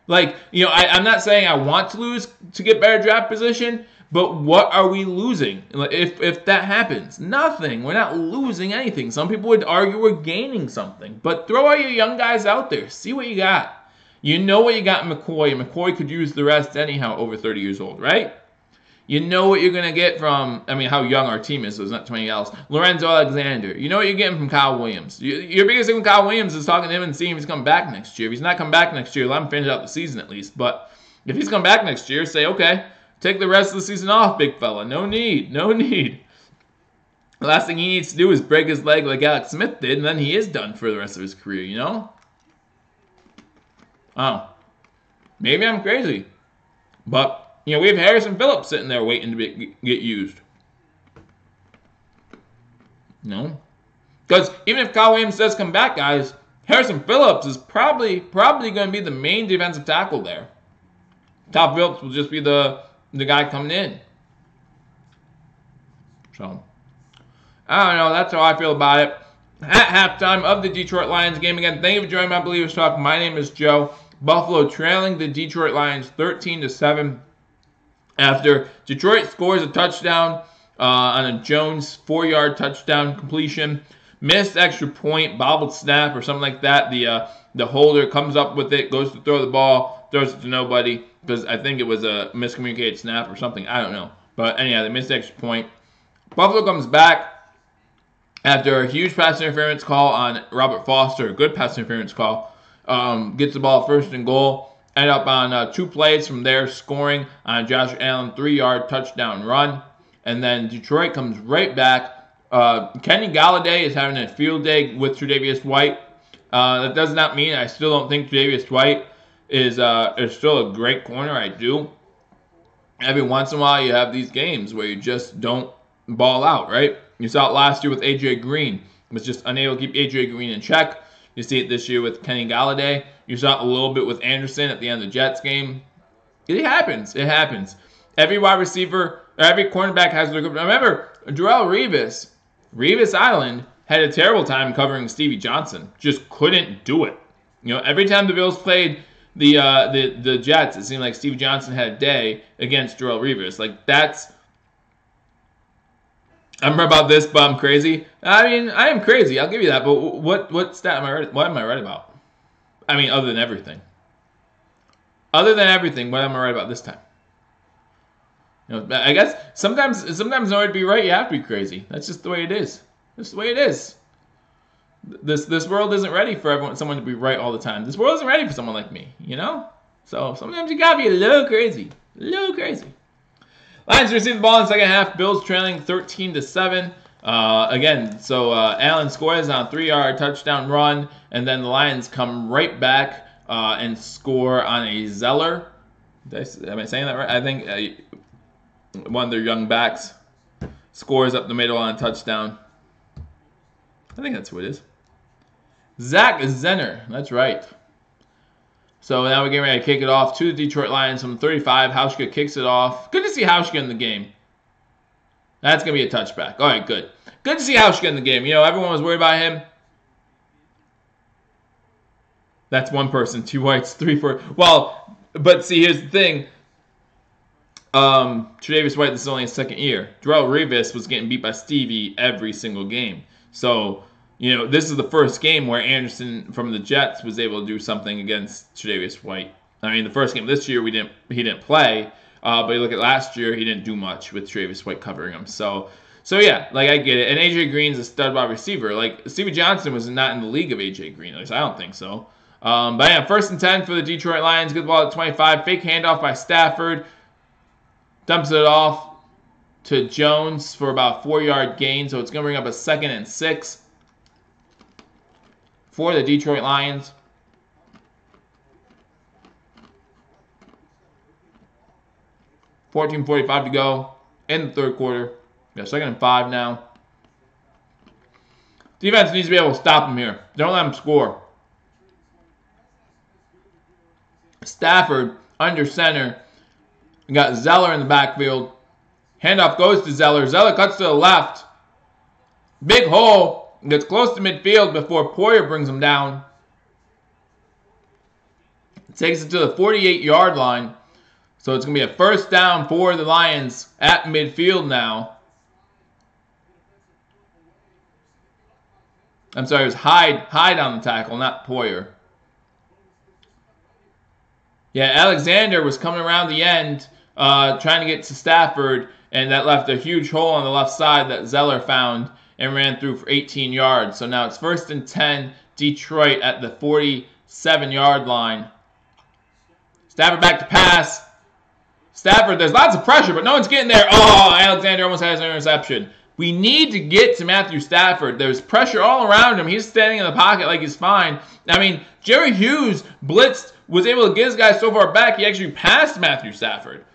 Like, I'm not saying I want to lose to get better draft position, but what are we losing if that happens? Nothing. We're not losing anything. Some people would argue we're gaining something, but throw all your young guys out there. See what you got. You know what you got in McCoy, and McCoy could use the rest anyhow over 30 years old, right? You know what you're going to get from, how young our team is, so it's not 20 else. Lorenzo Alexander. You know what you're getting from Kyle Williams. Your biggest thing with Kyle Williams is talking to him and seeing if he's coming back next year. If he's not coming back next year, let him finish out the season at least. But if he's coming back next year, say, okay, take the rest of the season off, big fella. No need. The last thing he needs to do is break his leg like Alex Smith did, and then he is done for the rest of his career, Oh, maybe I'm crazy. But, we have Harrison Phillips sitting there waiting to get used. No. Because even if Kyle Williams does come back, guys, Harrison Phillips is probably going to be the main defensive tackle there. Top Phillips will just be the guy coming in. So, I don't know. That's how I feel about it. At halftime of the Detroit Lions game, again, thank you for joining my Believers Talk. My name is Joe. Buffalo trailing the Detroit Lions 13-7 after Detroit scores a touchdown on a Jones 4-yard touchdown completion. Missed extra point, bobbled snap, or something like that. The holder comes up with it, goes to throw the ball, throws it to nobody, because I think it was a miscommunicated snap or something. I don't know. But anyhow, they missed the extra point. Buffalo comes back after a huge pass interference call on Robert Foster, a good pass interference call. Gets the ball first and goal. End up on 2 plays from there, scoring on a Josh Allen 3-yard touchdown run. And then Detroit comes right back. Kenny Golladay is having a field day with Tre'Davious White. That does not mean I still don't think Tre'Davious White is still a great corner. I do. Every once in a while you have these games where you just don't ball out, right? You saw it last year with A.J. Green. Was just unable to keep A.J. Green in check. You see it this year with Kenny Golladay. You saw it a little bit with Anderson at the end of the Jets game. It happens. Every wide receiver, or every cornerback has their good. Remember, Darrelle Revis Island had a terrible time covering Stevie Johnson. Just couldn't do it. Every time the Bills played the Jets, it seemed like Stevie Johnson had a day against Darrelle Revis. Like, that's... I remember about this, but I'm crazy. I am crazy. I'll give you that. But what stat am I right? What am I right about? Other than everything. What am I right about this time? I guess sometimes in order to be right, you have to be crazy. That's just the way it is. That's the way it is. This world isn't ready for someone to be right all the time. This world isn't ready for someone like me. So sometimes you gotta be a little crazy. Lions receive the ball in the second half. Bills trailing 13-7. Again, so Allen scores on a 3-yard touchdown run, and then the Lions come right back and score on a Zeller. Am I saying that right? I think one of their young backs scores up the middle on a touchdown. I think that's who it is. Zach Zenner. That's right. So now we're getting ready to kick it off to the Detroit Lions from 35. Hauschka kicks it off. Good to see Hauschka in the game. That's going to be a touchback. All right, good. Good to see Hauschka in the game. Everyone was worried about him. That's one person. 2 whites, 3 for... Well, but see, here's the thing. Tre'Davious White, this is only his second year. Darrelle Revis was getting beat by Stevie every single game. So... this is the first game where Anderson from the Jets was able to do something against Tre'Davious White. The first game this year he didn't play, but you look at last year, he didn't do much with Tre'Davious White covering him. So yeah, I get it. And A.J. Green's a stud wide receiver. Stevie Johnson was not in the league of A.J. Green. At least I don't think so. But yeah, 1st and 10 for the Detroit Lions. Good ball at 25. Fake handoff by Stafford. Dumps it off to Jones for about a 4-yard gain. So it's going to bring up a 2nd and 6. For the Detroit Lions. $14:45 to go in the third quarter. Yeah, 2nd and 5 now. Defense needs to be able to stop him here. Don't let him score. Stafford under center. We got Zeller in the backfield. Handoff goes to Zeller. Zeller cuts to the left. Big hole. Gets close to midfield before Poyer brings him down. Takes it to the 48-yard line. So it's going to be a first down for the Lions at midfield now. I'm sorry, it was Hyde on the tackle, not Poyer. Yeah, Alexander was coming around the end, trying to get to Stafford, and that left a huge hole on the left side that Zeller found and ran through for 18 yards. So now it's 1st and 10, Detroit at the 47-yard line. Stafford back to pass. Stafford, there's lots of pressure, but no one's getting there. Oh, Alexander almost has an interception. We need to get to Matthew Stafford. There's pressure all around him. He's standing in the pocket like he's fine. I mean, Jerry Hughes blitzed, was able to get his guy so far back, he actually passed Matthew Stafford.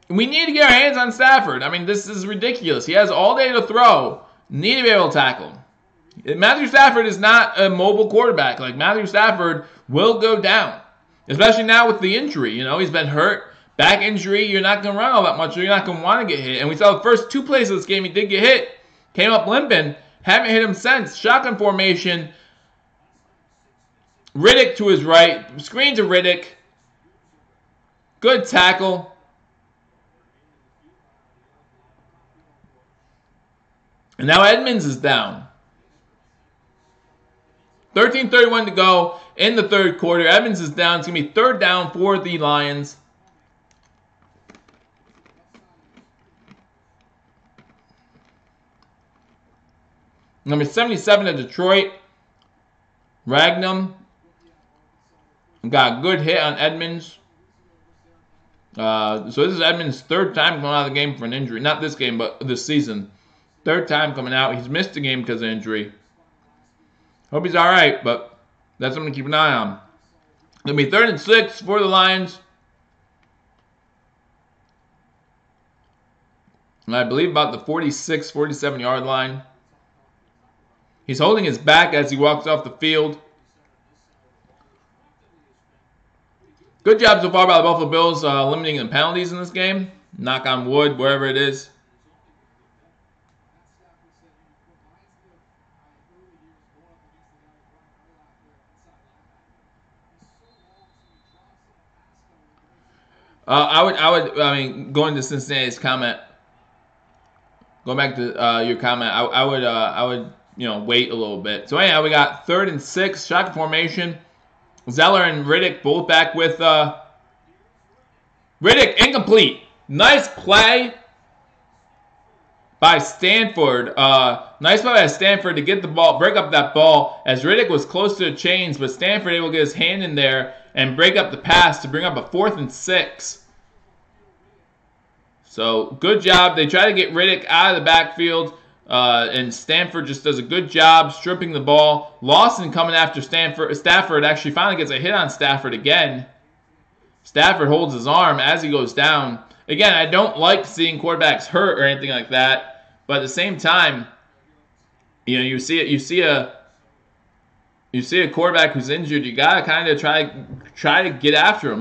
We need to get our hands on Stafford. I mean, this is ridiculous. He has all day to throw. Need to be able to tackle him. Matthew Stafford is not a mobile quarterback. Like, Matthew Stafford will go down, especially now with the injury. You know, he's been hurt. Back injury, you're not going to run all that much, or you're not going to want to get hit. And we saw the first 2 plays of this game, he did get hit. Came up limping. Haven't hit him since. Shotgun formation. Riddick to his right. Screen to Riddick. Good tackle. And now Edmonds is down. 13:31 to go in the third quarter. Edmonds is down. It's going to be 3rd down for the Lions. Number 77 of Detroit, Ragnum, got a good hit on Edmonds. So this is Edmonds' 3rd time coming out of the game for an injury. Not this game, but this season. 3rd time coming out. He's missed the game because of injury. Hope he's all right, but that's something to keep an eye on. It'll be 3rd and 6 for the Lions. And I believe about the 46, 47-yard line. He's holding his back as he walks off the field. Good job so far by the Buffalo Bills limiting the penalties in this game. Knock on wood, wherever it is. I mean, going to Cincinnati's comment, going back to your comment, I would, wait a little bit. So anyhow, we got 3rd and 6, shotgun formation. Zeller and Riddick both back with Riddick incomplete. Nice play by Stanford. Nice play by Stanford to get the ball, break up that ball as Riddick was close to the chains, but Stanford able to get his hand in there and break up the pass to bring up a 4th and 6. So good job. They try to get Riddick out of the backfield. And Stanford just does a good job stripping the ball. Lawson coming after Stafford actually finally gets a hit on Stafford again. Stafford holds his arm as he goes down. Again, I don't like seeing quarterbacks hurt or anything like that, but at the same time, you see a quarterback who's injured, you gotta kind of try to get after him.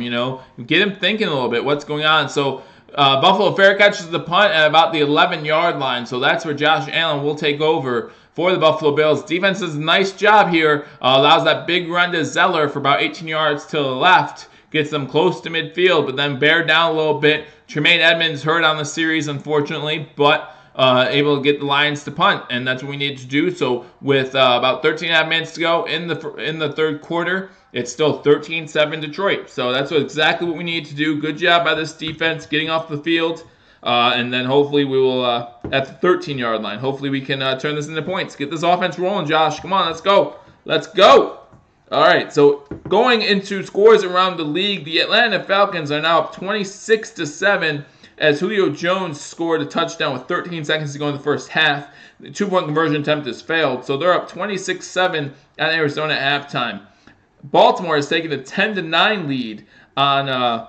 Get him thinking a little bit what's going on. So. Buffalo fair catches the punt at about the 11-yard line. So that's where Josh Allen will take over for the Buffalo Bills. Defense does a nice job here. Allows that big run to Zeller for about 18 yards to the left. Gets them close to midfield, but then bear down a little bit. Tremaine Edmonds hurt on the series, unfortunately, but able to get the Lions to punt, and that's what we need to do. So with about 13 and a half minutes to go in the third quarter, it's still 13-7 Detroit. So that's exactly what we need to do. Good job by this defense getting off the field. And then hopefully we will, at the 13-yard line, hopefully we can turn this into points. Get this offense rolling, Josh. Come on, let's go. Let's go. All right, so going into scores around the league, the Atlanta Falcons are now up 26-7 as Julio Jones scored a touchdown with 13 seconds to go in the first half. The 2-point conversion attempt has failed. So they're up 26-7 at Arizona at halftime. Baltimore has taken a 10-9 lead on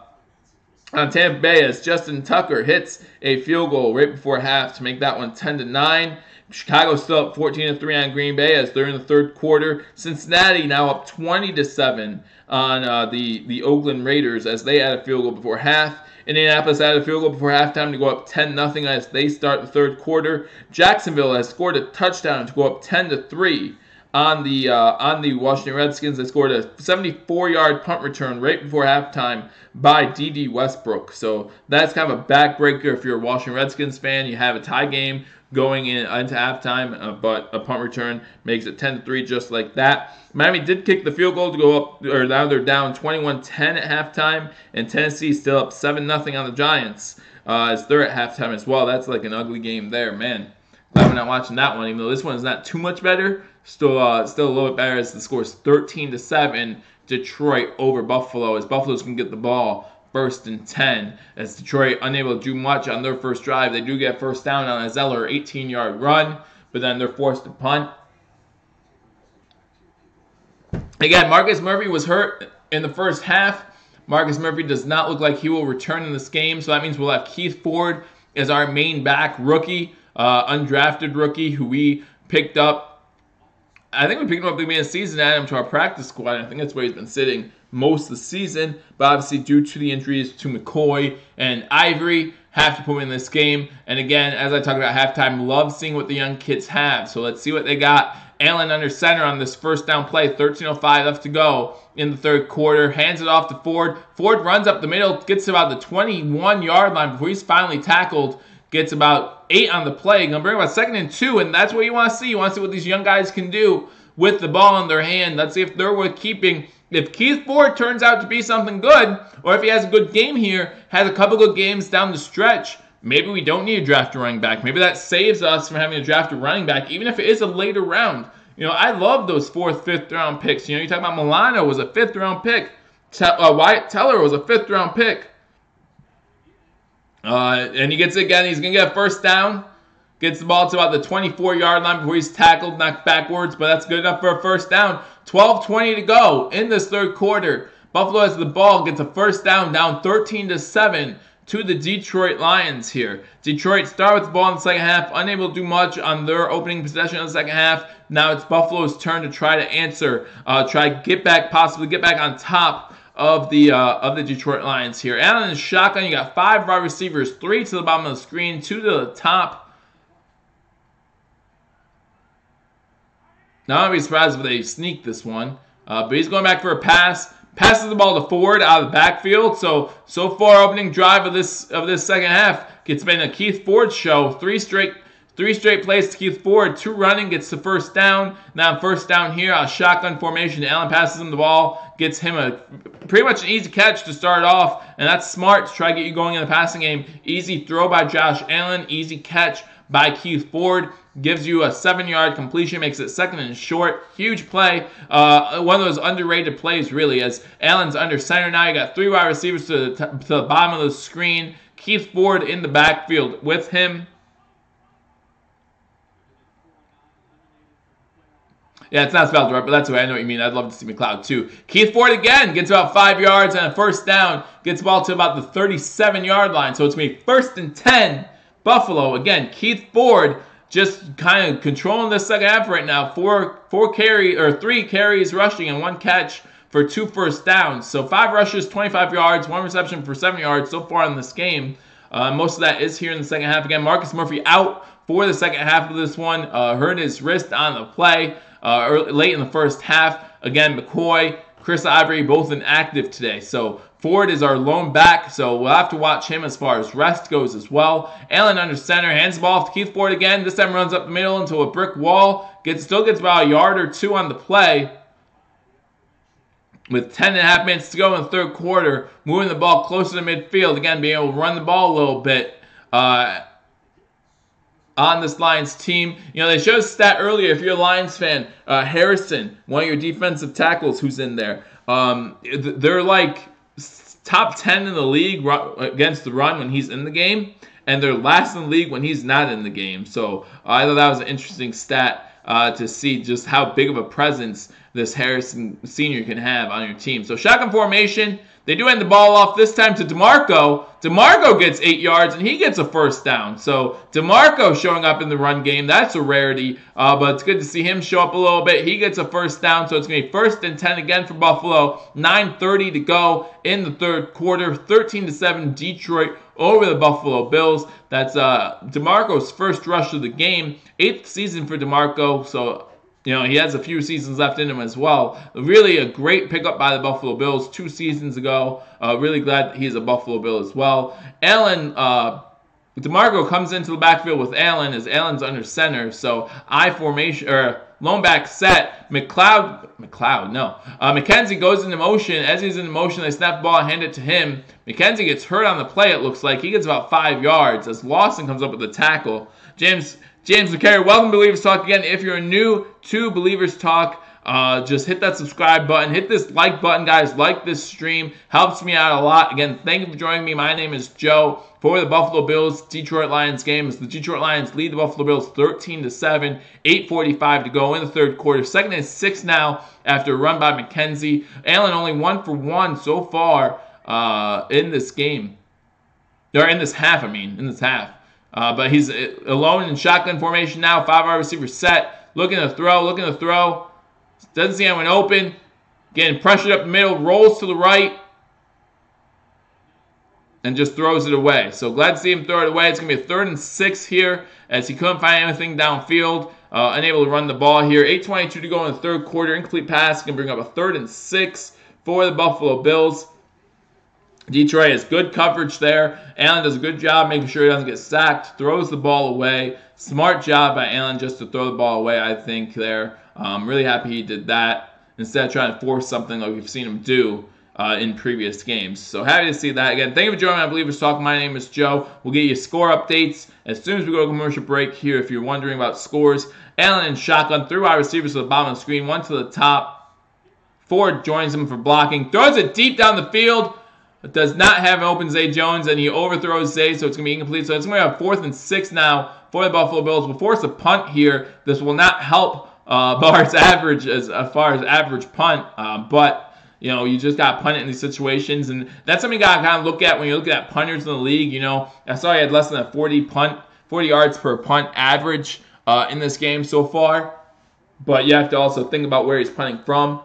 on Tampa Bay as Justin Tucker hits a field goal right before half to make that one 10-9. Chicago still up 14-3 on Green Bay as they're in the third quarter. Cincinnati now up 20-7 on the Oakland Raiders as they add a field goal before half. Indianapolis added a field goal before halftime to go up 10-0 as they start the third quarter. Jacksonville has scored a touchdown to go up 10-3 on the Washington Redskins. They scored a 74-yard punt return right before halftime by D.D. Westbrook. So that's kind of a backbreaker if you're a Washington Redskins fan. You have a tie game going into halftime, but a punt return makes it 10-3 just like that. Miami did kick the field goal to go up, or now they're down 21-10 at halftime, and Tennessee still up 7-0 on the Giants as they're at halftime as well. That's like an ugly game there, man. Glad we're not watching that one, even though this one is not too much better. Still a little bit better as the score is 13-7. Detroit over Buffalo as Buffalo's going to get the ball first and 10 as Detroit unable to do much on their first drive. They do get first down on a Zeller 18-yard run, but then they're forced to punt. Again, Marcus Murphy was hurt in the first half. Marcus Murphy does not look like he will return in this game, so that means we'll have Keith Ford as our main back rookie, undrafted rookie who we picked up. I think we picked him up at the beginning of the season, added him to our practice squad. I think that's where he's been sitting most of the season. But obviously, due to the injuries to McCoy and Ivory, have to put him in this game. And again, as I talked about halftime, love seeing what the young kids have. So let's see what they got. Allen under center on this first down play. 13:05 left to go in the third quarter. Hands it off to Ford. Ford runs up the middle, gets to about the 21-yard line before he's finally tackled. Gets about 8 on the play. Gonna bring about 2nd and 2, and that's what you want to see. You want to see what these young guys can do with the ball in their hand. Let's see if they're worth keeping. If Keith Ford turns out to be something good, or if he has a good game here, has a couple good games down the stretch, maybe we don't need to draft a running back. Maybe that saves us from having to draft a running back, even if it is a later round. You know, I love those 4th, 5th round picks. You know, you talk about Milano was a 5th round pick. Wyatt Teller was a 5th round pick. And he gets it again. He's going to get a first down. Gets the ball to about the 24-yard line before he's tackled, knocked backwards, but that's good enough for a first down. 12:20 to go in this third quarter. Buffalo has the ball, gets a first down 13-7 to the Detroit Lions here. Detroit start with the ball in the second half, unable to do much on their opening possession in the second half. Now it's Buffalo's turn to try to answer, possibly get back on top of the Detroit Lions here. Allen is shotgun. You got 5 wide receivers, 3 to the bottom of the screen, 2 to the top. Now I'll be surprised if they sneak this one. But he's going back for a pass. Passes the ball to Ford out of the backfield. So far, opening drive of this second half, it's been a Keith Ford show. Three straight plays to Keith Ford. 2 running, gets the first down. Now first down here, a shotgun formation. Allen passes him the ball, gets him a pretty much an easy catch to start off. And that's smart to try to get you going in the passing game. Easy throw by Josh Allen. Easy catch by Keith Ford. Gives you a 7-yard completion, makes it 2nd and short. Huge play. One of those underrated plays, really, as Allen's under center now. You got 3 wide receivers to the bottom of the screen. Keith Ford in the backfield with him. Yeah, it's not spelled right, but that's the way I know what you mean. I'd love to see McLeod too. Keith Ford again gets about 5 yards and a first down. Gets the ball to about the 37-yard line. So it's going to be 1st and 10. Buffalo, again, Keith Ford just kind of controlling this second half right now. 3 carries rushing and 1 catch for 2 first downs. So 5 rushes, 25 yards, 1 reception for 7 yards so far in this game. Most of that is here in the second half. Again, Marcus Murphy out for the second half of this one. Hurt his wrist on the play late in the first half. Again, McCoy, Chris Ivory, both inactive today. So Ford is our lone back, so we'll have to watch him as far as rest goes as well. Allen under center, hands the ball off to Keith Ford again. This time runs up the middle into a brick wall. Still gets about a yard or 2 on the play. With 10.5 minutes to go in the third quarter, moving the ball closer to midfield. Again, being able to run the ball a little bit on this Lions team. You know, they showed a stat earlier, if you're a Lions fan, Harrison, one of your defensive tackles who's in there. They're like top 10 in the league against the run when he's in the game, and they're last in the league when he's not in the game. So I thought that was an interesting stat to see just how big of a presence this Harrison Sr. can have on your team. So shotgun formation, They do hand the ball off this time to DeMarco. DeMarco gets 8 yards, and he gets a first down. So DeMarco showing up in the run game, that's a rarity. But it's good to see him show up a little bit. He gets a first down, so it's going to be 1st and 10 again for Buffalo. 9:30 to go in the third quarter. 13-7 Detroit over the Buffalo Bills. That's DeMarco's first rush of the game. 8th season for DeMarco, so he has a few seasons left in him as well. Really a great pickup by the Buffalo Bills 2 seasons ago. Really glad that he's a Buffalo Bill as well. DeMarco comes into the backfield with Allen as Allen's under center. So I formation, or lone back set. McKenzie goes into motion. As he's in motion, they snap the ball and hand it to him. McKenzie gets hurt on the play, it looks like. He gets about 5 yards as Lawson comes up with the tackle. James McCary, welcome to Believers Talk again. If you're new to Believers Talk, just hit that subscribe button. Hit this like button, guys. Like this stream. Helps me out a lot. Again, thank you for joining me. My name is Joe. For the Buffalo Bills Detroit Lions game, as the Detroit Lions lead the Buffalo Bills 13-7, 8:45 to go in the third quarter. 2nd and 6 now after a run by McKenzie. Allen only 1 for 1 so far in this game. Or in this half, but he's alone in shotgun formation now. 5 wide receivers set. Looking to throw. Doesn't see anyone open. Getting pressured up the middle. Rolls to the right. And just throws it away. So glad to see him throw it away. It's going to be a 3rd and 6 here as he couldn't find anything downfield. Unable to run the ball here. 8:22 to go in the third quarter. Incomplete pass can bring up a 3rd and 6 for the Buffalo Bills. Detroit has good coverage there. Allen does a good job making sure he doesn't get sacked. Throws the ball away. Smart job by Allen just to throw the ball away, I think, there. Really happy he did that instead of trying to force something like we've seen him do in previous games. So happy to see that. Again, thank you for joining me on Believers Talk. My name is Joe. We'll get you score updates as soon as we go to commercial break here. If you're wondering about scores, Allen in shotgun, 3 wide receivers to the bottom of the screen, 1 to the top. Ford joins him for blocking. Throws it deep down the field. Does not have an open Zay Jones, and he overthrows Zay, so it's going to be incomplete. So it's going to be a 4th and 6 now for the Buffalo Bills. We'll force a punt here. This will not help Bart's average as far as average punt, but you just got to punt it in these situations, and that's something you got to kind of look at when you look at punters in the league. I saw he had less than a 40 yards per punt average in this game so far, but you have to also think about where he's punting from.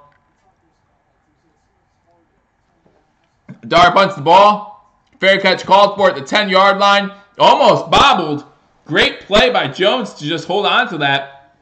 Dart punts the ball. Fair catch called for at the 10-yard line. Almost bobbled. Great play by Jones to just hold on to that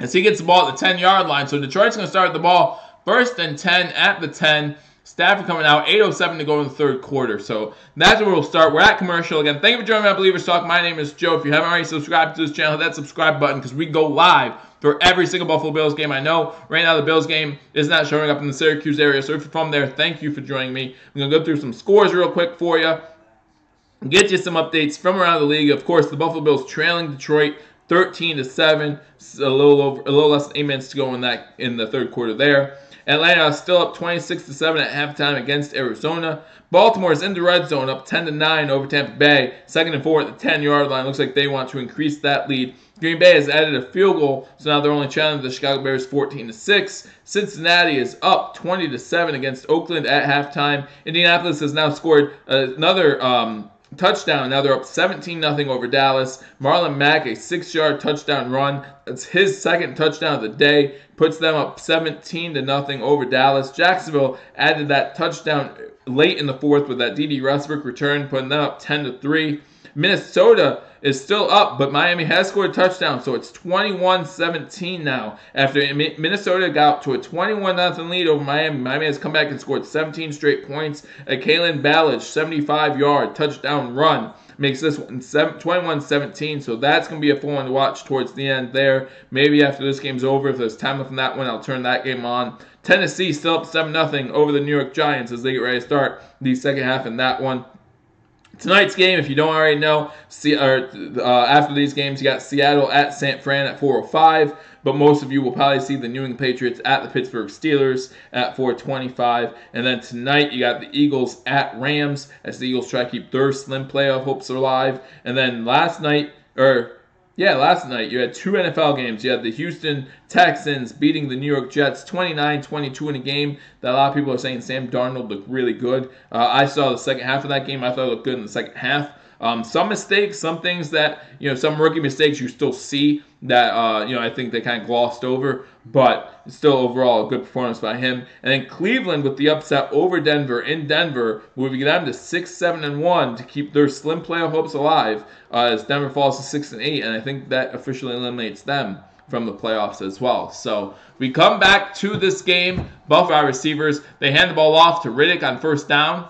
as he gets the ball at the 10-yard line. So Detroit's going to start the ball 1st and 10 at the 10. Stafford coming out. 8:07 to go in the third quarter. So that's where we'll start. We're at commercial. Again, thank you for joining me on Believers Talk. My name is Joe. If you haven't already subscribed to this channel, hit that subscribe button because we go live for every single Buffalo Bills game. I know right now the Bills game is not showing up in the Syracuse area. So if you're from there, thank you for joining me. I'm going to go through some scores real quick for you. Get you some updates from around the league. Of course, the Buffalo Bills trailing Detroit 13-7. A little less than 8 minutes to go in the third quarter there. Atlanta is still up 26-7 at halftime against Arizona. Baltimore is in the red zone, up 10-9 over Tampa Bay. 2nd and 4 at the 10-yard line. Looks like they want to increase that lead. Green Bay has added a field goal, so now they're only challenging the Chicago Bears 14-6. Cincinnati is up 20-7 against Oakland at halftime. Indianapolis has now scored another touchdown. Now they're up 17-0 over Dallas. Marlon Mack, a 6-yard touchdown run. That's his 2nd touchdown of the day. Puts them up 17-0 over Dallas. Jacksonville added that touchdown late in the 4th with that D.D. Westbrook return, putting them up 10-3. Minnesota is still up, but Miami has scored a touchdown, so it's 21-17 now. After Minnesota got to a 21-0 lead over Miami, Miami has come back and scored 17 straight points. A Kalen Ballage 75-yard touchdown run makes this one 21-17, so that's going to be a fun one to watch towards the end there. Maybe after this game's over, if there's time left in that one, I'll turn that game on. Tennessee still up 7-0 over the New York Giants as they get ready to start the second half in that one. Tonight's game, if you don't already know, after these games, you got Seattle at San Fran at 4:05, but most of you will probably see the New England Patriots at the Pittsburgh Steelers at 4:25. And then tonight, you got the Eagles at Rams as the Eagles try to keep their slim playoff hopes alive. And then last night, you had 2 NFL games. You had the Houston Texans beating the New York Jets 29-22 in a game that a lot of people are saying Sam Darnold looked really good. I saw the second half of that game. I thought it looked good in the second half. Some mistakes, some things that, some rookie mistakes you still see that, I think they kind of glossed over, but still overall a good performance by him. And then Cleveland with the upset over Denver in Denver, moving them to 6-7-1 to keep their slim playoff hopes alive as Denver falls to 6-8, and I think that officially eliminates them from the playoffs as well. So we come back to this game. Buffalo receivers, they hand the ball off to Riddick on first down.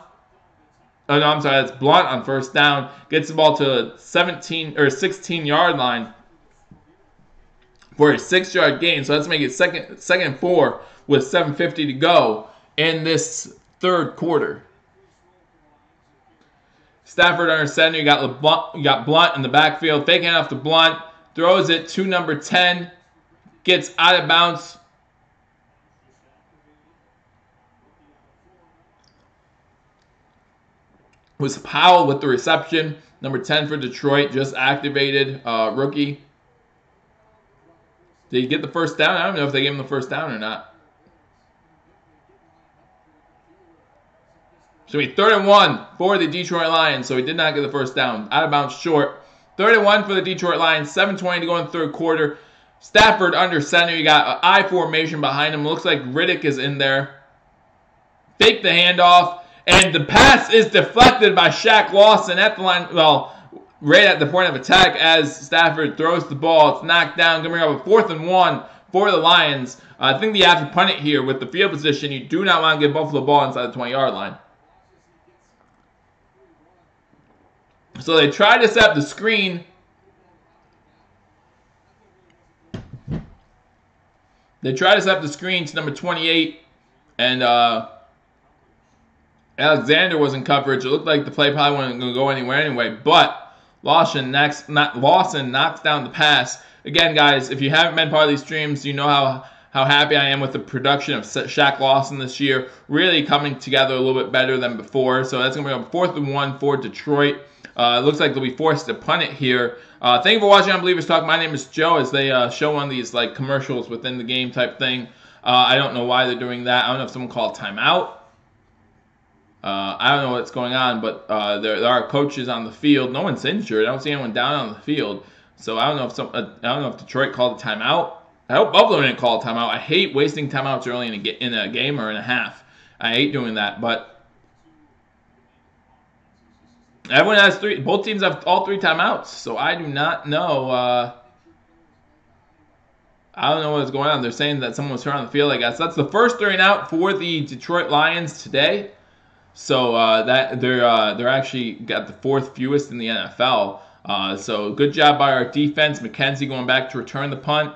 Oh, no, I'm sorry, that's Blunt on first down. Gets the ball to 16-yard line for a 6-yard gain. So let's make it second and 4 with 7:50 to go in this third quarter. Stafford under center. You got Blunt in the backfield. Fake hand off to Blunt. Throws it to number 10. Gets out of bounds. Was Powell with the reception. Number 10 for Detroit, just activated, rookie. Did he get the first down? I don't know if they gave him the first down or not. So he 3rd and 1 for the Detroit Lions, so he did not get the first down. Out of bounds short. 3rd and 1 for the Detroit Lions, 7:20 to go in the third quarter. Stafford under center. You got an I formation behind him. Looks like Riddick is in there. Fake the handoff. And the pass is deflected by Shaq Lawson at the line, right at the point of attack as Stafford throws the ball. It's knocked down. Going to bring up a 4th and 1 for the Lions. I think you have to punt it here with the field position. You do not want to give Buffalo the ball inside the 20-yard line. So they try to set up the screen. They try to set up the screen to number 28. And, Alexander was in coverage. It looked like the play probably wasn't going to go anywhere anyway, but Lawson knocks down the pass. Again, guys, if you haven't been part of these streams, you know how happy I am with the production of Shaq Lawson this year. Really coming together a little bit better than before. So that's going to be a 4th and 1 for Detroit. It looks like they'll be forced to punt it here. Thank you for watching Unbelievers Talk. My name is Joe as they show one of these commercials within the game type thing. I don't know why they're doing that. I don't know if someone called timeout. I don't know what's going on, but there are coaches on the field. No one's injured. I don't see anyone down on the field. So I don't know if Detroit called a timeout. I hope Buffalo didn't call a timeout. I hate wasting timeouts early in a game or in a half. I hate doing that, but everyone has 3. Both teams have all 3 timeouts, so I do not know. I don't know what's going on. They're saying that someone was hurt on the field, I guess. That's the first 3 and out for the Detroit Lions today. So that they're actually got the 4th fewest in the NFL. So good job by our defense. McKenzie going back to return the punt.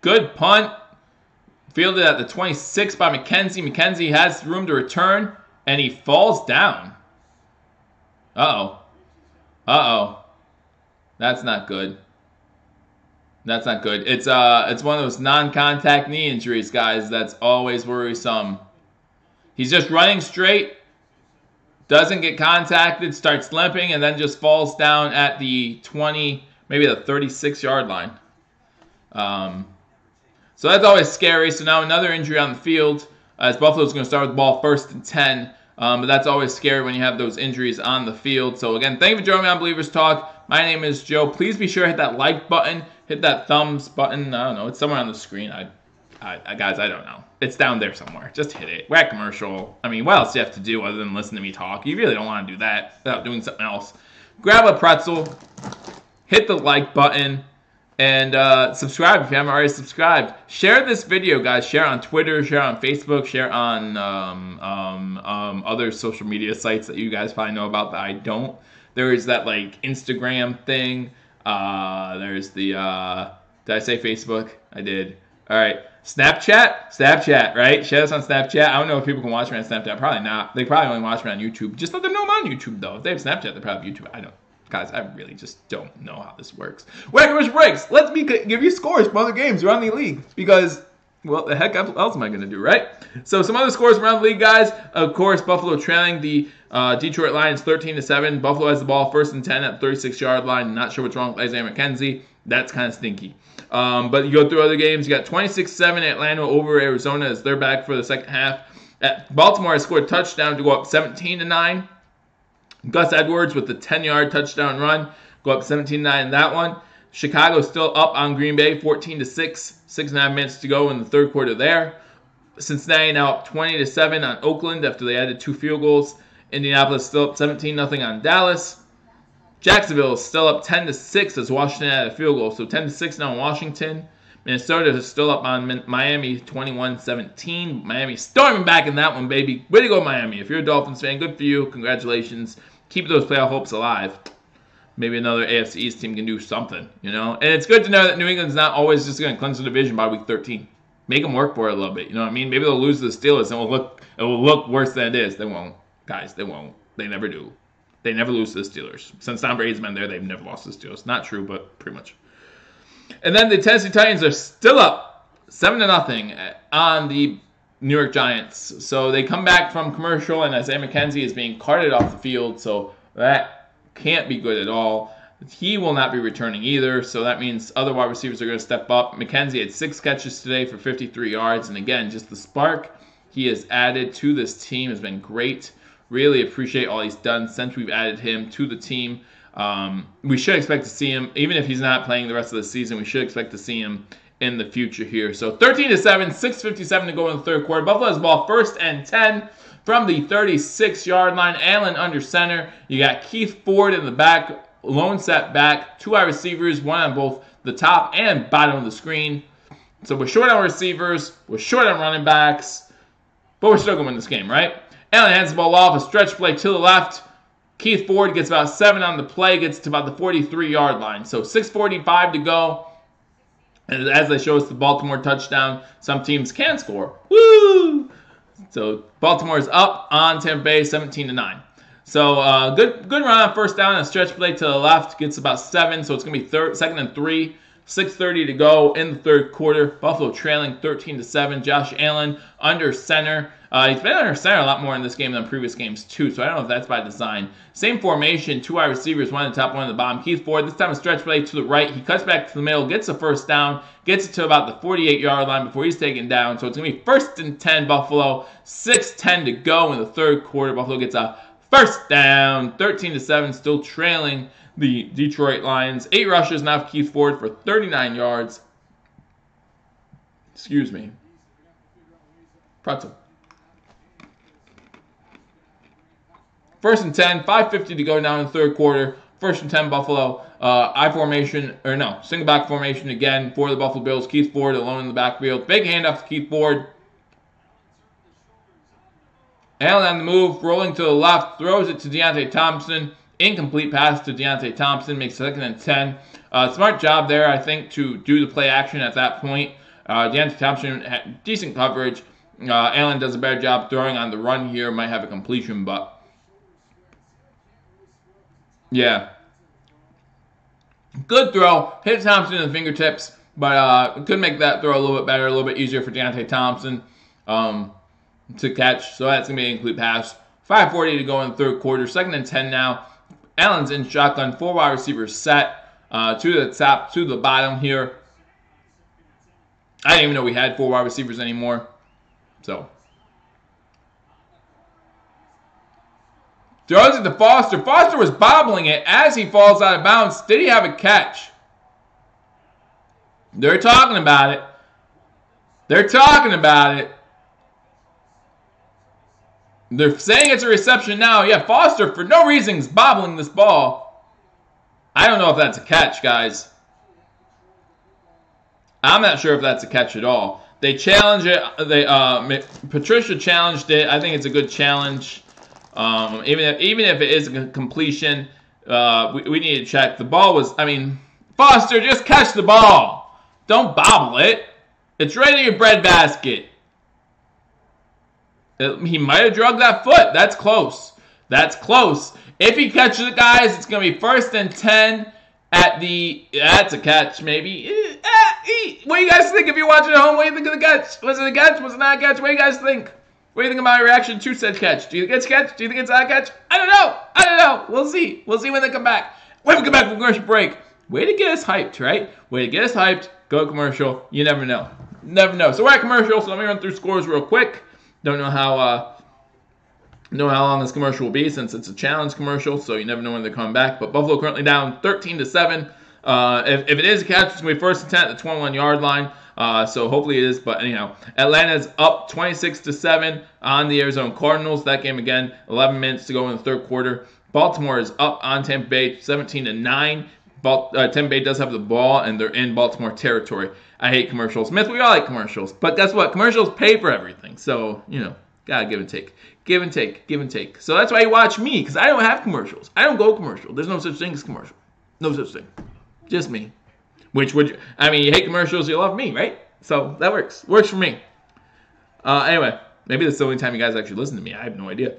Good punt. Fielded at the 26 by McKenzie. McKenzie has room to return, and he falls down. Uh-oh. That's not good. That's not good. It's one of those non-contact knee injuries, guys. That's always worrisome. He's just running straight, doesn't get contacted, starts limping, and then just falls down at the 20, maybe the 36-yard line. So that's always scary. So now another injury on the field as Buffalo's going to start with the ball 1st and 10. But that's always scary when you have those injuries on the field. So again, thank you for joining me on Believers Talk. My name is Joe. Please be sure to hit that like button. Hit that thumbs button. I don't know. It's somewhere on the screen. Guys, I don't know. It's down there somewhere. Just hit it. We're at commercial. I mean, what else do you have to do other than listen to me talk? You really don't want to do that without doing something else. Grab a pretzel. Hit the like button. And subscribe if you haven't already subscribed. Share this video, guys. Share on Twitter. Share on Facebook. Share on other social media sites that you guys probably know about that I don't. There is that Instagram thing. There's the, did I say Facebook? I did. All right. Snapchat, right? Share us on Snapchat. I don't know if people can watch me on Snapchat. Probably not. They probably only watch me on YouTube. Just let them know I'm on YouTube, though. If they have Snapchat, they probably have YouTube. I don't. Guys, I really just don't know how this works. Commercial breaks. Let me give you scores from other games around the league. Because, well, the heck else am I going to do, right? So some other scores around the league, guys. Of course, Buffalo trailing the Detroit Lions 13-7. Buffalo has the ball 1st and 10 at the 36-yard line. Not sure what's wrong with Isaiah McKenzie. That's kind of stinky. But you go through other games. You got 26-7 Atlanta over Arizona as they're back for the second half. Baltimore has scored a touchdown to go up 17-9. Gus Edwards with the 10-yard touchdown run. Go up 17-9 in that one. Chicago still up on Green Bay 14-6. 6.5 minutes to go in the third quarter there. Cincinnati now up 20-7 on Oakland after they added 2 field goals. Indianapolis still up 17-0 on Dallas. Jacksonville is still up 10-6 as Washington added a field goal. So 10-6 now in Washington. Minnesota is still up on Miami 21-17. Miami storming back in that one, baby. Way to go, Miami. If you're a Dolphins fan, good for you. Congratulations. Keep those playoff hopes alive. Maybe another AFC East team can do something, you know? And it's good to know that New England's not always just going to cleanse the division by week 13. Make them work for it a little bit, you know what I mean? Maybe they'll lose to the Steelers and it will look worse than it is. They won't. Guys, they won't. They never do. They never lose to the Steelers. Since Tom Brady's been there, they've never lost to the Steelers. Not true, but pretty much. And then the Tennessee Titans are still up 7-0 on the New York Giants. So they come back from commercial, and Isaiah McKenzie is being carted off the field. So that can't be good at all. He will not be returning either. So that means other wide receivers are going to step up. McKenzie had 6 catches today for 53 yards. And again, just the spark he has added to this team has been great. Really appreciate all he's done since we've added him to the team. We should expect to see him, even if he's not playing the rest of the season, we should expect to see him in the future here. So 13-7, 6:57 to go in the third quarter. Buffalo has the ball 1st and 10 from the 36-yard line. Allen under center. You got Keith Ford in the back, lone set back, 2 wide receivers, one on both the top and bottom of the screen. So we're short on receivers, we're short on running backs, but we're still going to win this game, right? Allen hands the ball off, a stretch play to the left. Keith Ford gets about 7 on the play, gets to about the 43-yard line. So 6:45 to go. And as they show us the Baltimore touchdown, some teams can score. Woo! So Baltimore's up on Tampa Bay 17-9. So good run on 1st down, a stretch play to the left, gets about 7. So it's going to be 2nd and 3. 6:30 to go in the third quarter. Buffalo trailing 13-7. Josh Allen under center. He's been under center a lot more in this game than previous games too, so I don't know if that's by design. Same formation, 2 wide receivers, one at the top, one at the bottom. Keith Ford, this time a stretch play to the right. He cuts back to the middle, gets a 1st down, gets it to about the 48-yard line before he's taken down. So it's going to be 1st and 10 Buffalo, 6:10 to go in the third quarter. Buffalo gets a 1st down, 13-7, still trailing the Detroit Lions. 8 rushes now for Keith Ford for 39 yards. Excuse me. Pretzel. 1st and 10, 5:50 to go now in the third quarter. 1st and 10 Buffalo. Single back formation again for the Buffalo Bills. Keith Ford alone in the backfield. Big handoff to Keith Ford. Allen on the move, rolling to the left, throws it to Deontay Thompson. Incomplete pass to Deontay Thompson, makes 2nd and 10. Smart job there, I think, to do the play action at that point. Deontay Thompson had decent coverage. Allen does a better job throwing on the run here. Might have a completion, but yeah. Good throw. Hit Thompson in the fingertips, but could make that throw a little bit better, a little bit easier for Deontay Thompson to catch. So that's going to be an incomplete pass. 5:40 to go in the third quarter. 2nd and 10 now. Allen's in shotgun. 4 wide receivers set. To the top, to the bottom here. I didn't even know we had 4 wide receivers anymore. So throws it to Foster. Foster was bobbling it as he falls out of bounds. Did he have a catch? They're talking about it. They're talking about it. They're saying it's a reception now. Yeah, Foster, for no reason, is bobbling this ball. I don't know if that's a catch, guys. I'm not sure if that's a catch at all. They challenge it. Patricia challenged it. I think it's a good challenge. Even if it is a completion, we need to check. The ball was, Foster, just catch the ball. Don't bobble it. It's right in your breadbasket. He might have drugged that foot. That's close. That's close. If he catches it, guys, it's going to be 1st and 10 at the... That's a catch, maybe. What do you guys think if you're watching at home? What do you think of the catch? Was it a catch? Was it not a catch? What do you guys think? What do you think about my reaction to said catch? Do you think it's catch? Do you think it's not a catch? I don't know. I don't know. We'll see. We'll see when they come back. When we come back from commercial break. Way to get us hyped, right? Way to get us hyped. Go commercial. You never know. Never know. So we're at commercial, so let me run through scores real quick. Don't know how long this commercial will be since it's a challenge commercial, so you never know when they're coming back. But Buffalo currently down 13-7. If it is a catch, it's going to be first and 10 at the 21-yard line. So hopefully it is. But anyhow, Atlanta's up 26-7 on the Arizona Cardinals. That game again, 11 minutes to go in the third quarter. Baltimore is up on Tampa Bay 17-9. Tampa Bay does have the ball, and they're in Baltimore territory. I hate commercials. Myth, we all like commercials. But guess what? Commercials pay for everything. So, gotta give and take. Give and take. Give and take. So that's why you watch me, because I don't have commercials. I don't go commercial. There's no such thing as commercial. No such thing. Just me. You hate commercials, you love me, right? So that works. Works for me. Anyway, maybe that's the only time you guys actually listen to me. I have no idea.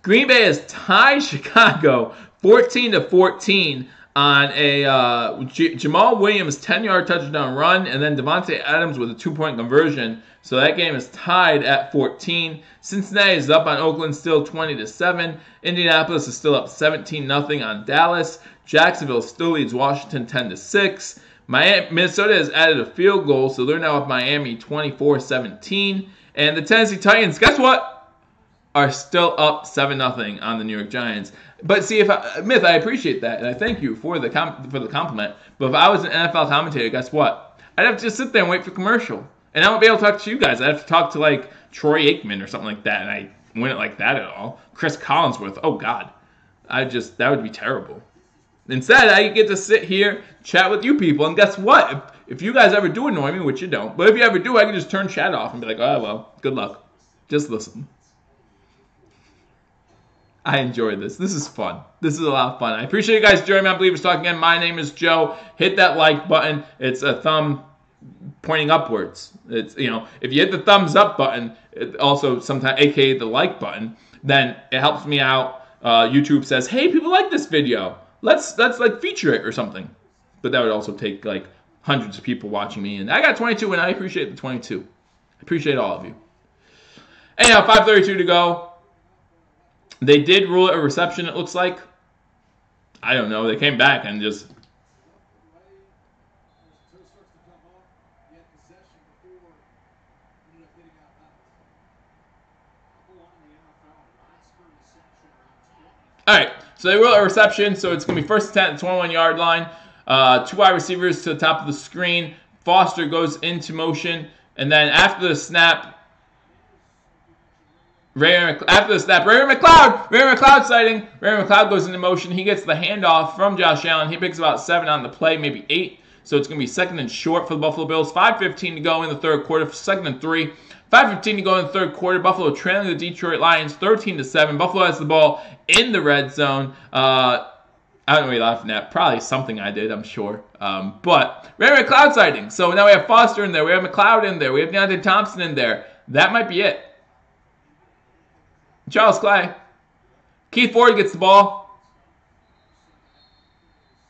Green Bay has tied Chicago 14-14 on a Jamal Williams 10-yard touchdown run, and then Devontae Adams with a 2-point conversion. So that game is tied at 14. Cincinnati is up on Oakland still 20-7. Indianapolis is still up 17-0 on Dallas. Jacksonville still leads Washington 10-6. Minnesota has added a field goal, so they're now up Miami 24-17. And the Tennessee Titans, guess what? Are still up 7-0 on the New York Giants. But see, Myth, I appreciate that, and I thank you for the compliment. But if I was an NFL commentator, guess what? I'd have to just sit there and wait for commercial. And I won't be able to talk to you guys. I'd have to talk to, like, Troy Aikman or something like that, and I wouldn't like that at all. Chris Collinsworth, oh, God. That would be terrible. Instead, I get to sit here, chat with you people, and guess what? If you guys ever do annoy me, which you don't, but if you ever do, I can just turn chat off and be like, oh, well, good luck. Just listen. I enjoyed this. This is fun. This is a lot of fun. I appreciate you guys joining me on Believers Talk again. My name is Joe. Hit that like button. It's a thumb pointing upwards. It's, if you hit the thumbs up button, it also sometimes, aka the like button, then it helps me out. YouTube says, hey, people like this video. Let's like feature it or something. But that would also take like hundreds of people watching me. And I got 22, and I appreciate the 22. I appreciate all of you. Anyhow, 5:32 to go. They did rule it a reception, it looks like. I don't know. They came back and just... All right, so they rule a reception, so it's going to be first and 10 at the 21-yard line. 2 wide receivers to the top of the screen. Foster goes into motion, and then after the snap... Ray McLeod sighting. Ray McLeod goes into motion. He gets the handoff from Josh Allen. He picks about 7 on the play, maybe 8. So it's going to be second and short for the Buffalo Bills. 5:15 to go in the third quarter. Second and 3. 5:15 to go in the third quarter. Buffalo trailing the Detroit Lions 13-7. Buffalo has the ball in the red zone. I don't know what you're laughing at. Probably something I did, I'm sure. But Ray McLeod sighting. So now we have Foster in there. We have McLeod in there. We have Deontay Thompson in there. That might be it. Charles Clay. Keith Ford gets the ball.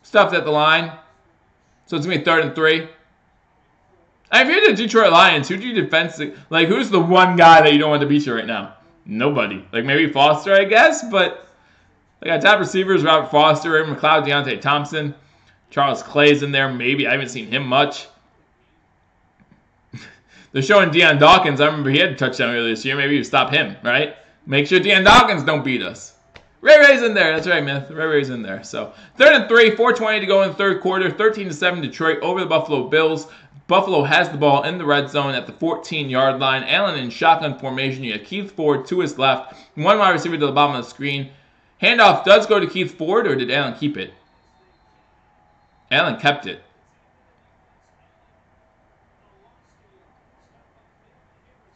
Stuffed at the line. So it's going to be 3rd and 3. If you're the Detroit Lions, who do you defense? Like, who's the one guy that you don't want to beat you right now? Nobody. Like, maybe Foster, I guess, but they got top receivers, Robert Foster, Ray McLeod, Deontay Thompson. Charles Clay's in there, maybe. I haven't seen him much. They're showing Deion Dawkins. I remember he had a touchdown earlier this year. Maybe you stop him, right? Make sure Deion Dawkins don't beat us. Ray's in there. That's right, man. Ray's in there. So 3rd and 3, 4:20 to go in the third quarter. 13-7 Detroit over the Buffalo Bills. Buffalo has the ball in the red zone at the 14-yard line. Allen in shotgun formation. You have Keith Ford to his left. 1 wide receiver to the bottom of the screen. Handoff does go to Keith Ford, or did Allen keep it? Allen kept it.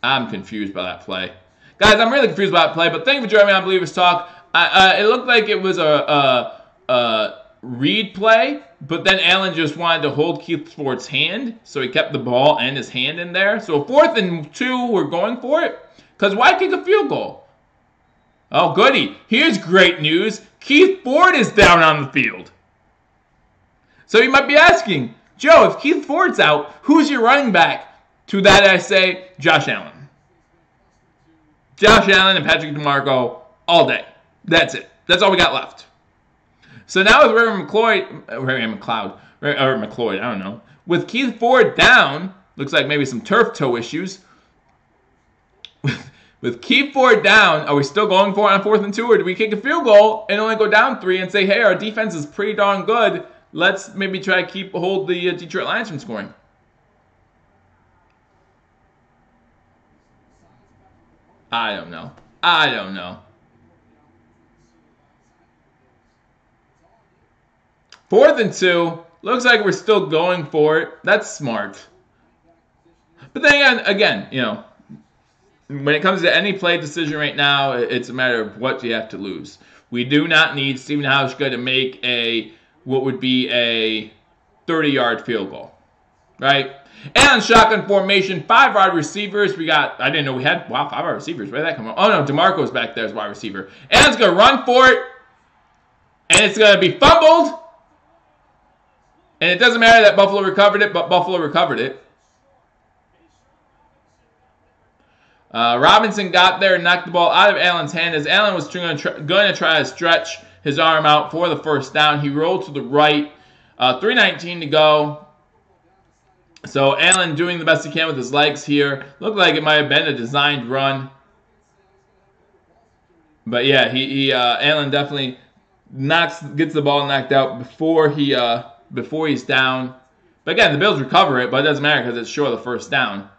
I'm confused by that play. Guys, I'm really confused by that play, but thank you for joining me on Believers Talk. It looked like it was a read play, but then Allen just wanted to hold Keith Ford's hand, so he kept the ball and his hand in there. So 4th and 2, we're going for it. Because why kick a field goal? Oh, goody. Here's great news. Keith Ford is down on the field. So you might be asking, Joe, if Keith Ford's out, who's your running back? To that I say, Josh Allen. Josh Allen and Patrick DeMarco all day. That's it. That's all we got left. So now with McLeod, I don't know. With Keith Ford down, looks like maybe some turf toe issues. With Keith Ford down, are we still going for it on 4th and 2, or do we kick a field goal and only go down 3 and say, hey, our defense is pretty darn good. Let's maybe try to hold the Detroit Lions from scoring. I don't know. 4th and 2. Looks like we're still going for it. That's smart. But then again, you know, when it comes to any play decision right now, it's a matter of what you have to lose. We do not need Stephen Hauschka to make what would be a 30-yard field goal, right? And on shotgun formation, 5 wide receivers. I didn't know we had, 5 wide receivers. Where did that come from? Oh, no, DeMarco's back there as wide receiver. And it's going to run for it. And it's going to be fumbled. And it doesn't matter that Buffalo recovered it, but Buffalo recovered it. Robinson got there and knocked the ball out of Allen's hand as Allen was going to try to stretch his arm out for the first down. He rolled to the right. 3:19 to go. So Allen doing the best he can with his legs here. Looked like it might have been a designed run. But yeah, Allen definitely gets the ball knocked out before he's down. But again, the Bills recover it, but it doesn't matter because it's short of the first down.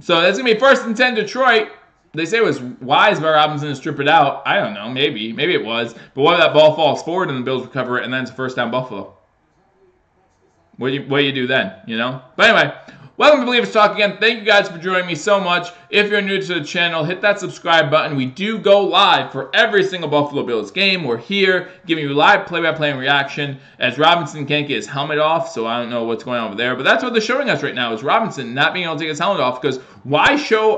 So that's going to be 1st and 10 Detroit. They say it was wise by Robinson to strip it out. I don't know. Maybe it was. But what if that ball falls forward and the Bills recover it and then it's a first down Buffalo? What do you do then? You know? But anyway, welcome to Believers Talk again. Thank you guys for joining me so much. If you're new to the channel, hit that subscribe button. We do go live for every single Buffalo Bills game. We're here giving you live play-by-play and reaction as Robinson can't get his helmet off, so I don't know what's going on over there. But that's what they're showing us right now is Robinson not being able to take his helmet off because why show,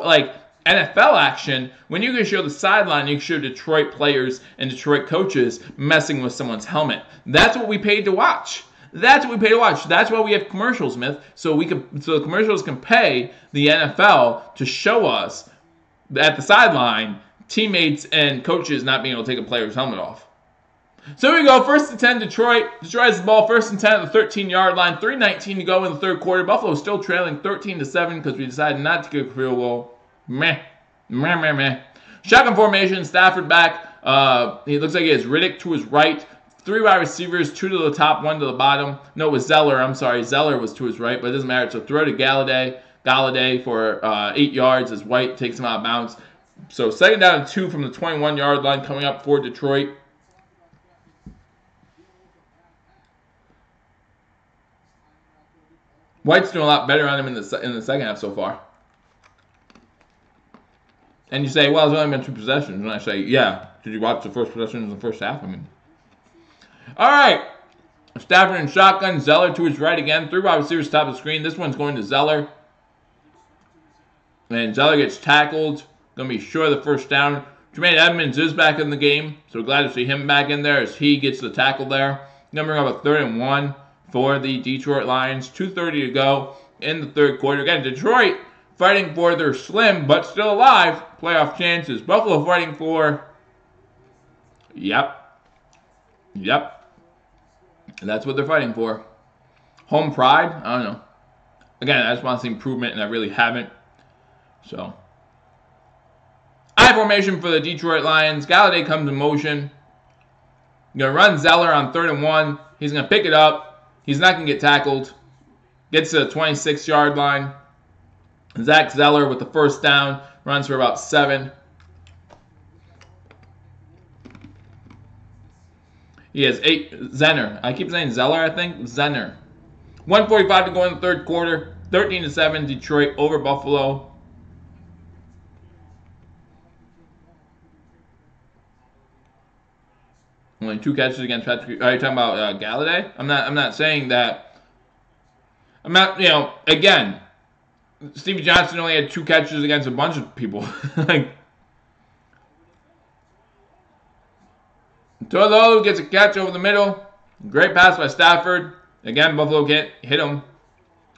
NFL action when you can show the sideline, you can show Detroit players and Detroit coaches messing with someone's helmet. That's what we paid to watch. That's why we have commercials, Myth, so the commercials can pay the NFL to show us at the sideline teammates and coaches not being able to take a player's helmet off. So here we go, 1st and 10 Detroit. Detroit has the ball 1st and 10 at the 13-yard line. 3:19 to go in the 3rd quarter. Buffalo still trailing 13-7 because we decided not to kick a field goal. Meh. Shotgun formation, Stafford back. He looks like he has Riddick to his right. 3 wide receivers, 2 to the top, 1 to the bottom. No, it was Zeller. I'm sorry. Zeller was to his right, but it doesn't matter. So throw to Galladay for 8 yards as White takes him out of bounds. So 2nd down and 2 from the 21-yard line coming up for Detroit. White's doing a lot better on him in the second half so far. And you say, well, it's only been 2 possessions. And I say, yeah. Did you watch the first possession in the first half? All right. Stafford and shotgun. Zeller to his right again. 3 wide receivers top of the screen. This one's going to Zeller. And Zeller gets tackled. Going to be short of the first down. Jermaine Edmonds is back in the game. So glad to see him back in there as he gets the tackle there. Going to bring up a 3rd and 1 for the Detroit Lions. 2:30 to go in the 3rd quarter. Again, Detroit fighting for their slim, but still alive, playoff chances. Buffalo fighting for, yep. And that's what they're fighting for. Home pride? I don't know. Again, I just want to see improvement, and I really haven't. So, I formation for the Detroit Lions. Galladay comes in motion. Going to run Zeller on 3rd and 1. He's going to pick it up. He's not going to get tackled. Gets to the 26-yard line. Zach Zeller with the first down. Runs for about 7. He has 8. Zenner. I keep saying Zeller, I think. Zenner. 1:45 to go in the 3rd quarter. 13-7 Detroit over Buffalo. Only 2 catches against Patrick. Are you talking about Galladay? I'm not saying that. I'm not, again, Stevie Johnson only had 2 catches against a bunch of people. Tolo gets a catch over the middle. Great pass by Stafford. Again, Buffalo can't hit him.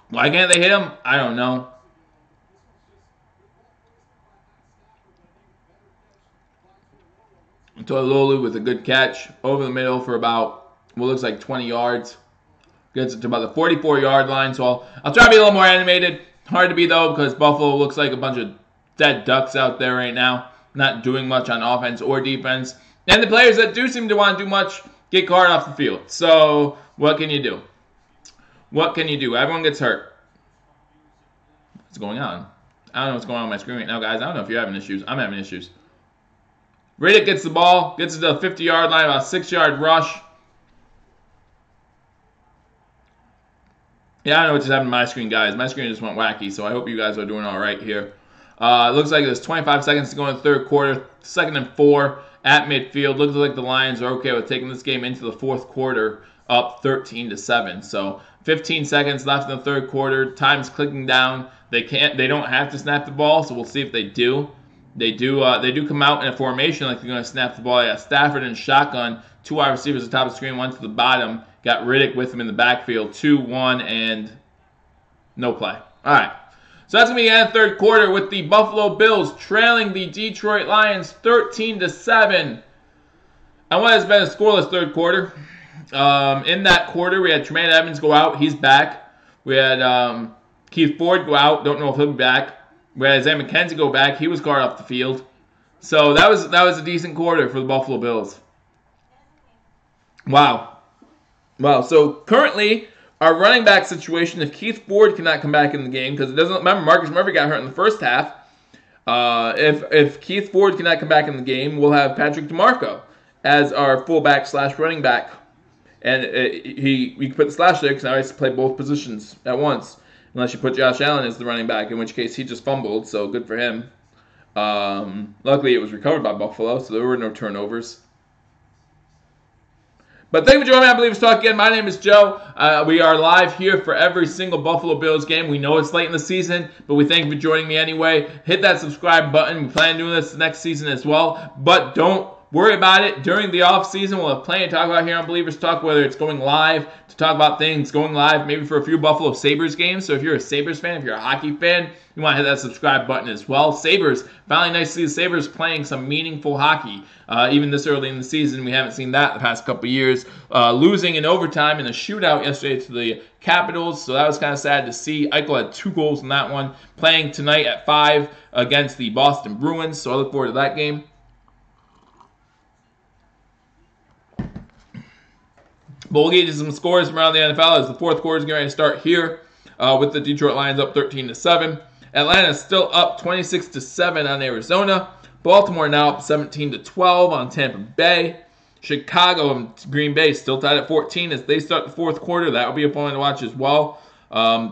Why can't they hit him? I don't know. Tolulu with a good catch over the middle for about what looks like 20 yards. Gets it to about the 44-yard line. So I'll try to be a little more animated. Hard to be, though, because Buffalo looks like a bunch of dead ducks out there right now. Not doing much on offense or defense. And the players that do seem to want to do much get carted off the field. So what can you do? What can you do? Everyone gets hurt. What's going on? I don't know what's going on my screen right now, guys. I don't know if you're having issues. I'm having issues. Riddick gets the ball, gets it to the 50-yard line, about a 6-yard rush. Yeah, I don't know what just happened to my screen, guys. My screen just went wacky, so I hope you guys are doing all right here. It looks like there's 25 seconds to go in the third quarter. 2nd and 4 at midfield. Looks like the Lions are okay with taking this game into the fourth quarter, up 13-7. So 15 seconds left in the third quarter. Time's clicking down. They don't have to snap the ball, so we'll see if they do. They do come out in a formation like they're going to snap the ball. Yeah, Stafford in shotgun. 2 wide receivers at the top of the screen, 1 to the bottom. Got Riddick with him in the backfield. 2-1 and no play. All right. So that's going to be the end of the third quarter with the Buffalo Bills trailing the Detroit Lions 13-7. And what has been a scoreless third quarter. In that quarter, we had Tremaine Edmonds go out. He's back. We had Keith Ford go out. Don't know if he'll be back. We had Isaiah McKenzie go back. He was carted off the field. So that was a decent quarter for the Buffalo Bills. Wow. So currently, our running back situation, if Keith Ford cannot come back in the game, because it doesn't remember Marcus Murphy got hurt in the first half. If Keith Ford cannot come back in the game, we'll have Patrick DeMarco as our fullback / running back. And we can put the slash there because now he has to play both positions at once. Unless you put Josh Allen as the running back, in which case he just fumbled, so good for him. Luckily, it was recovered by Buffalo, so there were no turnovers. But thank you for joining me on Believers Talk again. My name is Joe. We are live here for every single Buffalo Bills game. We know it's late in the season, but we thank you for joining me anyway. Hit that subscribe button. We plan on doing this next season as well. But don't worry about it. During the off season, we'll have plenty to talk about here on Believers Talk, whether it's going live to talk about things, going live maybe for a few Buffalo Sabres games. So if you're a Sabres fan, if you're a hockey fan, you want to hit that subscribe button as well. Sabres, finally nice to see the Sabres playing some meaningful hockey. Even this early in the season, we haven't seen that the past couple of years. Losing in overtime in a shootout yesterday to the Capitals, so that was kind of sad to see. Eichel had 2 goals in that one. Playing tonight at 5 against the Boston Bruins, so I look forward to that game. But we'll get you some scores from around the NFL as the fourth quarter is going to start here with the Detroit Lions up 13-7. Atlanta is still up 26-7 on Arizona. Baltimore now up 17-12 on Tampa Bay. Chicago and Green Bay still tied at 14 as they start the fourth quarter. That will be a fun one to watch as well.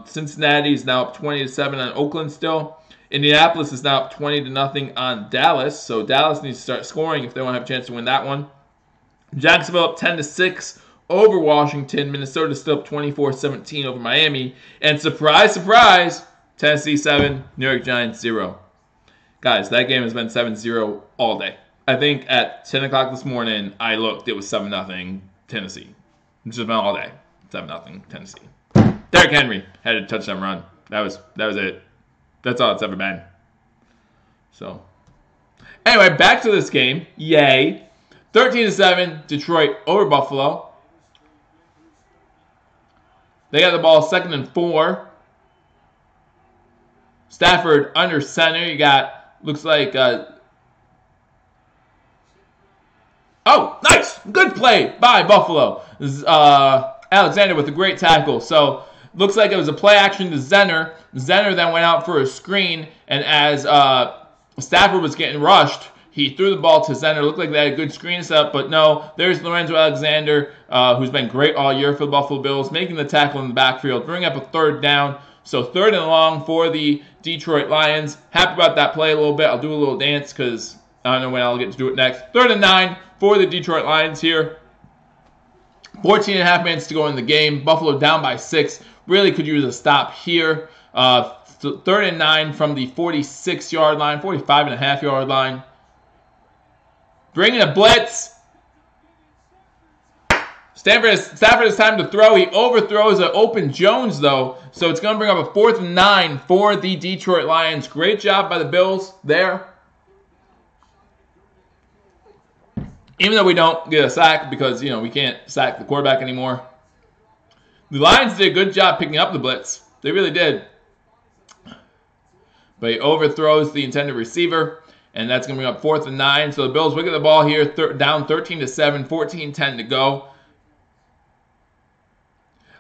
Cincinnati is now up 20-7 on Oakland still. Indianapolis is now up 20-0 on Dallas. So Dallas needs to start scoring if they want to have a chance to win that one. Jacksonville up 10-6 over Washington. Minnesota still up 24-17 over Miami. And surprise, surprise, Tennessee 7, New York Giants 0. Guys, that game has been 7-0 all day. I think at 10 o'clock this morning, I looked, it was 7-0 Tennessee. It's just been all day. 7-0 Tennessee. Derrick Henry had a touchdown run. That was it. That's all it's ever been. So, anyway, back to this game. Yay. 13-7, Detroit over Buffalo. They got the ball 2nd and 4. Stafford under center. You got, looks like, oh, nice. Good play by Buffalo. Alexander with a great tackle. So, looks like it was a play action to Zenner. Zenner then went out for a screen, and as Stafford was getting rushed, he threw the ball to Zenner. Looked like they had a good screen set, but no. There's Lorenzo Alexander, who's been great all year for the Buffalo Bills, making the tackle in the backfield, bring up a 3rd down. So 3rd and long for the Detroit Lions. Happy about that play a little bit. I'll do a little dance because I don't know when I'll get to do it next. 3rd and 9 for the Detroit Lions here. 14.5 minutes to go in the game. Buffalo down by 6. Really could use a stop here. 3rd and 9 from the 46-yard line, 45.5-yard line. Bringing a blitz. Stafford has time to throw. He overthrows an open Jones, though. So it's going to bring up a 4th and 9 for the Detroit Lions. Great job by the Bills there. Even though we don't get a sack because, we can't sack the quarterback anymore. The Lions did a good job picking up the blitz. They really did. But he overthrows the intended receiver. And that's going to bring up 4th and 9. So the Bills will get the ball here, down 13-7, 14-10 to go.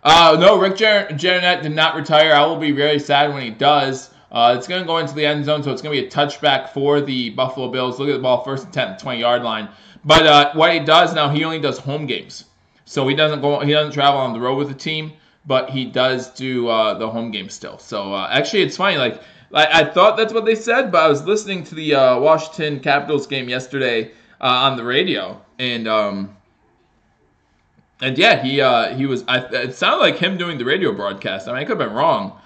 No, Rick Jeanneret did not retire. I will be very sad when he does. It's going to go into the end zone, so it's going to be a touchback for the Buffalo Bills. Look at the ball, 1st and 10 at the 20-yard line. But what he does now, he only does home games. So he doesn't travel on the road with the team, but he does do the home game still. So actually, it's funny. I thought that's what they said, but I was listening to the Washington Capitals game yesterday on the radio, and yeah, he was. It sounded like him doing the radio broadcast. I mean, I could have been wrong,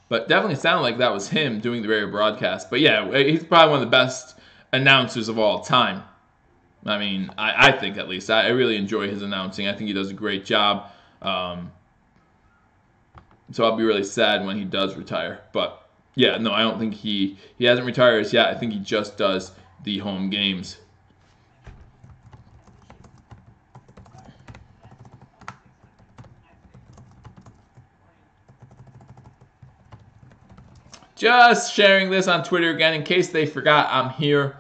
but definitely sounded like that was him doing the radio broadcast. But yeah, he's probably one of the best announcers of all time. I mean, I think at least. I really enjoy his announcing. I think he does a great job. So I'll be really sad when he does retire. But yeah, no, I don't think he hasn't retired yet. I think he just does the home games. Just sharing this on Twitter again in case they forgot I'm here.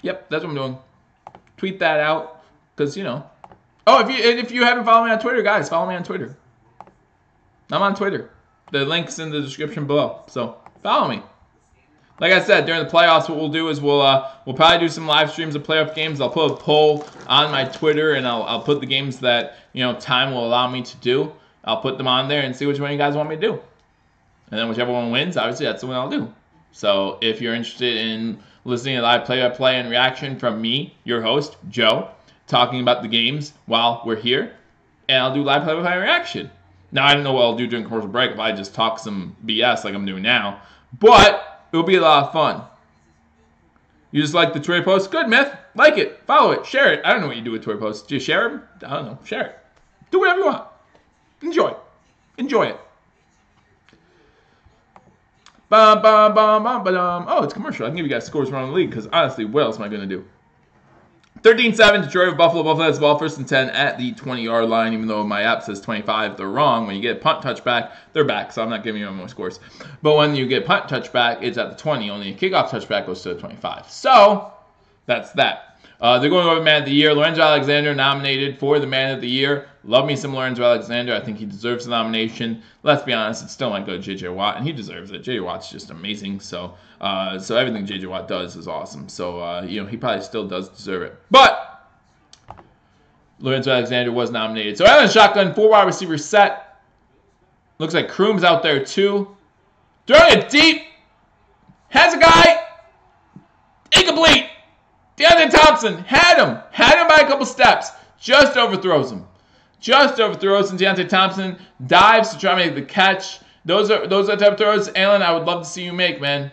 Yep, that's what I'm doing. Tweet that out, because Oh, if you haven't followed me on Twitter, guys, follow me on Twitter. I'm on Twitter. The link's in the description below, so follow me. Like I said, during the playoffs, what we'll do is we'll probably do some live streams of playoff games. I'll put a poll on my Twitter, and I'll put the games that time will allow me to do. I'll put them on there and see which one you guys want me to do. And then whichever one wins, obviously that's the one I'll do. So if you're interested in listening to live play-by-play and reaction from me, your host, Joe, talking about the games while we're here, and I'll do live play-by-play and reaction. Now, I don't know what I'll do during commercial break if I just talk some BS like I'm doing now, but it'll be a lot of fun. You just like the Twitter post? Good, Myth. Like it. Follow it. Share it. I don't know what you do with Twitter posts. Do you share them? I don't know. Share it. Do whatever you want. Enjoy. Enjoy it. Oh, it's commercial. I can give you guys scores around the league because honestly, what else am I going to do? 13-7, Detroit with Buffalo. Buffalo has the ball 1st and 10 at the 20-yard line, even though my app says 25. They're wrong. When you get a punt touchback, they're back, so I'm not giving you any more scores. But when you get punt touchback, it's at the 20. Only a kickoff touchback goes to the 25. So, that's that. They're going over Man of the Year. Lorenzo Alexander nominated for the Man of the Year. Love me some Lorenzo Alexander. I think he deserves the nomination. Let's be honest, it still might go to J.J. Watt, and he deserves it. J.J. Watt's just amazing. So everything J.J. Watt does is awesome. So, he probably still does deserve it. But Lorenzo Alexander was nominated. So Allen shotgun, 4 wide receiver set. Looks like Kroom's out there too. Throwing it deep. Has a guy. Incomplete. DeAndre Thompson had him by a couple steps. Just overthrows him. Just overthrows, and DeAndre Thompson dives to try to make the catch. Those are the type of throws, Allen, I would love to see you make, man.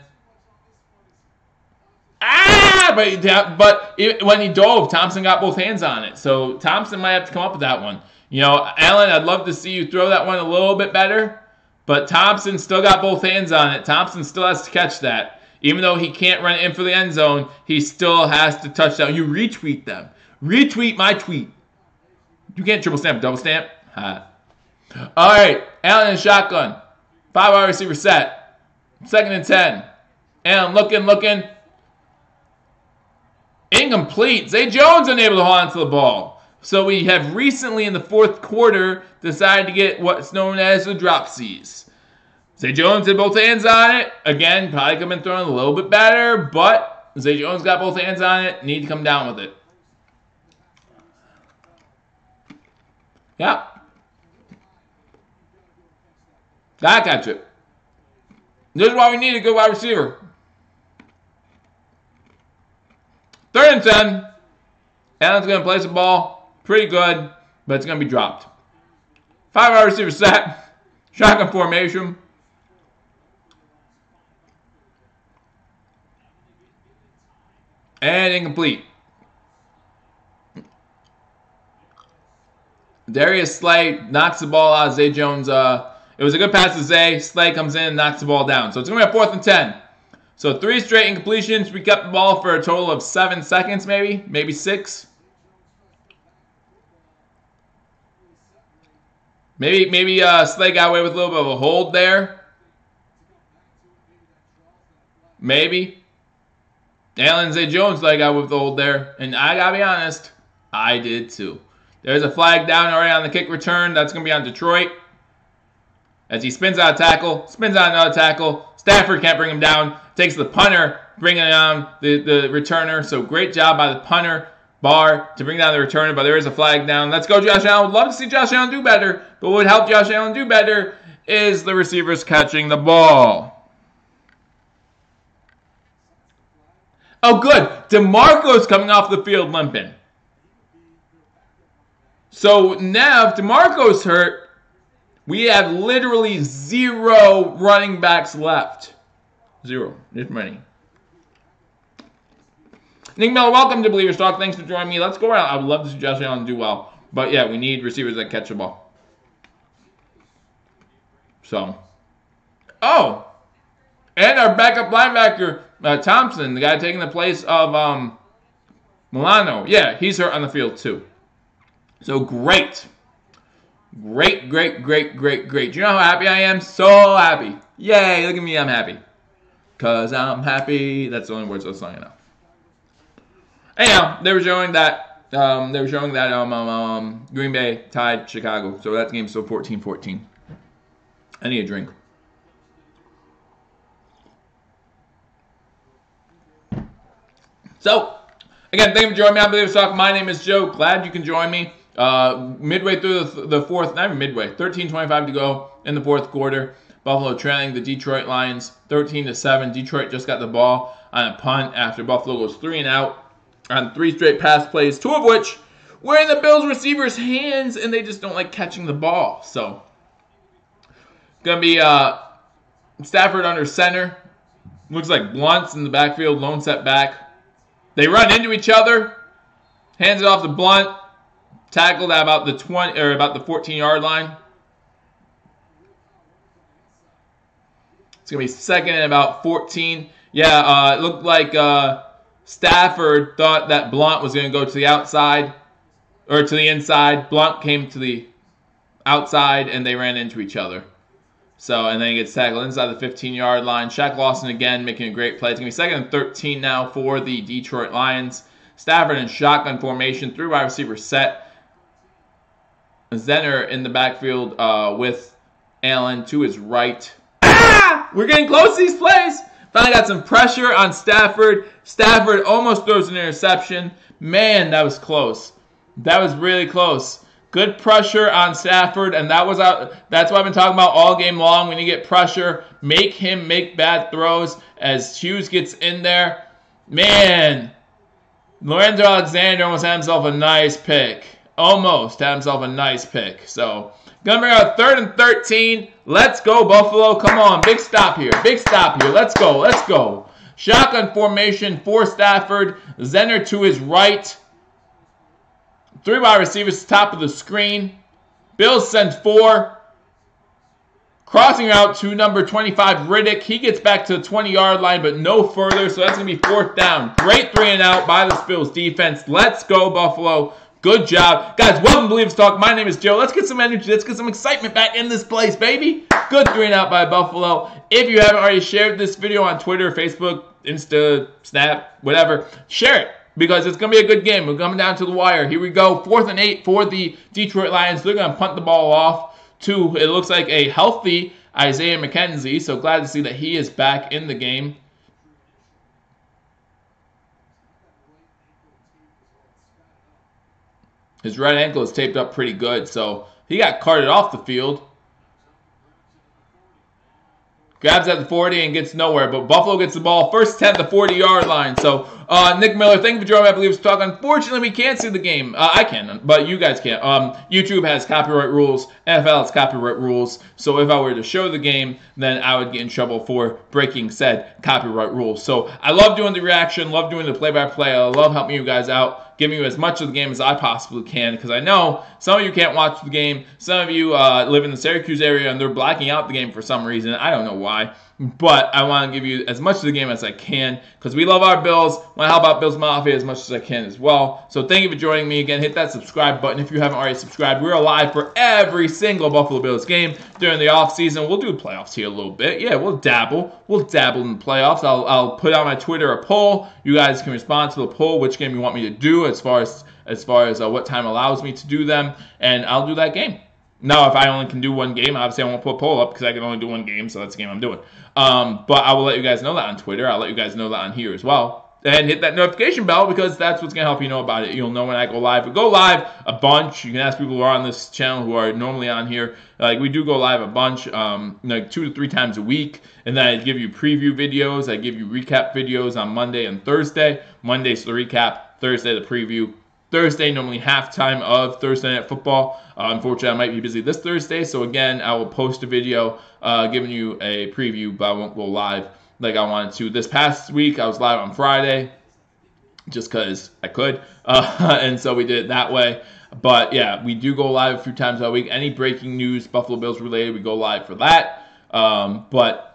But when he dove, Thompson got both hands on it. So Thompson might have to come up with that one. Allen, I'd love to see you throw that one a little bit better. But Thompson still got both hands on it. Thompson still has to catch that. Even though he can't run it in for the end zone, he still has to touch down. You retweet them. Retweet my tweet. You can't triple stamp, double stamp. All right, Allen and shotgun. 5 wide receiver set. 2nd and 10. Allen looking. Incomplete. Zay Jones unable to hold on to the ball. So we have recently in the 4th quarter decided to get what's known as the dropsies. Zay Jones had both hands on it. Again, probably could have been thrown a little bit better, but Zay Jones got both hands on it. Need to come down with it. Yeah. Gotta catch it. This is why we need a good wide receiver. 3rd and 10. Allen's going to place the ball. Pretty good, but it's going to be dropped. 5 wide receiver set. Shotgun formation. And incomplete. Darius Slay knocks the ball out of Zay Jones. It was a good pass to Zay. Slay comes in and knocks the ball down. So it's going to be a 4th and 10. So 3 straight incompletions. We kept the ball for a total of 7 seconds maybe. Maybe 6. Maybe Slay got away with a little bit of a hold there. Maybe. Allen Zay Jones got away with the hold there. And I got to be honest, I did too. There's a flag down already on the kick return. That's going to be on Detroit. As he spins out a tackle, spins out another tackle. Stafford can't bring him down. Takes the punter, bringing down the returner. So great job by the punter, Barr, to bring down the returner. But there is a flag down. Let's go, Josh Allen. Would love to see Josh Allen do better. But what would help Josh Allen do better is the receivers catching the ball. Oh, good. DeMarco's coming off the field limping. So now if DeMarco's hurt, we have literally 0 running backs left. 0. There's money. Nick Miller, welcome to Believers Talk. Thanks for joining me. Let's go around. I would love to see Josh Allen do well. But yeah, we need receivers that catch the ball. So. Oh. And our backup linebacker, Thompson, the guy taking the place of Milano. Yeah, he's hurt on the field too. So great. Great. Do you know how happy I am? So happy. Yay, look at me, I'm happy. Because I'm happy. That's the only words I was saying now. Anyhow, they were showing that Green Bay tied Chicago. So that game's still 14-14. I need a drink. So, again, thank you for joining me on Believers Talk. My name is Joe. Glad you can join me. Midway through the fourth, not even midway, 13:25 to go in the fourth quarter. Buffalo trailing the Detroit Lions 13-7. Detroit just got the ball on a punt after Buffalo goes 3 and out on 3 straight pass plays, 2 of which were in the Bills receivers' hands, and they just don't like catching the ball. So, gonna be Stafford under center. Looks like Blunt's in the backfield, lone set back. They run into each other. Hands it off to Blunt. Tackled at about the 20 or about the 14-yard line. It's gonna be 2nd and about 14. Yeah, it looked like Stafford thought that Blunt was gonna go to the outside or to the inside. Blunt came to the outside and they ran into each other. So, and then he gets tackled inside the 15-yard line. Shaq Lawson again making a great play. It's going to be 2nd and 13 now for the Detroit Lions. Stafford in shotgun formation, 3 wide receivers set. Zenner in the backfield with Allen to his right. Ah! We're getting close to these plays. Finally got some pressure on Stafford. Stafford almost throws an interception. Man, that was close. That was really close. Good pressure on Stafford, and that's what I've been talking about all game long. When you get pressure, make him make bad throws. As Hughes gets in there, man, Lorenzo Alexander almost had himself a nice pick. Almost had himself a nice pick. So, gonna bring out 3rd and 13. Let's go, Buffalo. Come on, big stop here. Let's go. Shotgun formation for Stafford. Zenner to his right. 3 wide receivers top of the screen. Bills send 4. Crossing route to number 25, Riddick. He gets back to the 20-yard line, but no further. So that's going to be 4th down. Great 3 and out by the Bills defense. Let's go, Buffalo. Good job. Guys, welcome to Believers Talk. My name is Joe. Let's get some energy. Let's get some excitement back in this place, baby. Good 3 and out by Buffalo. If you haven't already shared this video on Twitter, Facebook, Insta, Snap, whatever, share it. Because it's going to be a good game. We're coming down to the wire. Here we go. 4th and 8 for the Detroit Lions. They're going to punt the ball off to, it looks like, a healthy Isaiah McKenzie. So glad to see that he is back in the game. His right ankle is taped up pretty good. So he got carted off the field. Grabs at the 40 and gets nowhere. But Buffalo gets the ball first 10 at the 40-yard line. So Nick Miller, thank you for joining me. I believe it's talk. Unfortunately, we can't see the game. I can, but you guys can't. YouTube has copyright rules. NFL has copyright rules. So if I were to show the game, then I would get in trouble for breaking said copyright rules. So I love doing the reaction, love doing the play-by-play. I love helping you guys out, giving you as much of the game as I possibly can, because I know some of you can't watch the game. Some of you live in the Syracuse area, and they're blacking out the game for some reason. I don't know why. But I want to give you as much of the game as I can, because we love our Bills. I want to help out Bills Mafia as much as I can as well. So thank you for joining me again. Hit that subscribe button if you haven't already subscribed. We're live for every single Buffalo Bills game during the offseason. We'll do playoffs here a little bit. Yeah, we'll dabble. We'll dabble in the playoffs. I'll put on my Twitter a poll. You guys can respond to the poll, which game you want me to do as far as what time allows me to do them, and I'll do that game. Now, if I only can do one game, obviously I won't put a poll up because I can only do one game, so that's the game I'm doing. But I will let you guys know that on Twitter. I'll let you guys know that on here as well. And hit that notification bell, because that's what's going to help you know about it. You'll know when I go live. We go live a bunch. You can ask people who are on this channel who are normally on here. Like, we do go live a bunch, like 2 to 3 times a week. And then I give you preview videos. I give you recap videos on Monday and Thursday. Monday's the recap. Thursday the preview. Thursday, normally halftime of Thursday Night Football. Unfortunately, I might be busy this Thursday, so again, I will post a video giving you a preview, but I won't go live like I wanted to. This past week, I was live on Friday, just because I could, and so we did it that way. But yeah, we do go live a few times a week. Any breaking news, Buffalo Bills related, we go live for that. But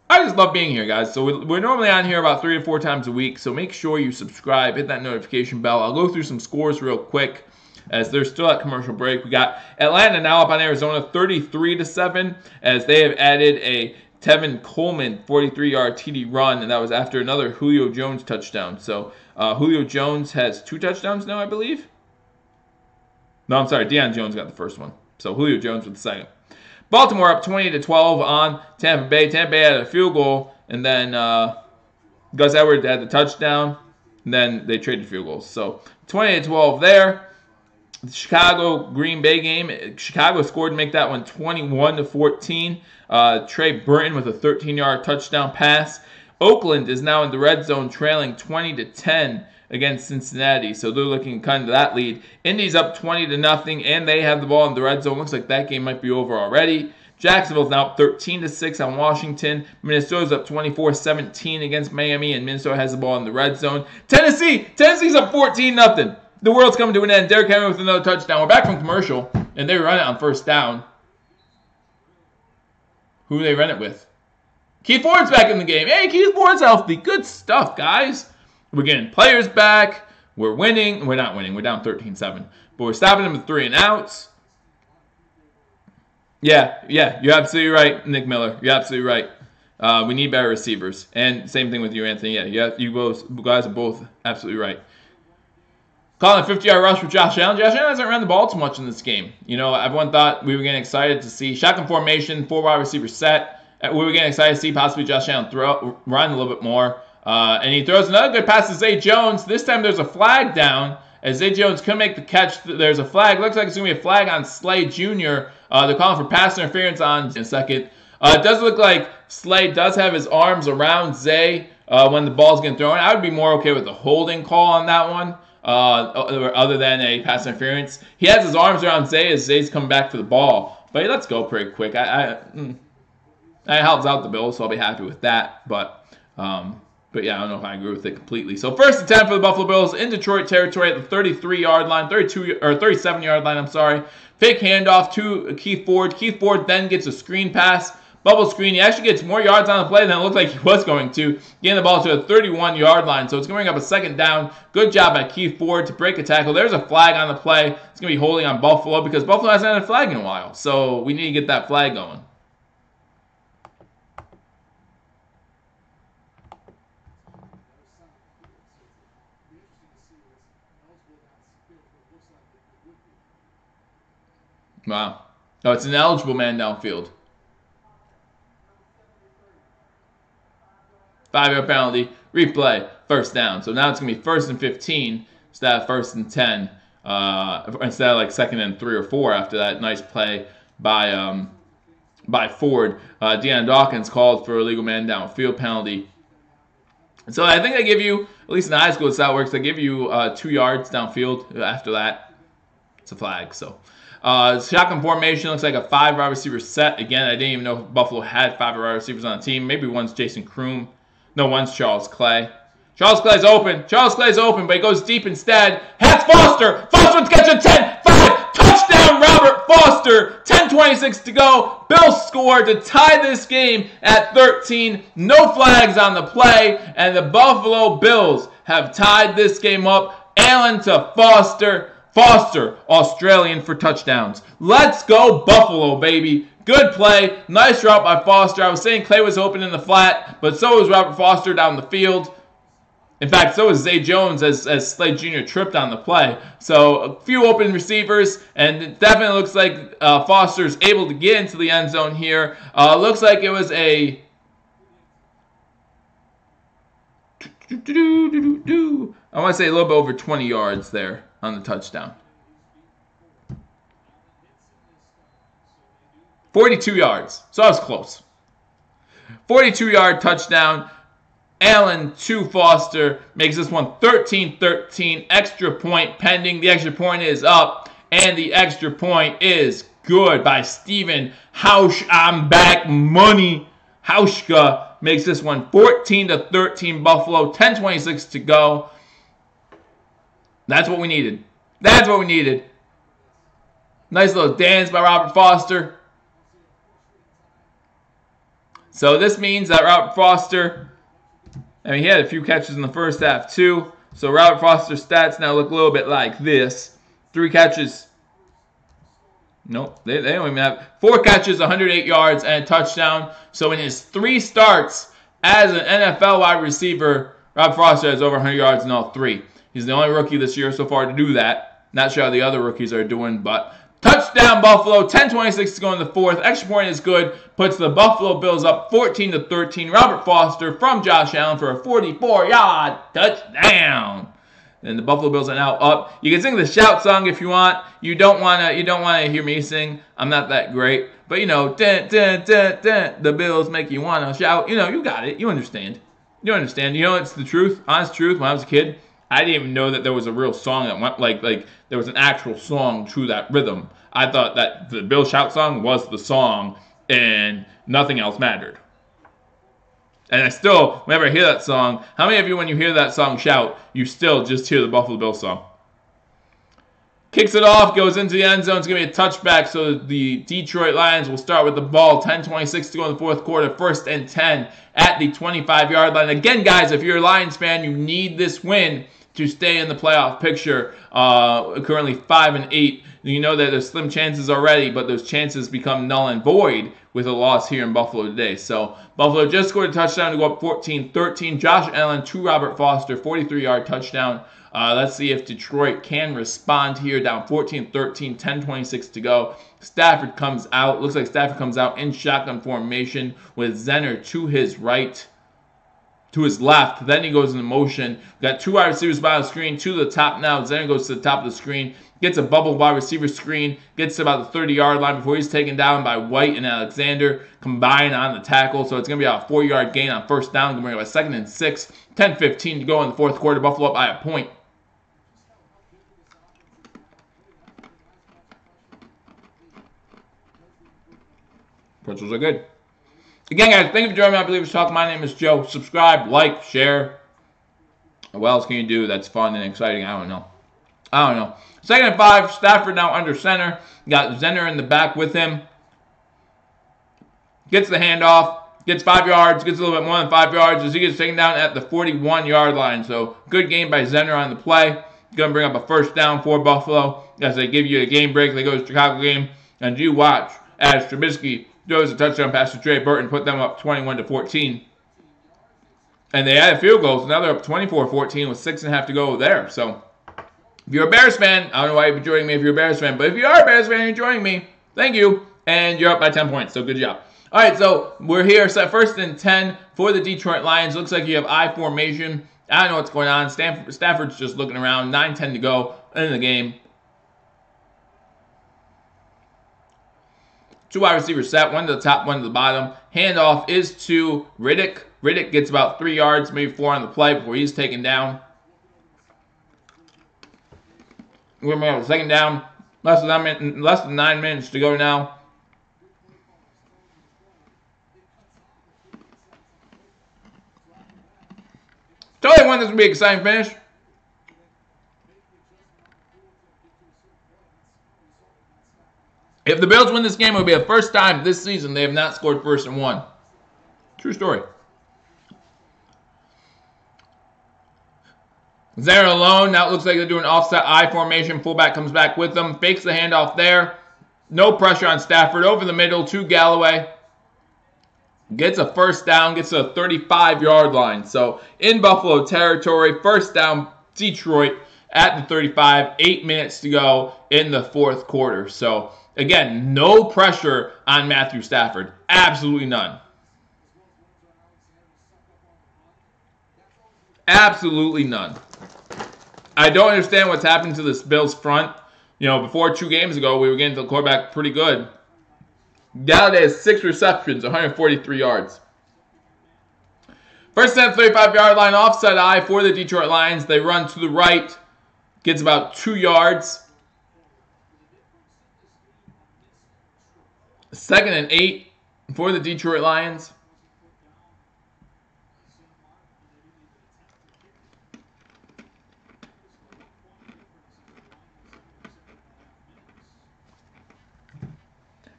I just love being here, guys. So we're normally on here about 3 to 4 times a week, so make sure you subscribe, hit that notification bell. I'll go through some scores real quick, as they're still at commercial break. We got Atlanta now up on Arizona 33-7, as they have added a Tevin Coleman 43-yard TD run, and that was after another Julio Jones touchdown. So Julio Jones has 2 touchdowns now, I believe. No, I'm sorry, Deion Jones got the first one. So Julio Jones with the second. Baltimore up 20-12 on Tampa Bay. Tampa Bay had a field goal, and then Gus Edwards had the touchdown, and then they traded field goals. So 20-12 there. The Chicago-Green Bay game, Chicago scored to make that one 21-14. Trey Burton with a 13-yard touchdown pass. Oakland is now in the red zone, trailing 20-10 against Cincinnati, so they're looking kind of that lead. Indy's up 20-0, and they have the ball in the red zone. Looks like that game might be over already. Jacksonville's now up 13-6 on Washington. Minnesota's up 24-17 against Miami, and Minnesota has the ball in the red zone. Tennessee's up 14-0. The world's coming to an end. Derrick Henry with another touchdown. We're back from commercial, and they run it on first down. Who do they run it with? Keith Ford's back in the game. Hey, Keith Ford's healthy. Good stuff, guys. We're getting players back. We're winning. We're not winning. We're down 13-7. But we're stopping them with 3 and outs. Yeah, you're absolutely right, Nick Miller. You're absolutely right. We need better receivers. And same thing with you, Anthony. Yeah, you guys are both absolutely right. Calling a 50-yard rush for Josh Allen. Josh Allen hasn't run the ball too much in this game. You know, everyone thought we were getting excited to see shotgun formation, 4 wide receiver set. We were getting excited to see possibly Josh Allen run a little bit more. And he throws another good pass to Zay Jones. This time there's a flag down, as Zay Jones couldn't make the catch. There's a flag. Looks like it's going to be a flag on Slade Jr. They're calling for pass interference on in a second. It does look like Slade does have his arms around Zay when the ball's getting thrown. I would be more okay with a holding call on that one, other than a pass interference. He has his arms around Zay as Zay's coming back for the ball. But he lets go pretty quick. It helps out the Bills, so I'll be happy with that. But yeah, I don't know if I agree with it completely. So first and 10 for the Buffalo Bills in Detroit territory at the 33-yard line, 37-yard line, I'm sorry. Fake handoff to Keith Ford. Keith Ford then gets a screen pass. Bubble screen. He actually gets more yards on the play than it looked like he was going to. Getting the ball to the 31-yard line. So it's going to bring up a second down. Good job by Keith Ford to break a tackle. There's a flag on the play. It's going to be holding on Buffalo because Buffalo hasn't had a flag in a while. So we need to get that flag going. Wow. Oh, it's an eligible man downfield. 5-yard penalty. Replay. First down. So now it's going to be 1st and 15 instead of 1st and 10. Instead of like 2nd and 3 or 4 after that nice play by Ford. Deion Dawkins called for a illegal man downfield penalty. So I think I give you At least in high school, it's how it works. They give you 2 yards downfield. After that, it's a flag. So, shotgun formation looks like a 5 wide receiver set. Again, I didn't even know Buffalo had 5 wide receivers on the team. Maybe one's Jason Kroom. No, one's Charles Clay. Charles Clay's open. Charles Clay's open, but he goes deep instead. Has Foster. Foster with catch a 10, 5. Touchdown, Robert Foster. 10:26 to go. Bills scored to tie this game at 13. No flags on the play, and the Buffalo Bills have tied this game up. Allen to Foster. Foster, Australian for touchdowns. Let's go Buffalo, baby. Good play. Nice route by Foster. I was saying Clay was open in the flat, but so was Robert Foster down the field. In fact, so was Zay Jones as Slade Jr. tripped on the play. So a few open receivers, and it definitely looks like Foster's able to get into the end zone here. Looks like it was a... I want to say a little bit over 20 yards there on the touchdown. 42 yards. So I was close. 42-yard touchdown. Allen to Foster makes this one 13-13. Extra point pending. The extra point is up. And the extra point is good by Steven Hausch. I'm back money. Hauschka makes this one 14-13 Buffalo. 10:26 to go. That's what we needed. That's what we needed. Nice little dance by Robert Foster. So this means that Robert Foster, I mean, he had a few catches in the first half too. So Robert Foster's stats now look a little bit like this. 3 catches. Nope, they don't even have 4 catches, 108 yards, and a touchdown. So in his 3 starts as an NFL wide receiver, Robert Foster has over 100 yards in all 3. He's the only rookie this year so far to do that. Not sure how the other rookies are doing, but touchdown Buffalo. 10:26 to go in the 4th. Extra point is good. Puts the Buffalo Bills up 14-13. Robert Foster from Josh Allen for a 44-yard touchdown. And the Buffalo Bills are now up. You can sing the shout song if you want. You don't wanna hear me sing. I'm not that great. But you know, dun, dun, dun, dun, the Bills make you wanna shout. You know, you got it. You understand. You understand. You know, it's the truth. Honest truth. When I was a kid, I didn't even know that there was a real song that went like there was an actual song to that rhythm. I thought that the Bill Shout song was the song and nothing else mattered. And I still, whenever I hear that song, how many of you, when you hear that song shout, you still just hear the Buffalo Bills song? Kicks it off, goes into the end zone. It's going to be a touchback, so the Detroit Lions will start with the ball. 10:26 to go in the 4th quarter. 1st and 10 at the 25-yard line. Again, guys, if you're a Lions fan, you need this win to stay in the playoff picture. Currently 5-8. You know that there's slim chances already, but those chances become null and void with a loss here in Buffalo today. So Buffalo just scored a touchdown to go up 14-13. Josh Allen to Robert Foster, 43-yard touchdown. Let's see if Detroit can respond here. Down 14-13, 10:26 to go. Stafford comes out. Looks like Stafford comes out in shotgun formation with Zenner to his right, to his left. Then he goes into motion. Got 2 wide receivers by the screen to the top now. Zenner goes to the top of the screen. Gets a bubble wide receiver screen. Gets to about the 30-yard line before he's taken down by White and Alexander. Combined on the tackle. So it's going to be a 4-yard gain on 1st down. Going to bring up a 2nd and 6. 10:15 to go in the 4th quarter. Buffalo up by a point. Pretzels are good. Again, guys, thank you for joining me on Believers Talk. My name is Joe. Subscribe, like, share. What else can you do that's fun and exciting? I don't know. 2nd and 5. Stafford now under center. Got Zenner in the back with him. Gets the handoff. Gets 5 yards. Gets a little bit more than 5 yards as he gets taken down at the 41-yard line. So, good game by Zenner on the play. Going to bring up a 1st down for Buffalo as they give you a game break. They go to the Chicago game. And you watch as Trubisky throws a touchdown pass to Trey Burton, put them up 21-14. And they added field goals. Now they're up 24-14 with 6.5 to go there. So, if you're a Bears fan, I don't know why you're joining me if you're a Bears fan, but if you are a Bears fan and you're joining me, thank you. And you're up by 10 points, so good job. All right, so we're here. Set 1st and 10 for the Detroit Lions. Looks like you have I formation. I don't know what's going on. Stafford's just looking around. 9-10 to go in the game. 2 wide receivers set, one to the top, one to the bottom. Handoff is to Riddick. Riddick gets about 3 yards, maybe 4 on the play before he's taken down. We're going to have a second down. Less than 9 minutes to go now. Totally want this to be an exciting finish. If the Bills win this game, it will be the first time this season they have not scored first and 1. True story. Zero alone. Now it looks like they're doing offset I formation. Fullback comes back with them. Fakes the handoff there. No pressure on Stafford. Over the middle to Galloway. Gets a first down. Gets a 35-yard line. So in Buffalo territory. First down Detroit at the 35. 8 minutes to go in the fourth quarter. So again, no pressure on Matthew Stafford. Absolutely none. Absolutely none. I don't understand what's happened to this Bills front. You know, before 2 games ago, we were getting to the quarterback pretty good. Galladay has 6 receptions, 143 yards. First and 35-yard line, offside I for the Detroit Lions. They run to the right. Gets about 2 yards. Second and 8 for the Detroit Lions.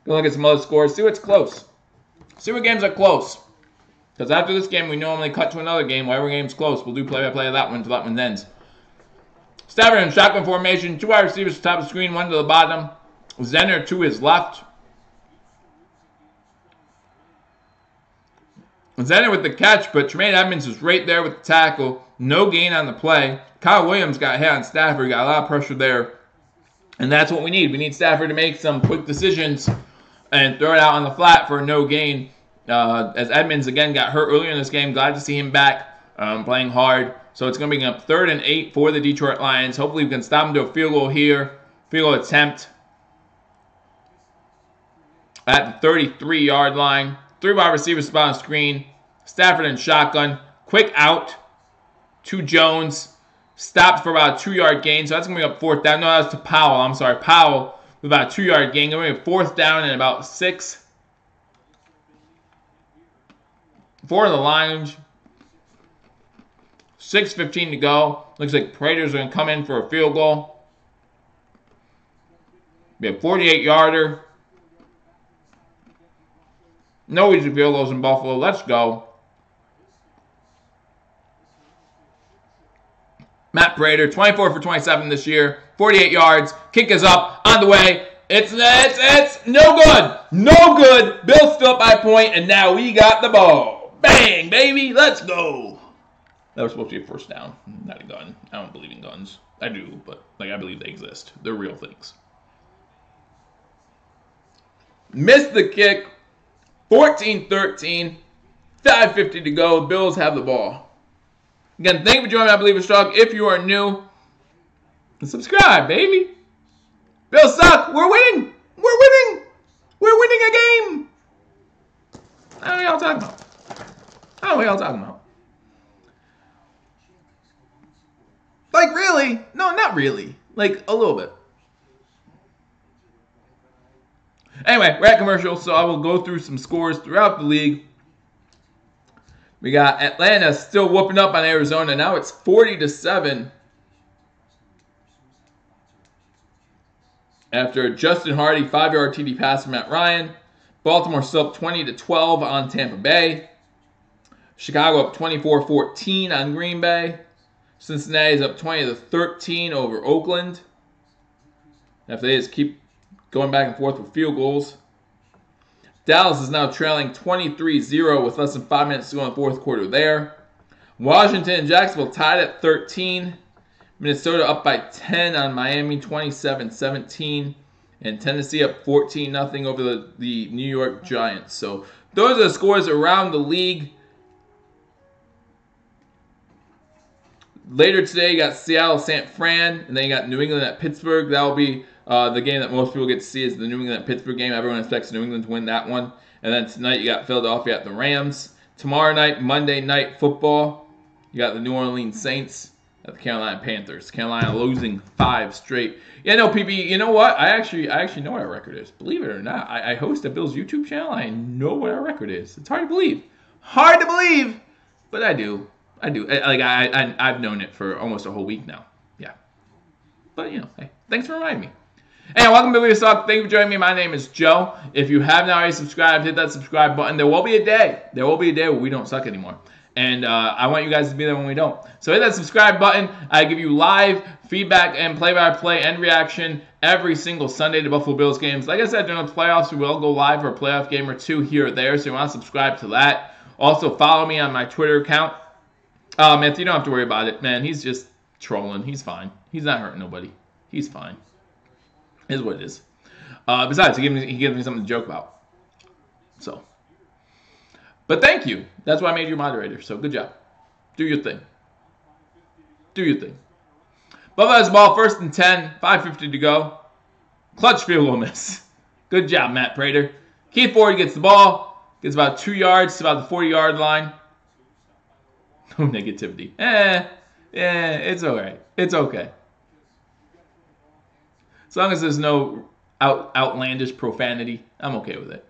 Go look at some other scores. See what's close. See what games are close. Because after this game, we normally cut to another game. Whatever game's close, we'll do play-by-play of that one until that one ends. Stafford in shotgun formation. 2 wide receivers to the top of the screen, 1 to the bottom. Zenner to his left. Zenner with the catch, but Tremaine Edmonds is right there with the tackle. No gain on the play. Kyle Williams got hit on Stafford. Got a lot of pressure there. And that's what we need. We need Stafford to make some quick decisions and throw it out on the flat for no gain. As Edmonds, again, got hurt earlier in this game. Glad to see him back playing hard. So it's going to be up 3rd and 8 for the Detroit Lions. Hopefully we can stop them to a field goal here. Field goal attempt at the 33-yard line. 3 wide receivers spot on screen. Stafford in shotgun. Quick out to Jones. Stopped for about a 2-yard gain. So that's going to be up 4th down. No, that was to Powell. I'm sorry. Powell with about a 2-yard gain. Going to be 4th down and about 6. 4 of the Lions. 6:15 to go. Looks like Prater's going to come in for a field goal. Be a 48-yarder. No easy field goals in Buffalo. Let's go. Matt Prater, 24 for 27 this year. 48 yards. Kick is up. On the way. It's no good. No good. Bills still up by a point, and now we got the ball. Bang, baby. Let's go. That was supposed to be a first down, not a gun. I don't believe in guns. I do, but I believe they exist. They're real things. Missed the kick. 14-13. 5:50 to go. Bills have the ball. Again, thank you for joining me. I believe it's Talk. If you are new, subscribe, baby. Bills suck. We're winning. We're winning. We're winning a game. I don't know what y'all talking about. I don't know what y'all talking about. Like, really? No, not really. Like, a little bit. Anyway, we're at commercial, so I will go through some scores throughout the league. We got Atlanta still whooping up on Arizona. Now it's 40-7. After Justin Hardy, 5-yard TD pass from Matt Ryan. Baltimore still up 20-12 on Tampa Bay. Chicago up 24-14 on Green Bay. Cincinnati is up 20-13 over Oakland. After they just keep going back and forth with field goals. Dallas is now trailing 23-0 with less than 5 minutes to go in the fourth quarter there. Washington and Jacksonville tied at 13. Minnesota up by 10 on Miami, 27-17. And Tennessee up 14-0 over the New York Giants. So those are the scores around the league. Later today, you got Seattle, San Fran, and then you got New England at Pittsburgh. That will be the game that most people get to see is the New England at Pittsburgh game. Everyone expects New England to win that one. And then tonight, you got Philadelphia at the Rams. Tomorrow night, Monday Night Football, you got the New Orleans Saints at the Carolina Panthers. Carolina losing 5 straight. Yeah, no, PB, you know what? I actually know what our record is. Believe it or not, I host a Bills YouTube channel. I know what our record is. It's hard to believe. Hard to believe, but I do. Like, I've known it for almost a whole week now. Yeah. But, you know, hey, thanks for reminding me. Hey, welcome to Believers Talk. Thank you for joining me. My name is Joe. If you have not already subscribed, hit that subscribe button. There will be a day. There will be a day where we don't suck anymore. And I want you guys to be there when we don't. So hit that subscribe button. I give you live feedback and play-by-play and reaction every single Sunday to Buffalo Bills games. Like I said, during the playoffs, we will go live for a playoff game or two here or there. So you want to subscribe to that. Also, follow me on my Twitter account. Matthew, you don't have to worry about it, man. He's just trolling. He's fine. He's not hurting nobody. He's fine. Is what it is. Besides, he gives me something to joke about. So, but thank you. That's why I made you moderator. So good job. Do your thing. Do your thing. Buffalo has the ball, 1st and 10, 5:50 to go. Clutch field goal miss. Good job, Matt Prater. Keith Ford gets the ball, gets about 2 yards to about the 40-yard line. No negativity. It's all right. It's okay. As long as there's no outlandish profanity, I'm okay with it.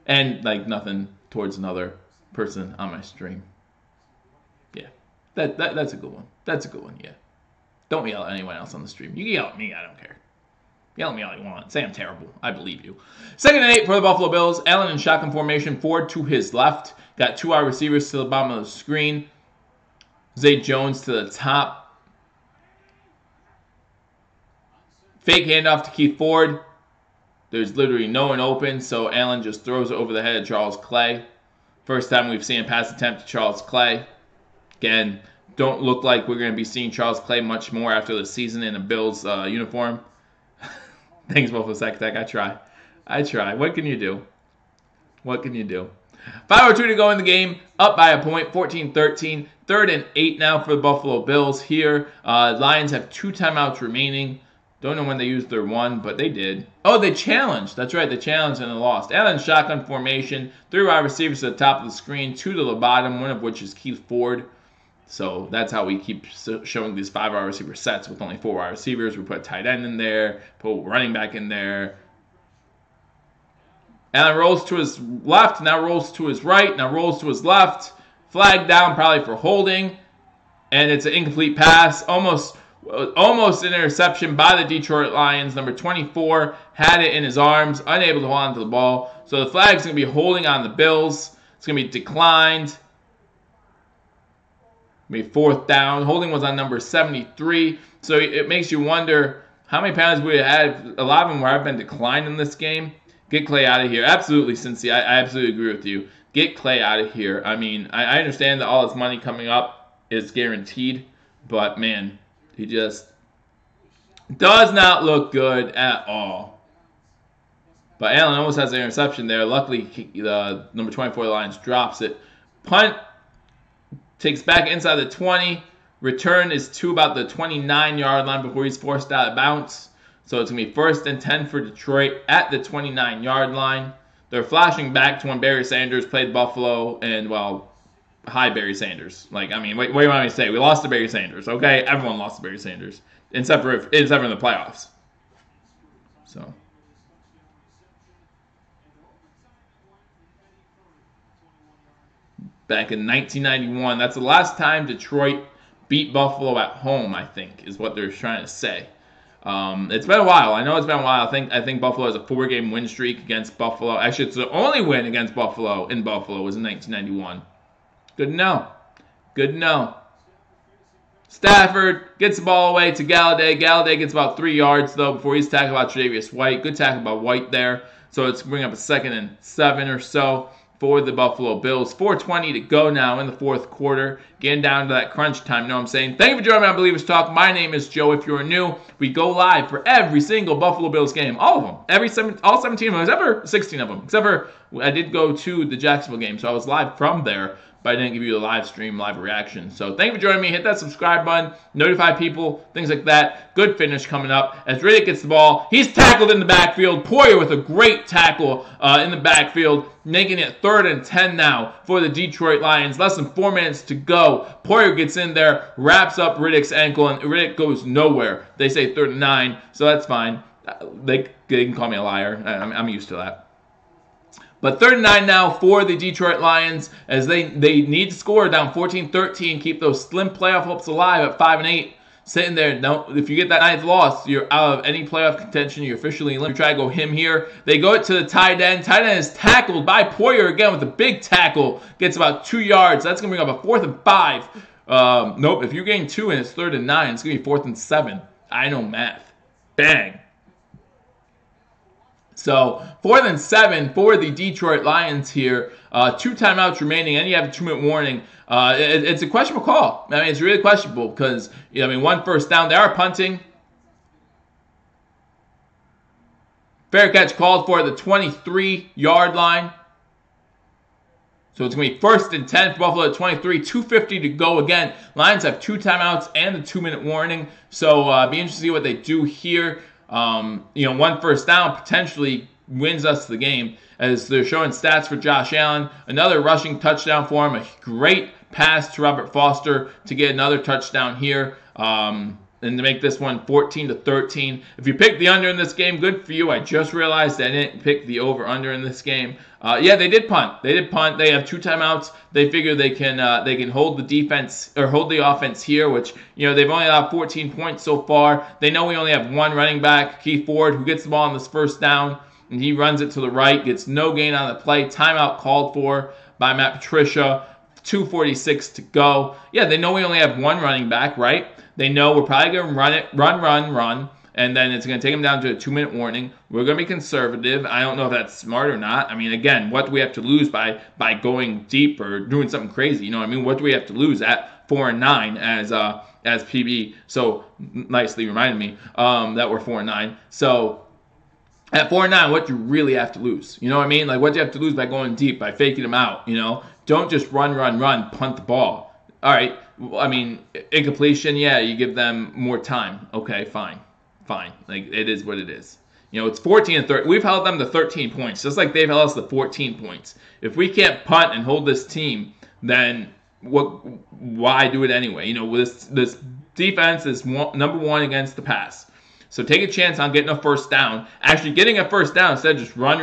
And, like, nothing towards another person on my stream. Yeah, that's a good one. That's a good one, yeah. Don't yell at anyone else on the stream. You can yell at me, I don't care. Yell at me all you want. Say I'm terrible. I believe you. 2nd and 8 for the Buffalo Bills. Allen in shotgun formation. Ford to his left. Got 2 wide receivers to the bottom of the screen. Zay Jones to the top. Fake handoff to Keith Ford. There's literally no one open, so Allen just throws it over the head of Charles Clay. First time we've seen a pass attempt to Charles Clay. Again, don't look like we're going to be seeing Charles Clay much more after the season in a Bills uniform. Thanks, Buffalo Sack Attack. I try. What can you do? What can you do? 5:02 to go in the game. Up by a point. 14-13. 3rd and 8 now for the Buffalo Bills here. Lions have 2 timeouts remaining. Don't know when they used their one, but they did. Oh, they challenged. That's right, they challenged and they lost. Allen shotgun formation. 3 wide receivers to the top of the screen, 2 to the bottom, one of which is Keith Ford. So that's how we keep showing these 5 wide receiver sets with only 4 wide receivers. We put a tight end in there, put a running back in there. Allen rolls to his left, now rolls to his right, now rolls to his left. Flag down probably for holding. And it's an incomplete pass. Almost an interception by the Detroit Lions. Number 24 had it in his arms, unable to hold on to the ball. So the flag's going to be holding on the Bills. It's going to be declined. Maybe 4th down. Holding was on number 73. So it makes you wonder how many penalties we had. A lot of them where I've been declined in this game. Get Clay out of here. Absolutely, Cincy. I absolutely agree with you. Get Clay out of here. I mean, I understand that all his money coming up is guaranteed. But, man, he just does not look good at all. But Allen almost has an interception there. Luckily, the number 24 of the Lions drops it. Punt takes back inside the 20. Return is to about the 29-yard line before he's forced out of bounds. So it's going to be 1st and 10 for Detroit at the 29-yard line. They're flashing back to when Barry Sanders played Buffalo and, well, hi, Barry Sanders. Like, I mean, what do you want me to say? We lost to Barry Sanders, okay? Everyone lost to Barry Sanders, except for in the playoffs. So. Back in 1991, that's the last time Detroit beat Buffalo at home, I think, is what they're trying to say. It's been a while. I know it's been a while. I think Buffalo has a 4-game win streak against Buffalo. Actually, it's the only win against Buffalo in Buffalo was in 1991. Good to know. Good to know. Stafford gets the ball away to Galladay. Galladay gets about 3 yards, though, before he's tackled by Tre'Davious White. Good tackle by White there. So it's bring up a 2nd and 7 or so for the Buffalo Bills. 4:20 to go now in the 4th quarter. Getting down to that crunch time, you know what I'm saying? Thank you for joining me on Believers Talk. My name is Joe. If you're new, we go live for every single Buffalo Bills game. All of them. All 17 of them, except for 16 of them. Except for I did go to the Jacksonville game, so I was live from there. but I didn't give you a live stream, live reaction. So thank you for joining me. Hit that subscribe button, notify people, things like that. Good finish coming up as Riddick gets the ball. He's tackled in the backfield. Poyer with a great tackle in the backfield, making it 3rd and 10 now for the Detroit Lions. Less than 4 minutes to go. Poyer gets in there, wraps up Riddick's ankle, and Riddick goes nowhere. They say 3rd and 9, so that's fine. They can call me a liar. I'm used to that. But 3rd and 9 now for the Detroit Lions as they need to score down 14-13, keep those slim playoff hopes alive at 5 and 8. Sitting there, if you get that 9th loss, you're out of any playoff contention. You're officially eliminated. Try to go him here. They go it to the tight end. Tight end is tackled by Poyer again with a big tackle. Gets about 2 yards. That's going to bring up a 4th and 5. Nope, if you're getting 2 and it's 3rd and 9, it's going to be 4th and 7. I know math. Bang. So 4th and 7 for the Detroit Lions here. 2 timeouts remaining, and you have a 2-minute warning. It's a questionable call. I mean, it's really questionable because, 1 first down. They are punting. Fair catch called for the 23-yard line. So it's going to be 1st and 10 for Buffalo at 23. 2:50 to go again. Lions have 2 timeouts and a 2-minute warning. So be interested to see what they do here. 1 first down potentially wins us the game as they're showing stats for Josh Allen. Another rushing touchdown for him. A great pass to Robert Foster to get another touchdown here. And to make this one 14-13. If you picked the under in this game, good for you. I just realized I didn't pick the over/under in this game. Yeah, they did punt. They have 2 timeouts. They figure they can hold the defense or hold the offense here, which they've only allowed 14 points so far. They know we only have 1 running back, Keith Ford, who gets the ball on this first down, and he runs it to the right, gets no gain on the play. Timeout called for by Matt Patricia. 2:46 to go. Yeah, they know we only have 1 running back, right? They know we're probably going to run, and then it's going to take them down to a 2-minute warning. We're going to be conservative. I don't know if that's smart or not. I mean, again, what do we have to lose by going deep or doing something crazy? You know what I mean? What do we have to lose at 4 and 9 as PB? So nicely reminded me that we're 4 and 9. So at 4 and 9, what do you really have to lose? You know what I mean? Like, what do you have to lose by going deep, by faking them out? Don't just run, punt the ball. All right. I mean, incompletion, yeah, you give them more time. Okay, fine. Like, it is what it is. It's 14-13. We've held them to 13 points, just like they've held us to 14 points. If we can't punt and hold this team, then why do it anyway? This defense is number 1 against the pass. So take a chance on getting a first down. Actually getting a first down instead of just run,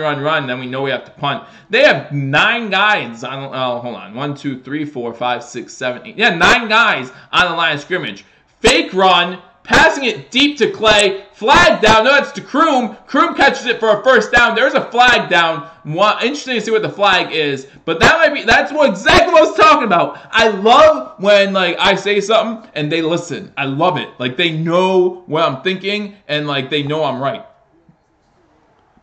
then we know we have to punt. They have 9 guys on, hold on. 1, 2, 3, 4, 5, 6, 7, 8. Yeah, 9 guys on the line of scrimmage. Fake run, passing it deep to Clay. Flag down. No, that's to Kroom. Kroom catches it for a first down. There's a flag down. Interesting to see what the flag is. But that's exactly what I was talking about. I love when I say something and they listen. I love it. They know what I'm thinking and they know I'm right.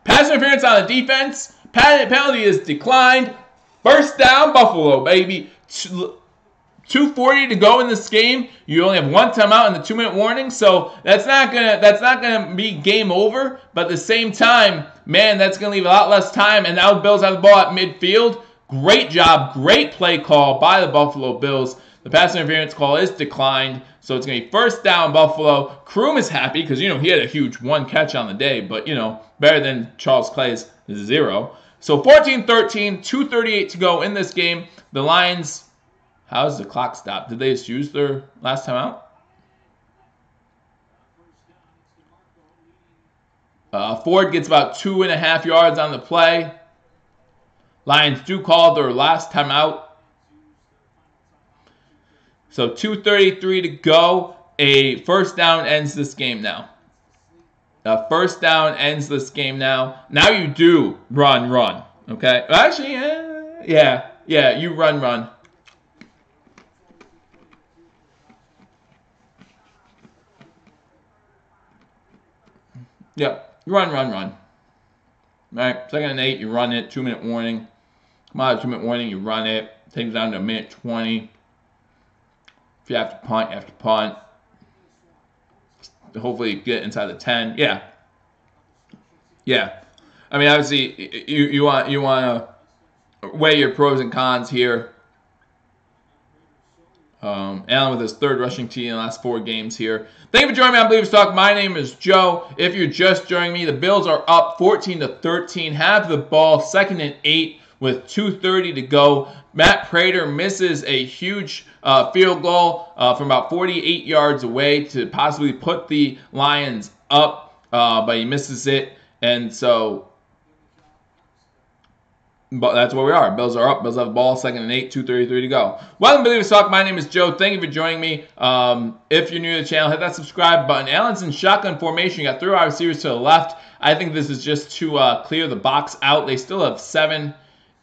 Pass interference on the defense. Penalty is declined. First down, Buffalo, baby. 2:40 to go in this game. You only have 1 timeout in the 2-minute warning, so that's not gonna be game over. But at the same time, man, that's gonna leave a lot less time. And now the Bills have the ball at midfield. Great job, great play call by the Buffalo Bills. The pass interference call is declined, so it's gonna be first down Buffalo. Kroom is happy because he had a huge 1 catch on the day, but better than Charles Clay's 0. So 14-13, 2:38 to go in this game. The Lions. How's the clock stop? Did they just use their last time out? Ford gets about 2.5 yards on the play. Lions do call their last time out. So 2:33 to go. A first down ends this game now. A first down ends this game now. Now you do run. Okay? Actually, yeah, you run. Yep, you run. All right, 2nd and 8, you run it. 2-minute warning. Come out of 2-minute warning, you run it. Takes down to a minute 20. If you have to punt, you have to punt. Hopefully get inside the 10. Yeah. I mean, obviously, you want to weigh your pros and cons here. Allen with his 3rd rushing TD in the last 4 games here. Thank you for joining me on Bleav Talk. My name is Joe. If you're just joining me, the Bills are up 14-13. Have the ball, 2nd and 8 with 2:30 to go. Matt Prater misses a huge field goal from about 48 yards away to possibly put the Lions up, but he misses it. And so, but that's where we are. Bills are up. Bills have the ball. 2nd and 8, 2:33 to go. Welcome to Bleav Talk. My name is Joe. Thank you for joining me. If you're new to the channel, hit that subscribe button. Allen's in shotgun formation. You got 3 wide receivers to the left. I think this is just to clear the box out. They still have 7,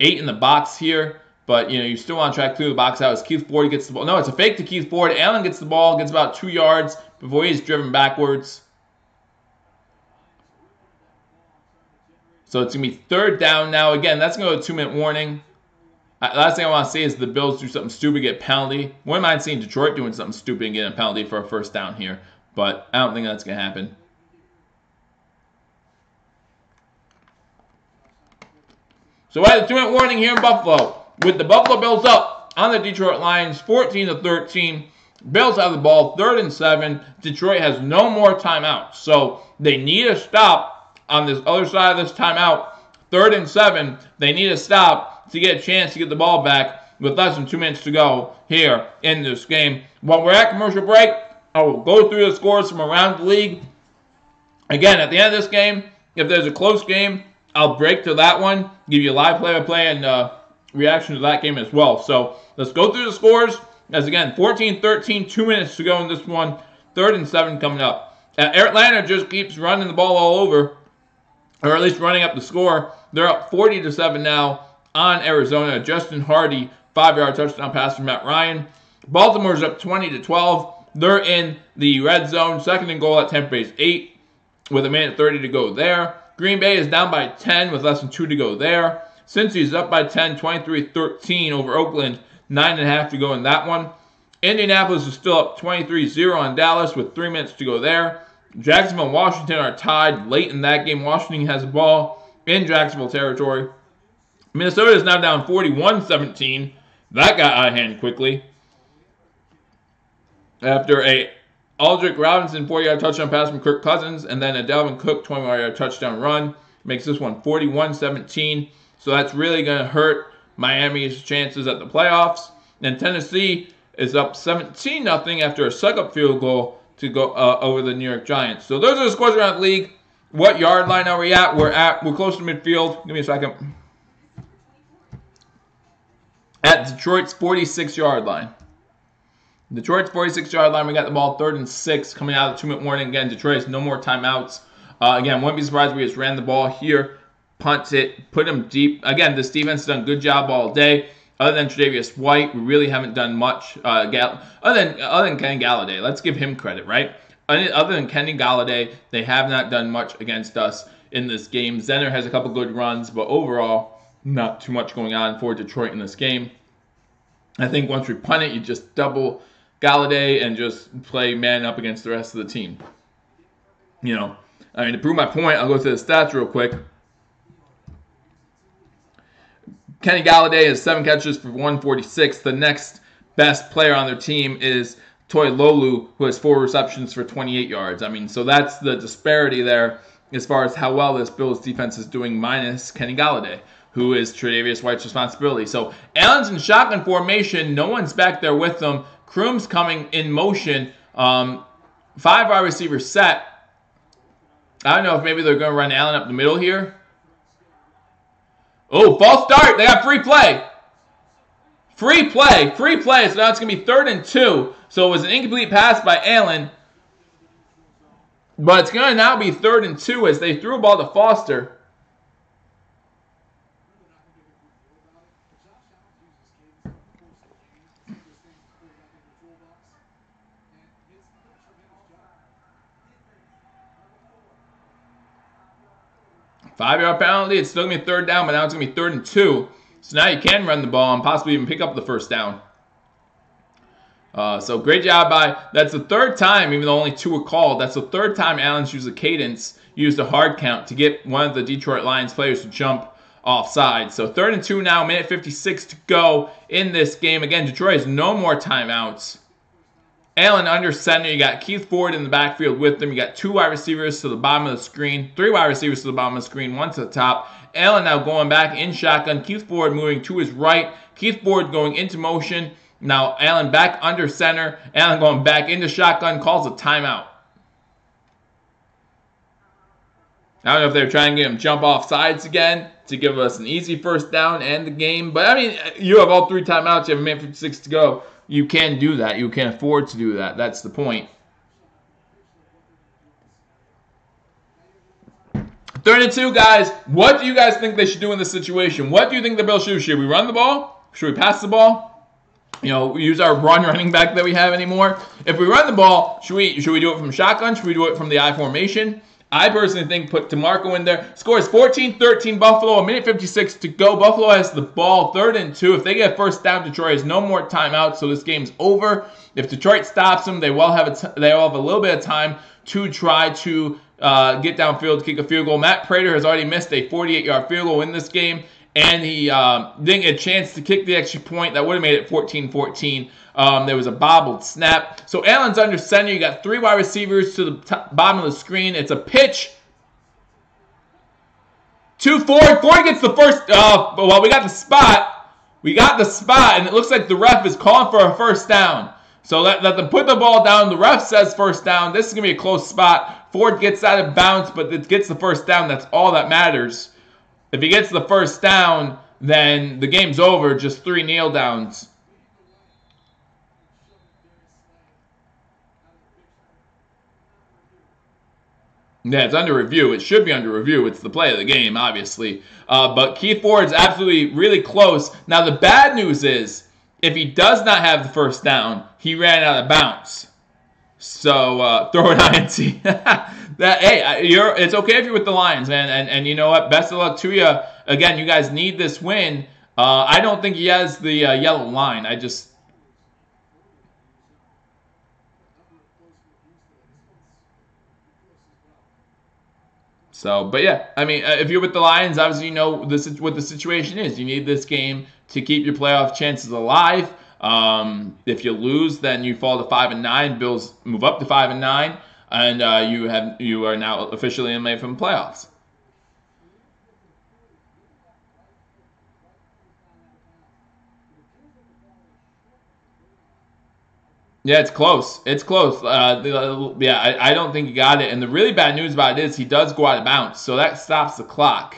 8 in the box here. But, you know, you still want to try to clear the box out as Keith Ford gets the ball. No, it's a fake to Keith Ford. Allen gets the ball, gets about 2 yards before he's driven backwards. So it's going to be 3rd down now. Again, that's going to go to 2-minute warning. Last thing I want to see is the Bills do something stupid, get a penalty. Wouldn't mind seeing Detroit doing something stupid and getting a penalty for a 1st down here. But I don't think that's going to happen. So we have a 2-minute warning here in Buffalo. With the Buffalo Bills up on the Detroit Lions, 14-13. Bills have the ball, 3rd and 7. Detroit has no more timeouts. So they need a stop on this other side of this timeout. 3rd and 7. They need a stop to get a chance to get the ball back with less than 2 minutes to go here in this game. While we're at commercial break, I will go through the scores from around the league. Again, at the end of this game, if there's a close game, I'll break to that one, give you a live play-by-play and reaction to that game as well. So let's go through the scores. As again, 14-13, 2 minutes to go in this one. 3rd and 7 coming up. Atlanta just keeps running the ball all over, or at least running up the score. They're up 40-7 now on Arizona. Justin Hardy, 5-yard touchdown pass from Matt Ryan. Baltimore's up 20-12. They're in the red zone. 2nd and goal at Tampa Bay's 8 with 1:30 to go there. Green Bay is down by 10 with less than 2 to go there. Cincy's up by 10, 23-13 over Oakland. 9.5 to go in that one. Indianapolis is still up 23-0 on Dallas with 3 minutes to go there. Jacksonville and Washington are tied late in that game. Washington has the ball in Jacksonville territory. Minnesota is now down 41-17. That got out of hand quickly. After a Aldrick Robinson 4-yard touchdown pass from Kirk Cousins, and then a Dalvin Cook 21-yard touchdown run. Makes this one 41-17. So that's really going to hurt Miami's chances at the playoffs. And Tennessee is up 17-0 after a suck-up field goal to go over the New York Giants. So those are the scores around the league. What yard line are we at? We're close to midfield. Give me a second. At Detroit's 46-yard line. Detroit's 46-yard line. We got the ball 3rd and 6 coming out of the 2-minute warning. Again, Detroit has no more timeouts. Again, wouldn't be surprised if we just ran the ball here. Punt it, put him deep. Again, this defense has done a good job all day. Other than Tre'Davious White, we really haven't done much. Other than Kenny Galladay, let's give him credit, right? Other than Kenny Galladay, they have not done much against us in this game. Zenner has a couple good runs, but overall, not too much going on for Detroit in this game. I think once we punt it, you just double Galladay and just play man up against the rest of the team. You know, I mean, to prove my point, I'll go through the stats real quick. Kenny Galladay has 7 catches for 146. The next best player on their team is Toy Lolu, who has 4 receptions for 28 yards. I mean, so that's the disparity there as far as how well this Bills defense is doing minus Kenny Galladay, who is Tre'Davious White's responsibility. So Allen's in shotgun formation. No one's back there with them. Kroom's coming in motion. 5 wide receivers set. I don't know if maybe they're going to run Allen up the middle here. Oh, false start. They got free play. Free play. Free play. So now it's going to be 3rd and 2. So it was an incomplete pass by Allen. But it's going to now be 3rd and 2 as they threw a ball to Foster. Five-yard penalty. It's still going to be 3rd down, but now it's going to be 3rd and 2. So now you can run the ball and possibly even pick up the 1st down. So great job by, that's the 3rd time, even though only 2 were called, that's the 3rd time Allen's used a cadence, used a hard count to get one of the Detroit Lions players to jump offside. So 3rd and 2 now, minute 56 to go in this game. Again, Detroit has no more timeouts. Allen under center. You got Keith Ford in the backfield with them. You got 2 wide receivers to the bottom of the screen, 3 wide receivers to the bottom of the screen, 1 to the top. Allen now going back in shotgun. Keith Ford moving to his right. Keith Ford going into motion. Now Allen back under center. Allen going back into shotgun. Calls a timeout. I don't know if they're trying to get him jump off sides again to give us an easy first down and the game. But, I mean, you have all 3 timeouts. You have a minute 56 to go. You can do that. You can afford to do that. That's the point. 3rd and 2, guys. What do you guys think they should do in this situation? What do you think the Bills should do? Should we run the ball? Should we pass the ball? You know, we use our running back that we have anymore. If we run the ball, should we do it from shotgun? Should we do it from the I formation? I personally think put DeMarco in there. Scores 14-13 Buffalo, a minute 56 to go. Buffalo has the ball, 3rd and 2. If they get first down, Detroit has no more timeouts, so this game's over. If Detroit stops them, they will have a little bit of time to try to get downfield, kick a field goal. Matt Prater has already missed a 48-yard field goal in this game, and he didn't get a chance to kick the extra point. That would have made it 14-14. There was a bobbled snap. So Allen's under center. You got 3 wide receivers to the bottom of the screen. It's a pitch to Ford. Ford gets the first. Well, we got the spot. And it looks like the ref is calling for a first down. So let them put the ball down. The ref says first down. This is going to be a close spot. Ford gets out of bounds, but it gets the first down. That's all that matters. If he gets the first down, then the game's over. Just 3 kneel downs. Yeah, it's under review. It should be under review. It's the play of the game, obviously. But Keith Ford's absolutely really close. Now, the bad news is, if he does not have the first down, he ran out of bounds. So, throw an INT. It's okay if you're with the Lions, man. And you know what? Best of luck to you. Again, you guys need this win. I don't think he has the yellow line. But yeah, I mean, if you're with the Lions, obviously you know this is what the situation is. You need this game to keep your playoff chances alive. If you lose, then you fall to 5-9. Bills move up to 5-9, and you are now officially eliminated from the playoffs. Yeah, it's close. It's close. I don't think he got it. And the really bad news about it is he does go out of bounds, so that stops the clock.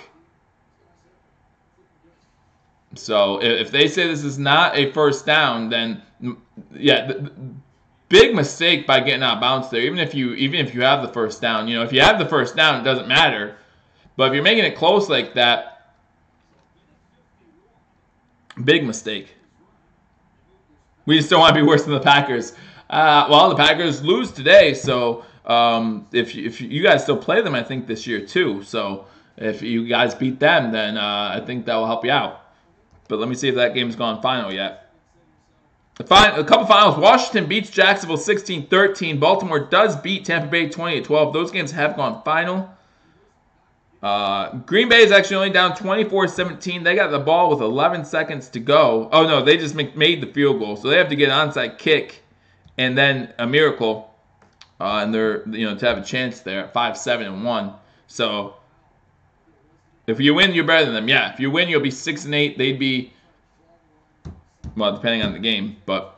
So if they say this is not a first down, then yeah, big mistake by getting out of bounds there. Even if you have the first down, if you have the first down, it doesn't matter. But if you're making it close like that, big mistake. We just don't want to be worse than the Packers. The Packers lose today, so if you guys still play them, I think this year too. So if you guys beat them, then I think that will help you out. But let me see if that game's gone final yet. A couple finals. Washington beats Jacksonville 16-13. Baltimore does beat Tampa Bay 20-12. Those games have gone final. Green Bay is actually only down 24-17. They got the ball with 11 seconds to go. Oh, no, they just made the field goal. So they have to get an onside kick and then a miracle. And they're, to have a chance there at 5-7-1. So if you win, you're better than them. Yeah, if you win, you'll be 6-8. They'd be, well, depending on the game, but.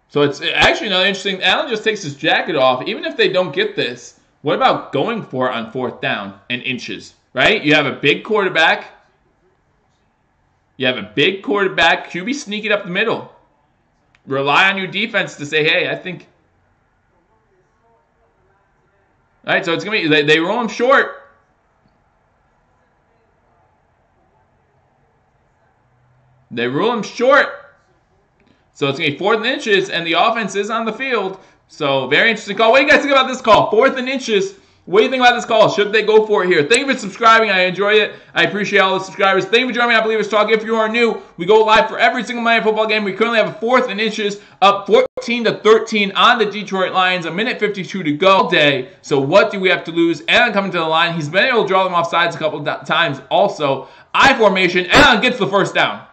So it's actually another interesting. Allen just takes his jacket off. Even if they don't get this, what about going for it on 4th down and inches, right? You have a big quarterback. QB sneaking up the middle. Rely on your defense to say, hey, I think. All right, so it's going to be, they roll him short. So it's going to be 4th and inches, and the offense is on the field. So very interesting call. What do you guys think about this call? 4th and inches. What do you think about this call? Should they go for it here? Thank you for subscribing. I enjoy it. I appreciate all the subscribers. Thank you for joining me on Believers Talk. If you are new, we go live for every single Monday football game. We currently have a 4th and inches up 14 14-13 on the Detroit Lions. 1:52 to go all day. So what do we have to lose? Allen coming to the line. He's been able to draw them off sides a couple of times. Also, I formation. Allen gets the first down.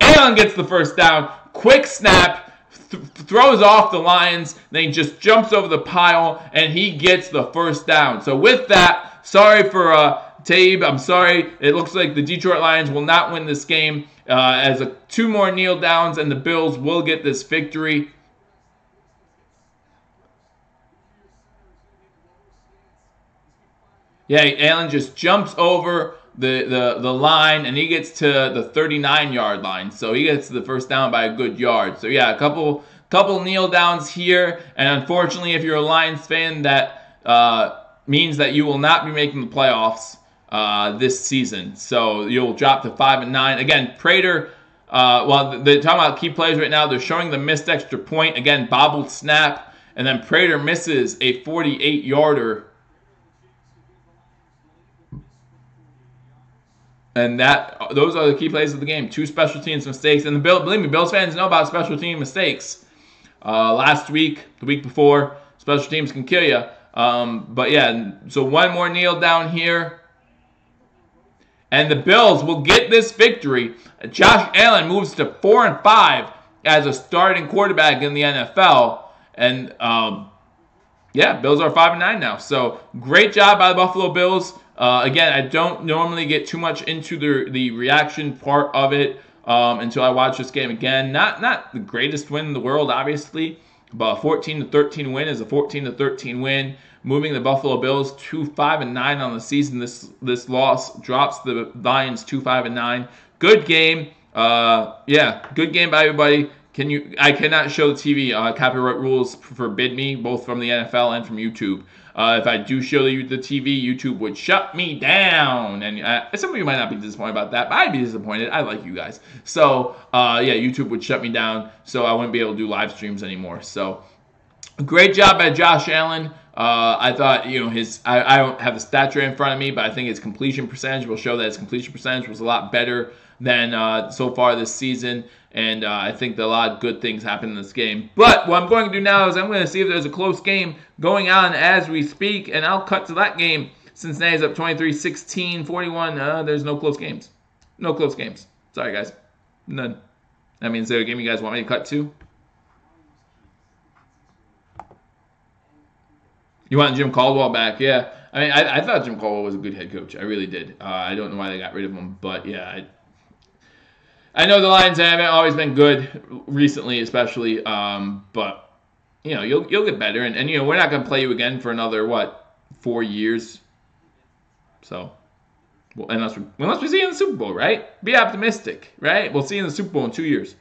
Allen gets the first down. Quick snap. Throws off the Lions. Then he just jumps over the pile. And he gets the first down. So with that, sorry for Taib. I'm sorry. It looks like the Detroit Lions will not win this game. As 2 more kneel downs, and the Bills will get this victory. Yeah, Allen just jumps over the line, and he gets to the 39-yard line. So he gets the first down by a good yard. So yeah, a couple kneel downs here, and unfortunately, if you're a Lions fan, that means that you will not be making the playoffs this season. So you'll drop to 5-9. Again, Prater, well, they're talking about key plays right now. They're showing the missed extra point. Again, bobbled snap. And then Prater misses a 48-yarder. And those are the key plays of the game. 2 special teams mistakes. And believe me, Bills fans know about special team mistakes. Last week, the week before, special teams can kill you. But yeah, so 1 more kneel down here. And the Bills will get this victory. Josh Allen moves to 4-5 as a starting quarterback in the NFL. And yeah, Bills are 5-9 now. So great job by the Buffalo Bills. Again, I don't normally get too much into the reaction part of it until I watch this game again. Not the greatest win in the world, obviously, but a 14-13 win is a 14-13 win, moving the Buffalo Bills to 5-9 on the season. This loss drops the Lions to 5-9. Good game. Yeah, good game by everybody. I cannot show the TV. Copyright rules forbid me, both from the NFL and from YouTube. If I do show the TV, YouTube would shut me down. And some of you might not be disappointed about that, but I'd be disappointed. I like you guys. So, yeah, YouTube would shut me down, so I wouldn't be able to do live streams anymore. So, great job by Josh Allen. I thought, I don't have the stats right in front of me, but I think his completion percentage will show that his completion percentage was a lot better than so far this season. And I think that a lot of good things happened in this game. But what I'm going to do now is I'm going to see if there's a close game going on as we speak. And I'll cut to that game. Cincinnati's up 23-16, 41. There's no close games. No close games. Sorry, guys. None. That means there a game you guys want me to cut to? You want Jim Caldwell back? Yeah. I mean, I thought Jim Caldwell was a good head coach. I really did. I don't know why they got rid of him. But, yeah, I know the Lions haven't always been good recently, especially, but you'll get better, and we're not gonna play you again for another 4 years. So, well, unless we see you in the Super Bowl, right? Be optimistic, right? We'll see you in the Super Bowl in 2 years.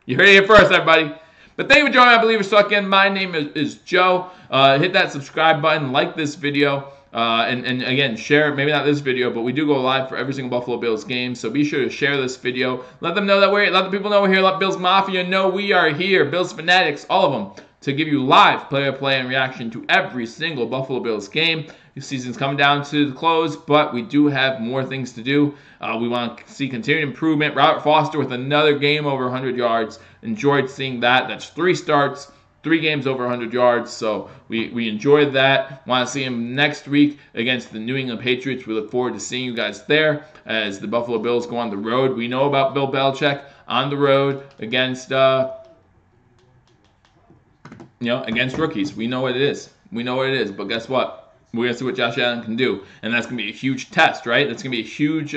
You heard it here first, everybody. But thank you for joining my Believers Talk again. My name is Joe. Hit that subscribe button, like this video. And again, share, maybe not this video, but we do go live for every single Buffalo Bills game. So be sure to share this video. Let them know that we're here. Let the people know we're here. Let Bills Mafia know we are here. Bills Fanatics, all of them, to give you live play-by-play and reaction to every single Buffalo Bills game. The season's coming down to the close, but we do have more things to do. We want to see continued improvement. Robert Foster with another game over 100 yards. Enjoyed seeing that. That's 3 starts. 3 games over 100 yards, so we enjoyed that. Want to see him next week against the New England Patriots. We look forward to seeing you guys there as the Buffalo Bills go on the road. We know about Bill Belichick on the road against against rookies. We know what it is. We know what it is. But guess what? We're gonna see what Josh Allen can do, and that's gonna be a huge test, right? That's gonna be a huge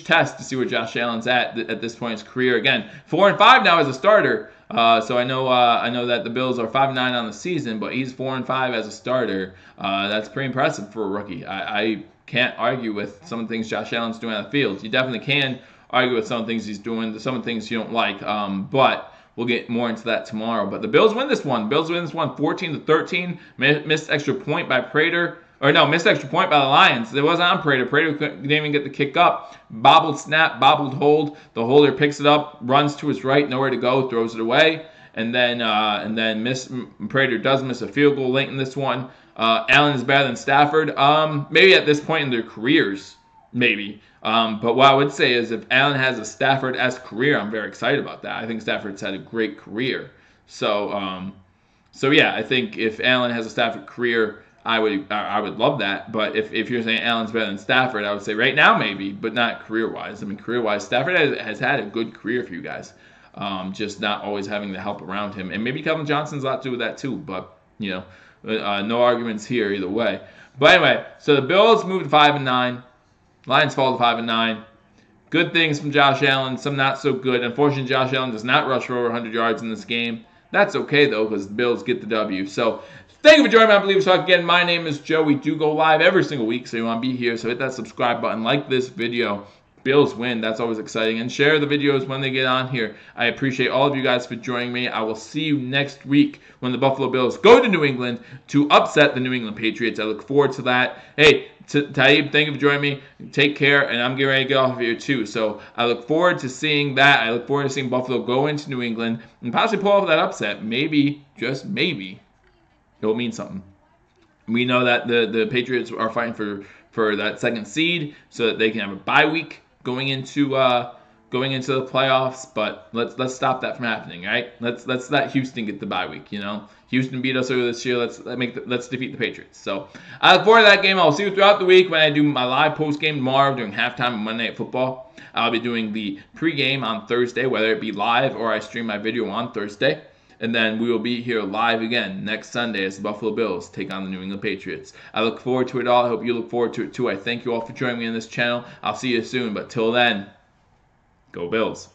test to see where Josh Allen's at this point in his career. Again, 4-5 now as a starter. So I know that the Bills are 5-9 on the season, but he's 4-5 as a starter. That's pretty impressive for a rookie. I can't argue with some of the things Josh Allen's doing on the field. You definitely can argue with some of the things he's doing, some of the things you don't like. But we'll get more into that tomorrow. But the Bills win this one. Bills win this one 14-13. Missed extra point by Prater. Or no, missed extra point by the Lions. It wasn't on Prater. Prater didn't even get the kick up. Bobbled snap, bobbled hold. The holder picks it up, runs to his right, nowhere to go, throws it away. And then Prater does miss a field goal late in this one. Allen is better than Stafford. Maybe at this point in their careers, maybe. But what I would say is if Allen has a Stafford-esque career, I'm very excited about that. I think Stafford's had a great career. So yeah, I think if Allen has a Stafford career, I would love that. But if you're saying Allen's better than Stafford, I would say right now maybe, but not career-wise. I mean, career-wise, Stafford has had a good career for you guys. Just not always having the help around him. And maybe Kelvin Johnson's a lot to do with that too. But, no arguments here either way. But anyway, so the Bills moved to 5-9. Lions fall to 5-9. Good things from Josh Allen, some not so good. Unfortunately, Josh Allen does not rush for over 100 yards in this game. That's okay, though, because the Bills get the W. So, thank you for joining me on Believers Talk again. My name is Joe. We do go live every single week, so you want to be here. So hit that subscribe button, like this video. Bills win. That's always exciting. And share the videos when they get on here. I appreciate all of you guys for joining me. I will see you next week when the Buffalo Bills go to New England to upset the New England Patriots. I look forward to that. Hey, Taib, thank you for joining me. Take care, and I'm getting ready to get off of here too. So I look forward to seeing that. I look forward to seeing Buffalo go into New England and possibly pull off that upset. Maybe, just maybe, it'll mean something. We know that the Patriots are fighting for that second seed so that they can have a bye week going into the playoffs, but let's stop that from happening, right? Let's let Houston get the bye week. Houston beat us earlier this year. Let's defeat the Patriots. So I look forward to that game. I'll see you throughout the week when I do my live post game tomorrow during halftime on Monday Night Football. I'll be doing the pregame on Thursday, whether it be live or I stream my video on Thursday. And then we will be here live again next Sunday as the Buffalo Bills take on the New England Patriots. I look forward to it all. I hope you look forward to it too. I thank you all for joining me on this channel. I'll see you soon. But till then, go Bills.